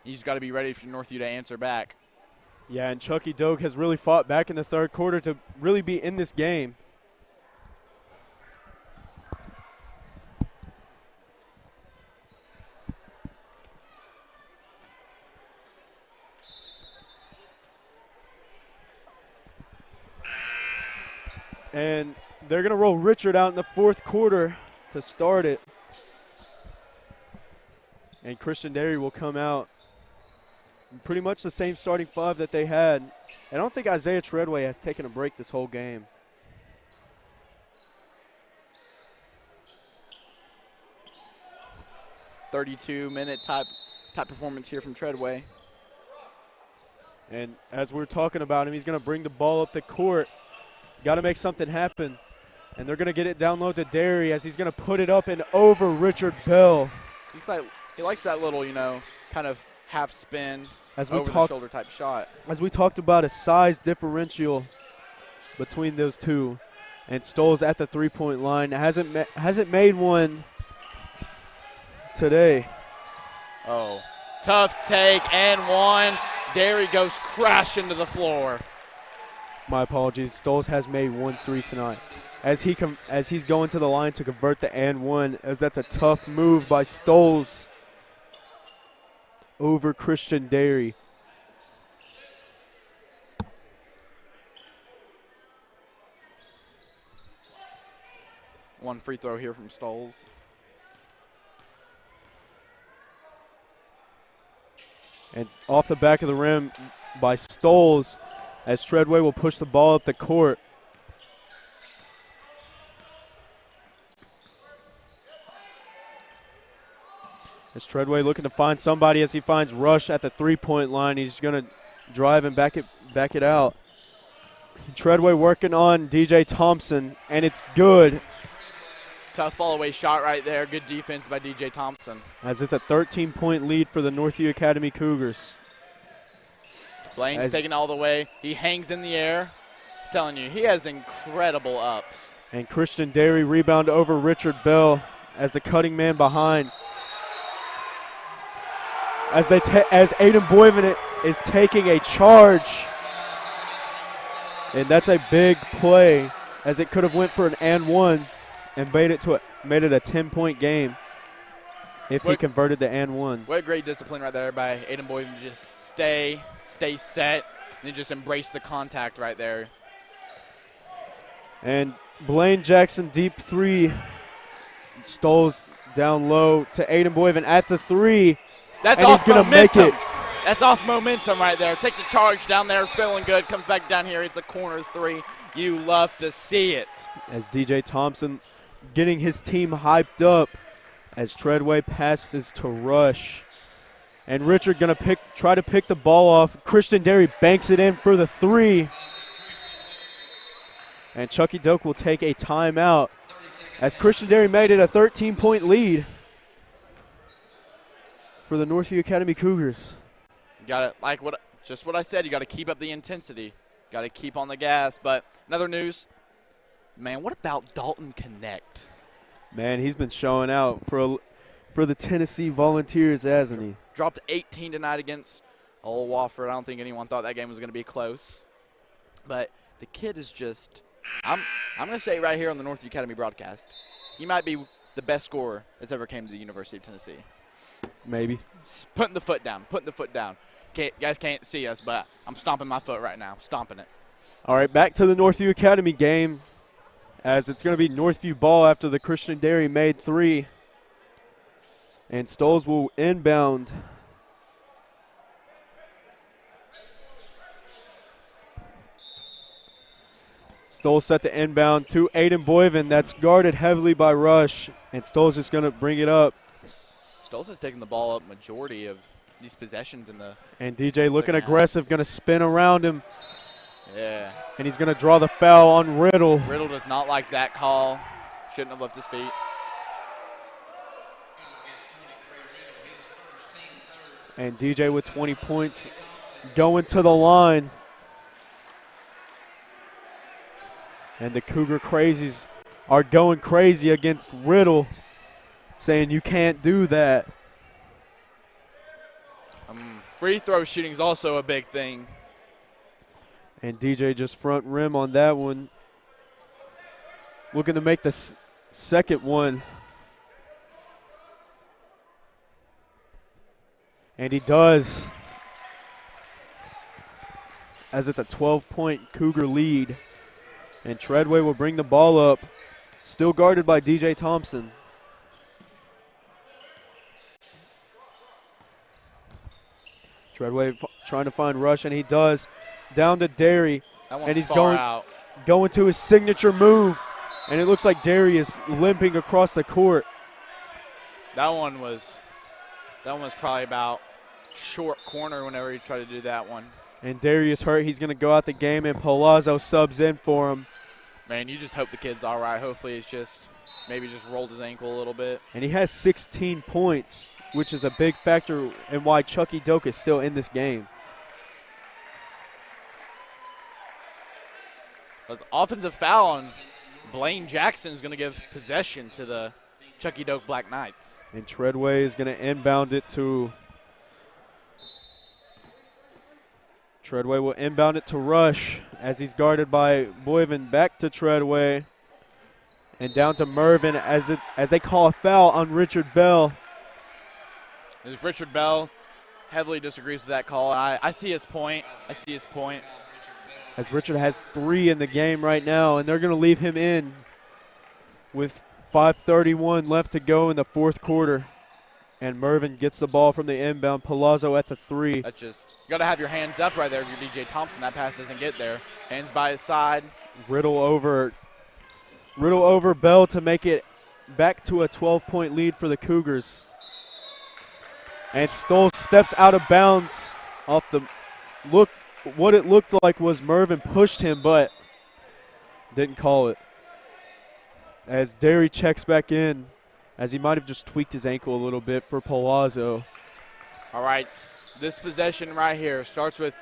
You just got to be ready for Northview to answer back. Yeah, and Chuckey Doak has really fought back in the third quarter to really be in this game. And they're going to roll Richard out in the fourth quarter to start it. And Christian Derry will come out. Pretty much the same starting 5 that they had. I don't think Isaiah Treadway has taken a break this whole game. .32-minute type performance here from Treadway. And as we're talking about him, he's going to bring the ball up the court. Got to make something happen. And they're going to get it down low to Derry as he's going to put it up and over Richard Bell. He likes that little, kind of half spin, As we over the shoulder type shot. As we talked about a size differential between those two. And Stoles at the three-point line. Hasn't made one today. Oh, tough take and one. Derry goes crashing to the floor. My apologies. Stoles has made 1 3 tonight. As he's going to the line to convert the and one, as that's a tough move by Stoles over Christian Derry. One free throw here from Stoles. And off the back of the rim by Stoles, as Treadway will push the ball up the court. As Treadway looking to find somebody as he finds Rush at the three-point line. He's going to drive and back it out. Treadway working on DJ Thompson, and it's good. Tough fall-away shot right there. Good defense by DJ Thompson. As it's a 13-point lead for the Northview Academy Cougars. Blaine's taking it all the way. He hangs in the air. I'm telling you, he has incredible ups. And Christian Derry rebound over Richard Bell as the cutting man behind. As Aiden Boyven is taking a charge. And that's a big play, as it could have went for an and one and made it a 10-point game if he converted the and one. What great discipline right there by Aiden Boyden to just stay set, and then just embrace the contact right there. And Blaine Jackson, deep three. Stoles down low to Aiden Boyven at the 3. That's and off he's going to make momentum. it. That's off momentum right there. Takes a charge down there, feeling good. Comes back down here. It's a corner 3. You love to see it. As DJ Thompson getting his team hyped up as Treadway passes to Rush. And Richard going to try to pick the ball off. Christian Derry banks it in for the 3. And Chuckey Doak will take a timeout as Christian Derry made it a 13-point lead for the Northview Academy Cougars. You got to, just what I said, you got to keep up the intensity. Got to keep on the gas. But another news, man, what about Dalton Connect? Man, he's been showing out for the Tennessee Volunteers, hasn't he? Dropped 18 tonight against Old Wofford. I don't think anyone thought that game was going to be close. But the kid is just, I'm going to say right here on the Northview Academy broadcast, he might be the best scorer that's ever came to the University of Tennessee. Maybe. Putting the foot down, putting the foot down. You guys can't see us, but I'm stomping my foot right now, stomping it. All right, back to the Northview Academy game as it's going to be Northview ball after the Christian Derry made 3. And Stoles will inbound. Stoles set to inbound to Aiden Boyven. That's guarded heavily by Rush. And Stoles just going to bring it up. Stoles has taken the ball up majority of these possessions in the. And DJ looking aggressive, going to spin around him. Yeah. And he's going to draw the foul on Riddle. Riddle does not like that call. Shouldn't have left his feet. And DJ with 20 points going to the line. And the Cougar Crazies are going crazy against Riddle, saying you can't do that. Free throw shooting is also a big thing. And DJ just front rim on that one. Looking to make the second one. And he does. As it's a 12-point Cougar lead. And Treadway will bring the ball up. Still guarded by DJ Thompson. Treadway trying to find Rush, and he does. Down to Derry. And he's going to his signature move. And it looks like Derry is limping across the court. That one was probably about short corner whenever he tried to do that one. And Derry is hurt. He's going to go out the game, and Palazzo subs in for him. Man, you just hope the kid's all right. Hopefully it's maybe just rolled his ankle a little bit. And he has 16 points, which is a big factor in why Chuckey Doak is still in this game. But the offensive foul on Blaine Jackson is going to give possession to the Chuckey Doak Black Knights. And Treadway is going to inbound it to Treadway will inbound it to Rush as he's guarded by Boyven. Back to Treadway and down to Mervin as they call a foul on Richard Bell. As Richard Bell heavily disagrees with that call. I see his point. As Richard has 3 in the game right now, and they're going to leave him in with 5:31 left to go in the fourth quarter. And Mervin gets the ball from the inbound. Palazzo at the 3. That's just, you got to have your hands up right there if you're DJ Thompson. That pass doesn't get there. Hands by his side. Riddle over Bell to make it back to a 12-point lead for the Cougars. And Stoll steps out of bounds off the look. What it looked like was Mervin pushed him, but didn't call it. As Derry checks back in, as he might have just tweaked his ankle a little bit for Palazzo. All right, this possession right here starts with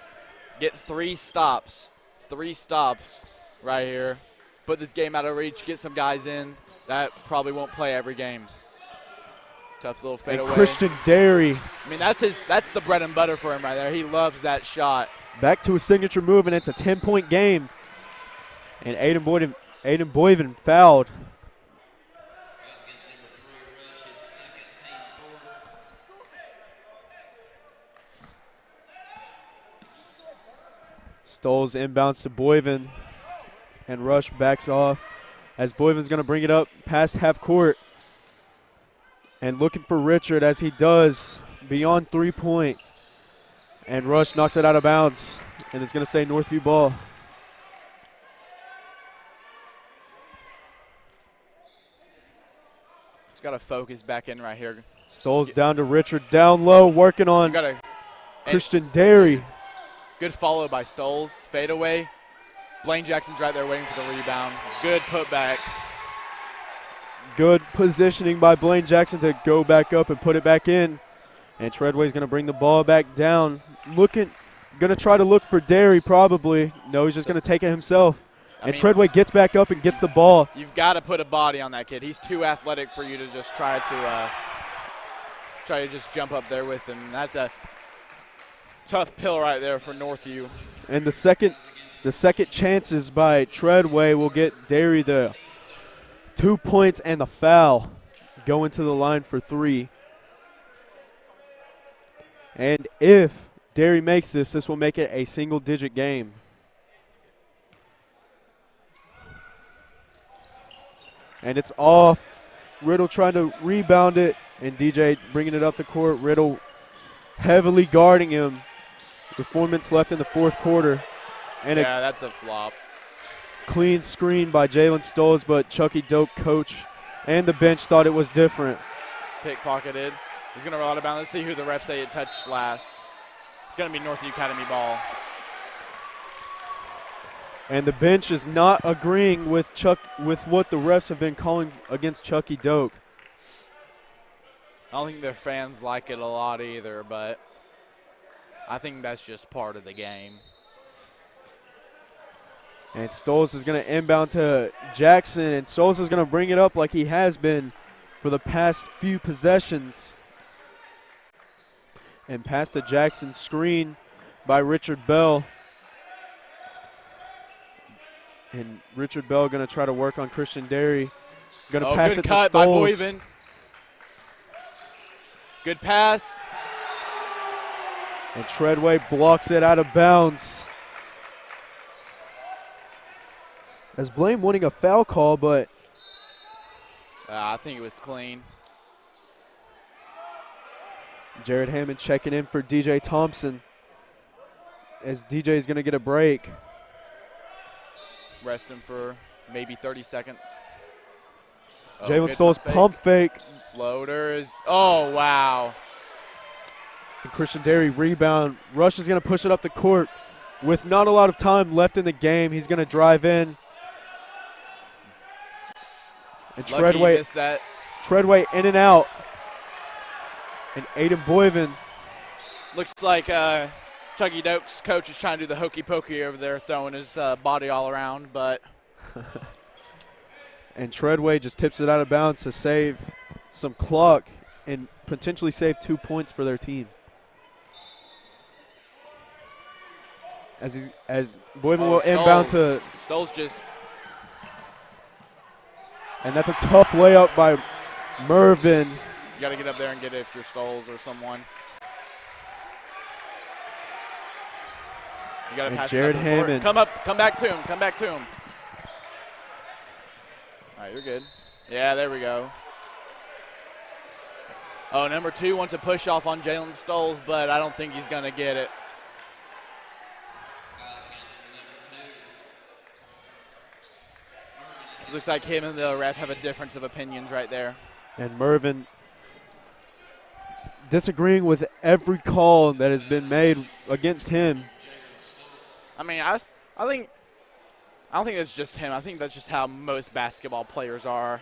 get 3 stops. 3 stops right here. Put this game out of reach, get some guys in. That probably won't play every game. Tough little fadeaway. Christian Derry. I mean, that's the bread and butter for him right there. He loves that shot. Back to his signature move, and it's a 10-point game. And Aiden Boyven fouled. Stoles inbounds to Boyven, and Rush backs off as Boyven's going to bring it up past half court. And looking for Richard as he does beyond 3 points. And Rush knocks it out of bounds. And it's going to say Northview ball. Just got to focus back in right here. Stoles down to Richard, down low, working on Christian Derry. Good follow by Stoles. Fade away. Blaine Jackson's right there waiting for the rebound. Good putback. Good positioning by Blaine Jackson to go back up and put it back in. And Treadway's going to bring the ball back down. Going to try to look for Derry probably. No, he's just going to take it himself. And Treadway gets back up and gets the ball. You've got to put a body on that kid. He's too athletic for you to just try to just jump up there with him. That's a tough pill right there for Northview. And the second chances by Treadway will get Derry the 2 points and the foul. Going to the line for 3. And if Derry makes this will make it a single-digit game. And it's off. Riddle trying to rebound it, and DJ bringing it up the court. Riddle heavily guarding him. With 4 minutes left in the fourth quarter. And yeah, that's a flop. Clean screen by Jalen Stoles, but Chuckey Doak coach and the bench thought it was different. Pickpocketed. He's going to roll out of bounds. Let's see who the refs say it touched last. It's going to be Northview Academy ball. And the bench is not agreeing with what the refs have been calling against Chuckey Doak. I don't think their fans like it a lot either, but I think that's just part of the game. And Stoles is going to inbound to Jackson, and Stoles is going to bring it up like he has been for the past few possessions. And pass to Jackson, screen by Richard Bell. And Richard Bell going to try to work on Christian Derry. Going to pass it to Stoles. Good cut by Boyven. Good pass. And Treadway blocks it out of bounds. As Blaine wanting a foul call, but I think it was clean. Jared Hammond checking in for DJ Thompson. As DJ is going to get a break. Rest him for maybe 30 seconds. Jalen Stoles pump fake. Floater is, oh, wow. And Christian Derry rebound. Rush is going to push it up the court. With not a lot of time left in the game, he's going to drive in. And Treadway in and out. And Aiden Boyven. Looks like Chuckey Doak's coach is trying to do the hokey pokey over there, throwing his body all around, but. And Treadway just tips it out of bounds to save some clock and potentially save 2 points for their team. As Boyven will inbound to Stoles just. And that's a tough layup by Mervin. You got to get up there and get it if you're Stoles or someone. You got to pass Jared Hammond. Come back to him. Come back to him. All right, you're good. Yeah, there we go. Oh, number 2 wants a push off on Jalen Stoles, but I don't think he's going to get it. Looks like him and the ref have a difference of opinions right there. And Mervin disagreeing with every call that has been made against him. I mean, I don't think that's just him. I think that's just how most basketball players are.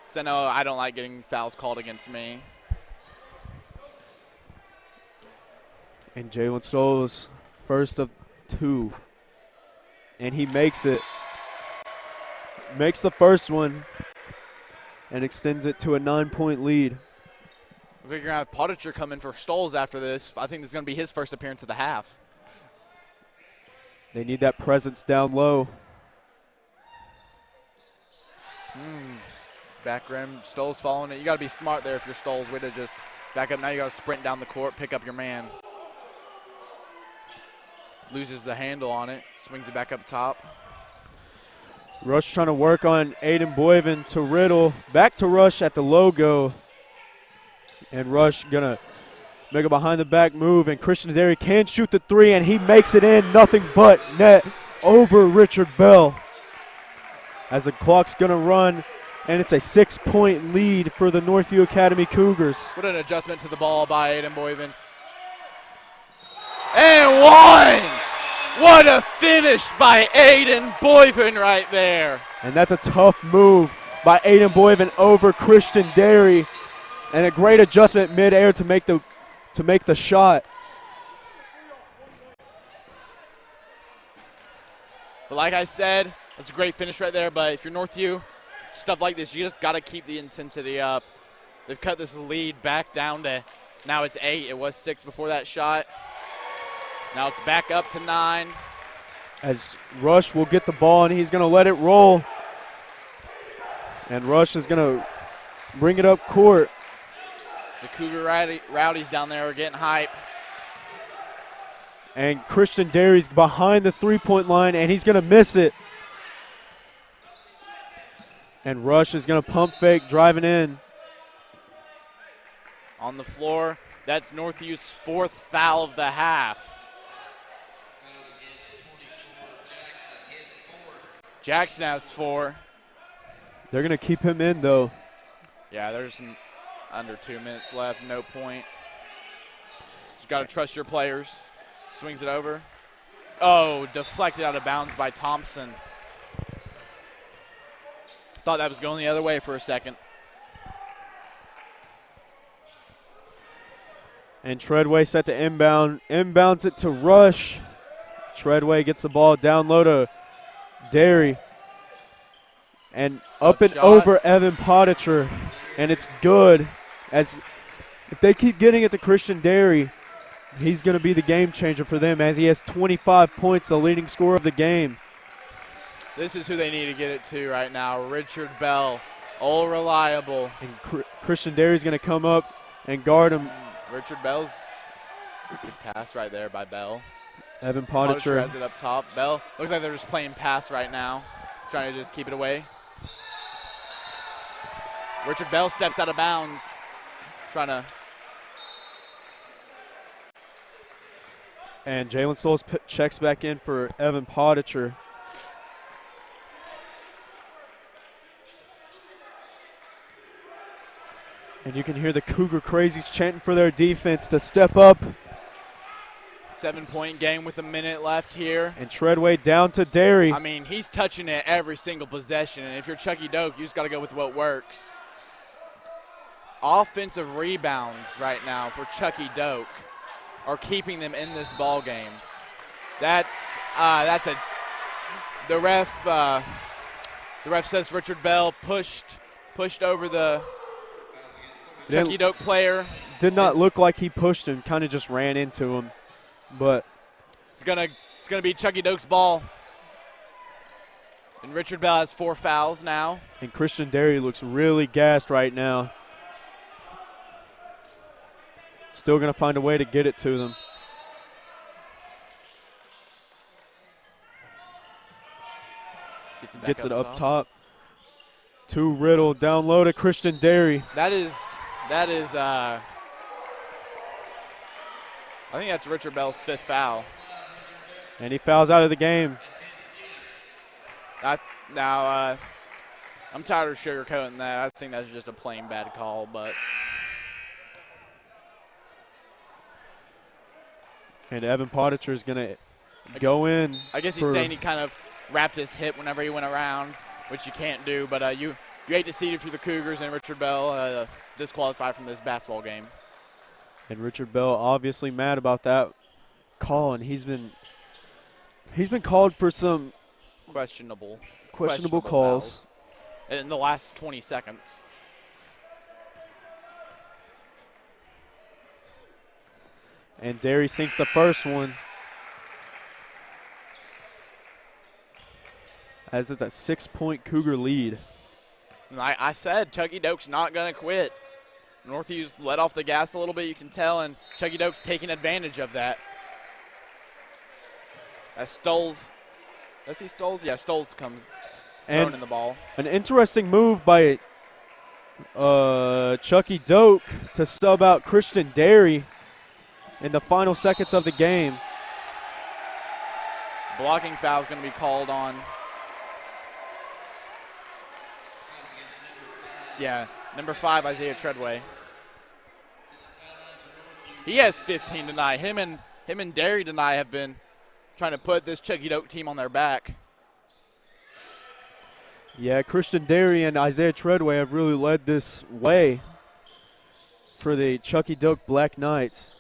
Because I know I don't like getting fouls called against me. And Jalen Stoles, first of 2. And he makes it. Makes the first one and extends it to a 9-point lead. We're going to have Potticher come in for Stoles after this. I think this is going to be his first appearance of the half. They need that presence down low. Back rim, Stoles following it. You got to be smart there if you're Stoles. Way to just back up. Now you got to sprint down the court, pick up your man. Loses the handle on it, swings it back up top. Rush trying to work on Aiden Boyven to Riddle. Back to Rush at the logo. And Rush going to make a behind-the-back move. And Christian Derry can shoot the three, and he makes it in. Nothing but net over Richard Bell. As the clock's going to run, and it's a 6-point lead for the Northview Academy Cougars. What an adjustment to the ball by Aiden Boyven. And one! What a finish by Aiden Boyven right there. And that's a tough move by Aiden Boyven over Christian Derry. And a great adjustment midair to make the shot. But like I said, that's a great finish right there. But if you're Northview, stuff like this, you just got to keep the intensity up. They've cut this lead back down to, now it's 8. It was 6 before that shot. Now it's back up to 9. As Rush will get the ball, and he's going to let it roll. And Rush is going to bring it up court. The Cougar Rowdies down there are getting hype. And Christian Derry's behind the three-point line, and he's going to miss it. And Rush is going to pump fake, driving in. On the floor, that's Northview's 4th foul of the half. Jackson has 4. They're going to keep him in, though. Yeah, there's under 2 minutes left, no point. Just got to trust your players. Swings it over. Oh, deflected out of bounds by Thompson. Thought that was going the other way for a second. And Treadway set to inbound. Inbounds it to Rush. Treadway gets the ball down low to Derry. And up and over Evan Potticher. And it's good. As if they keep getting it to Christian Derry, he's going to be the game changer for them, as he has 25 points, the leading scorer of the game. This is who they need to get it to right now. Richard Bell, all reliable. And Christian Derry's going to come up and guard him. Richard Bell's good pass right there by Bell. Evan Potticher has it up top. Bell looks like they're just playing pass right now, trying to just keep it away. Richard Bell steps out of bounds, trying to. And Jalen Stoles checks back in for Evan Potticher. And you can hear the Cougar Crazies chanting for their defense to step up. 7-point game with a minute left here. And Treadway down to Derry. I mean, he's touching it every single possession. And if you're Chuckey Doak, you just got to go with what works. Offensive rebounds right now for Chuckey Doak are keeping them in this ball game. That's the ref says Richard Bell pushed over the Chuckey Doak player. Did not look like he pushed him, kind of just ran into him. But it's gonna be Chuckey Doak's ball. And Richard Bell has 4 fouls now. And Christian Derry looks really gassed right now. Still going to find a way to get it to them. Gets it up top. To Riddle, down low to Christian Derry. That is I think that's Richard Bell's 5th foul. And he fouls out of the game. I'm tired of sugarcoating that. I think that's just a plain bad call, but. And Evan Potticher is going to go in. I guess he's saying he kind of wrapped his hip whenever he went around, which you can't do. But you hate to see it if you're the Cougars and Richard Bell disqualified from this basketball game. And Richard Bell obviously mad about that call, and he's been called for some questionable calls in the last 20 seconds. And Derry sinks the first one. As it's a 6-point Cougar lead. And I said Chuckey Doak's not going to quit. Northview's let off the gas a little bit, you can tell, and Chuckey Doak's taking advantage of that. As Stoles, does he Stoles? Yeah, Stoles throwing in the ball. An interesting move by Chuckey Doak to sub out Christian Derry in the final seconds of the game. Blocking foul is going to be called on. Yeah, number 5, Isaiah Treadway. He has 15 tonight. Him and Derry tonight have been trying to put this Chuckey Doak team on their back. Yeah, Christian Derry and Isaiah Treadway have really led this way for the Chuckey Doak Black Knights.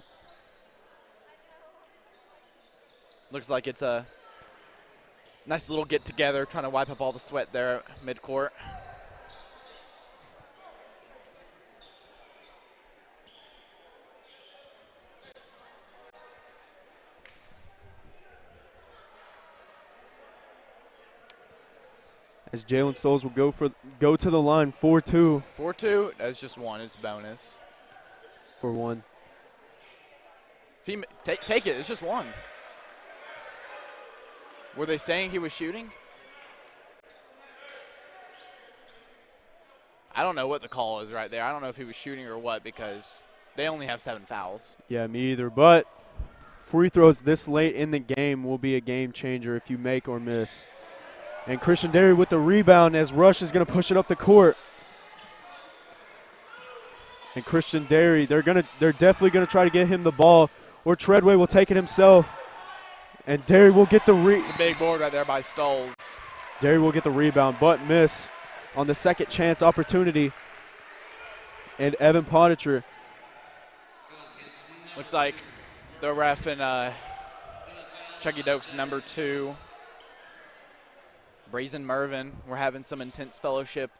Looks like it's a nice little get-together, trying to wipe up all the sweat there at midcourt. As Jalen Stoles will go to the line 4-2. 4-2, that's just one. It's bonus. For one. Take it. It's just one. Were they saying he was shooting? I don't know what the call is right there. I don't know if he was shooting or what because they only have 7 fouls. Yeah, me either. But free throws this late in the game will be a game changer if you make or miss. And Christian Derry with the rebound as Rush is going to push it up the court. And Christian Derry, they're definitely going to try to get him the ball, or Treadway will take it himself. And Derry will get the It's a big board right there by Stoles. Derry will get the rebound, but miss on the second chance opportunity. And Evan Potticher. Looks like the ref and Chuckey Doak's number 2. Brazen Mervin, we're having some intense fellowship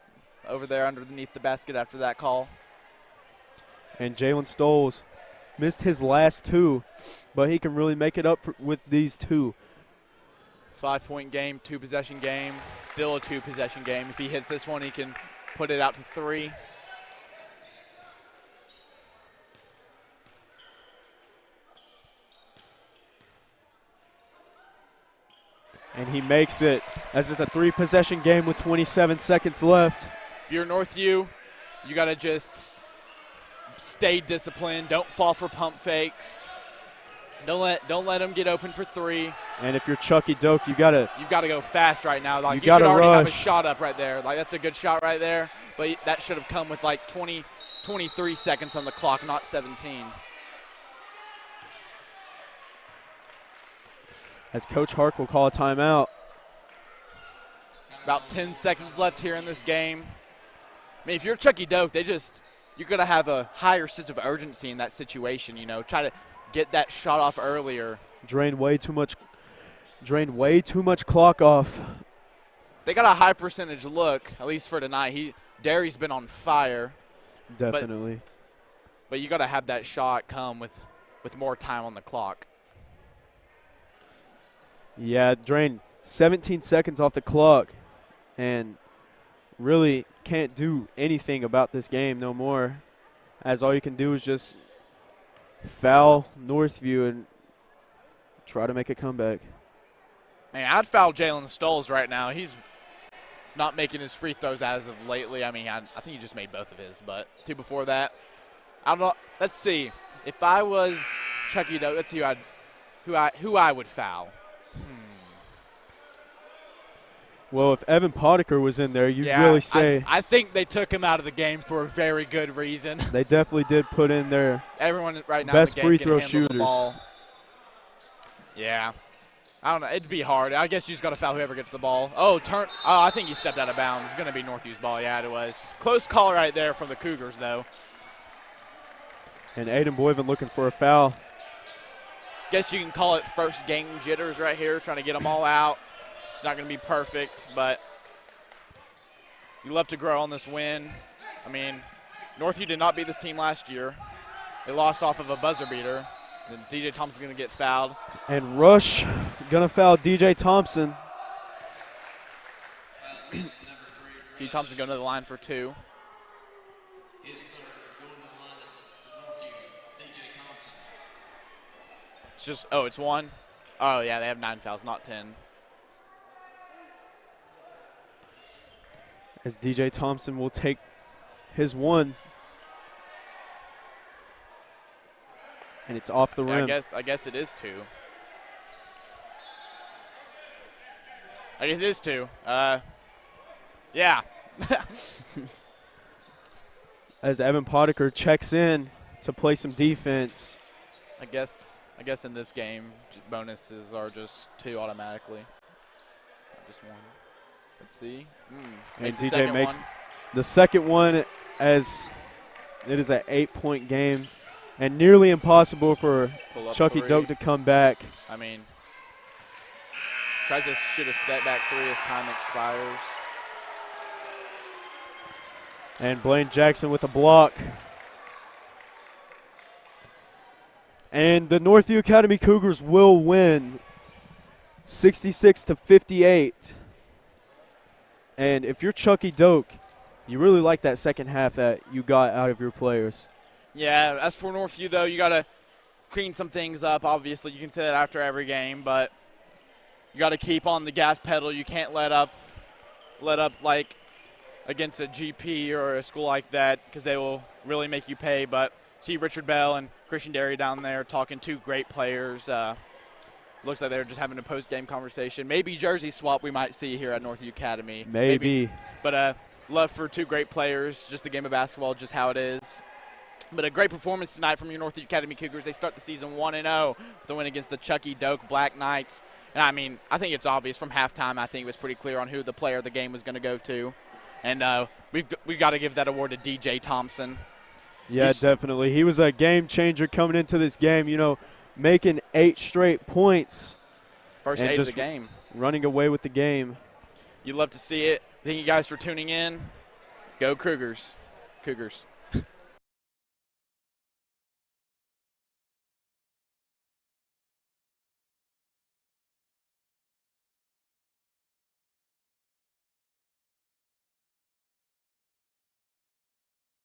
over there underneath the basket after that call. And Jalen Stoles missed his last 2, but he can really make it up with these 2. 5-point game, 2-possession game, still a 2-possession game. If he hits this one, he can put it out to 3. And he makes it as it's a 3-possession game with 27 seconds left. If you're Northview, you got to just stay disciplined. Don't fall for pump fakes. Don't let them get open for 3. And if you're Chuckey Doak, you've got to go fast right now. Like, you should already rush. have a shot up right there. Like, that's a good shot right there. But that should have come with like 23 seconds on the clock, not 17. As Coach Hark will call a timeout. About 10 seconds left here in this game. I mean, if you're Chuckey Doak, you're going to have a higher sense of urgency in that situation, you know. Try to get that shot off earlier. Drained way too much clock off. They got a high percentage look, at least for tonight. Derry's been on fire. Definitely. But you got to have that shot come with more time on the clock. Yeah, drained 17 seconds off the clock and really can't do anything about this game no more, as all you can do is just foul Northview and try to make a comeback. Man, I'd foul Jalen Stoles right now. He's not making his free throws as of lately. I mean, I think he just made both of his, but 2 before that. I don't know. Let's see. If I was Chuckey Doak, let's see who I would foul. Well, if Evan Potticher was in there, you'd really say. I think they took him out of the game for a very good reason. They definitely did put in their everyone right now best in the game free can throw handle shooters. The ball. Yeah. I don't know. It'd be hard. I guess you just got to foul whoever gets the ball. Oh, I think he stepped out of bounds. It's going to be Northview's ball. Yeah, it was. Close call right there from the Cougars, though. And Aiden Boyven looking for a foul. Guess you can call it first game jitters right here, trying to get them all out. It's not going to be perfect, but you love to grow on this win. I mean, Northview did not beat this team last year. They lost off of a buzzer beater. And DJ Thompson's going to get fouled. And Rush going to foul DJ Thompson. DJ Thompson going to the line for 2. It's just, it's 1. Oh, yeah, they have 9 fouls, not 10. as DJ Thompson will take his one. And it's off the rim. I guess it is 2. I guess it is 2. Yeah. As Evan Potiker checks in to play some defense. I guess in this game, bonuses are just 2 automatically. Just 1. Let's see. And the DJ makes one. the second one, as it is an 8-point game and nearly impossible for Chuckey 3. Doak to come back. I mean, tries to shoot a step back 3 as time expires. And Blaine Jackson with a block. And the Northview Academy Cougars will win 66-58. And if you're Chuckey Doak, you really like that second half that you got out of your players. Yeah, as for Northview, though, you got to clean some things up. Obviously, you can say that after every game, but you got to keep on the gas pedal. You can't let up like against a GP or a school like that, because they will really make you pay. But see Richard Bell and Christian Derry down there talking, 2 great players. Looks like they're just having a post-game conversation. Maybe jersey swap we might see here at Northview Academy. Maybe. But love for 2 great players, just the game of basketball, just how it is. But a great performance tonight from your Northview Academy Cougars. They start the season 1-0 with a win against the Chuckey Doak Black Knights. And, I mean, I think it's obvious from halftime. I think it was pretty clear on who the player of the game was going to go to. And we've got to give that award to DJ Thompson. Yeah, definitely. He was a game changer coming into this game, you know, making 8 straight points. First 8 of the game. Running away with the game. You love to see it. Thank you guys for tuning in. Go Cougars. Cougars.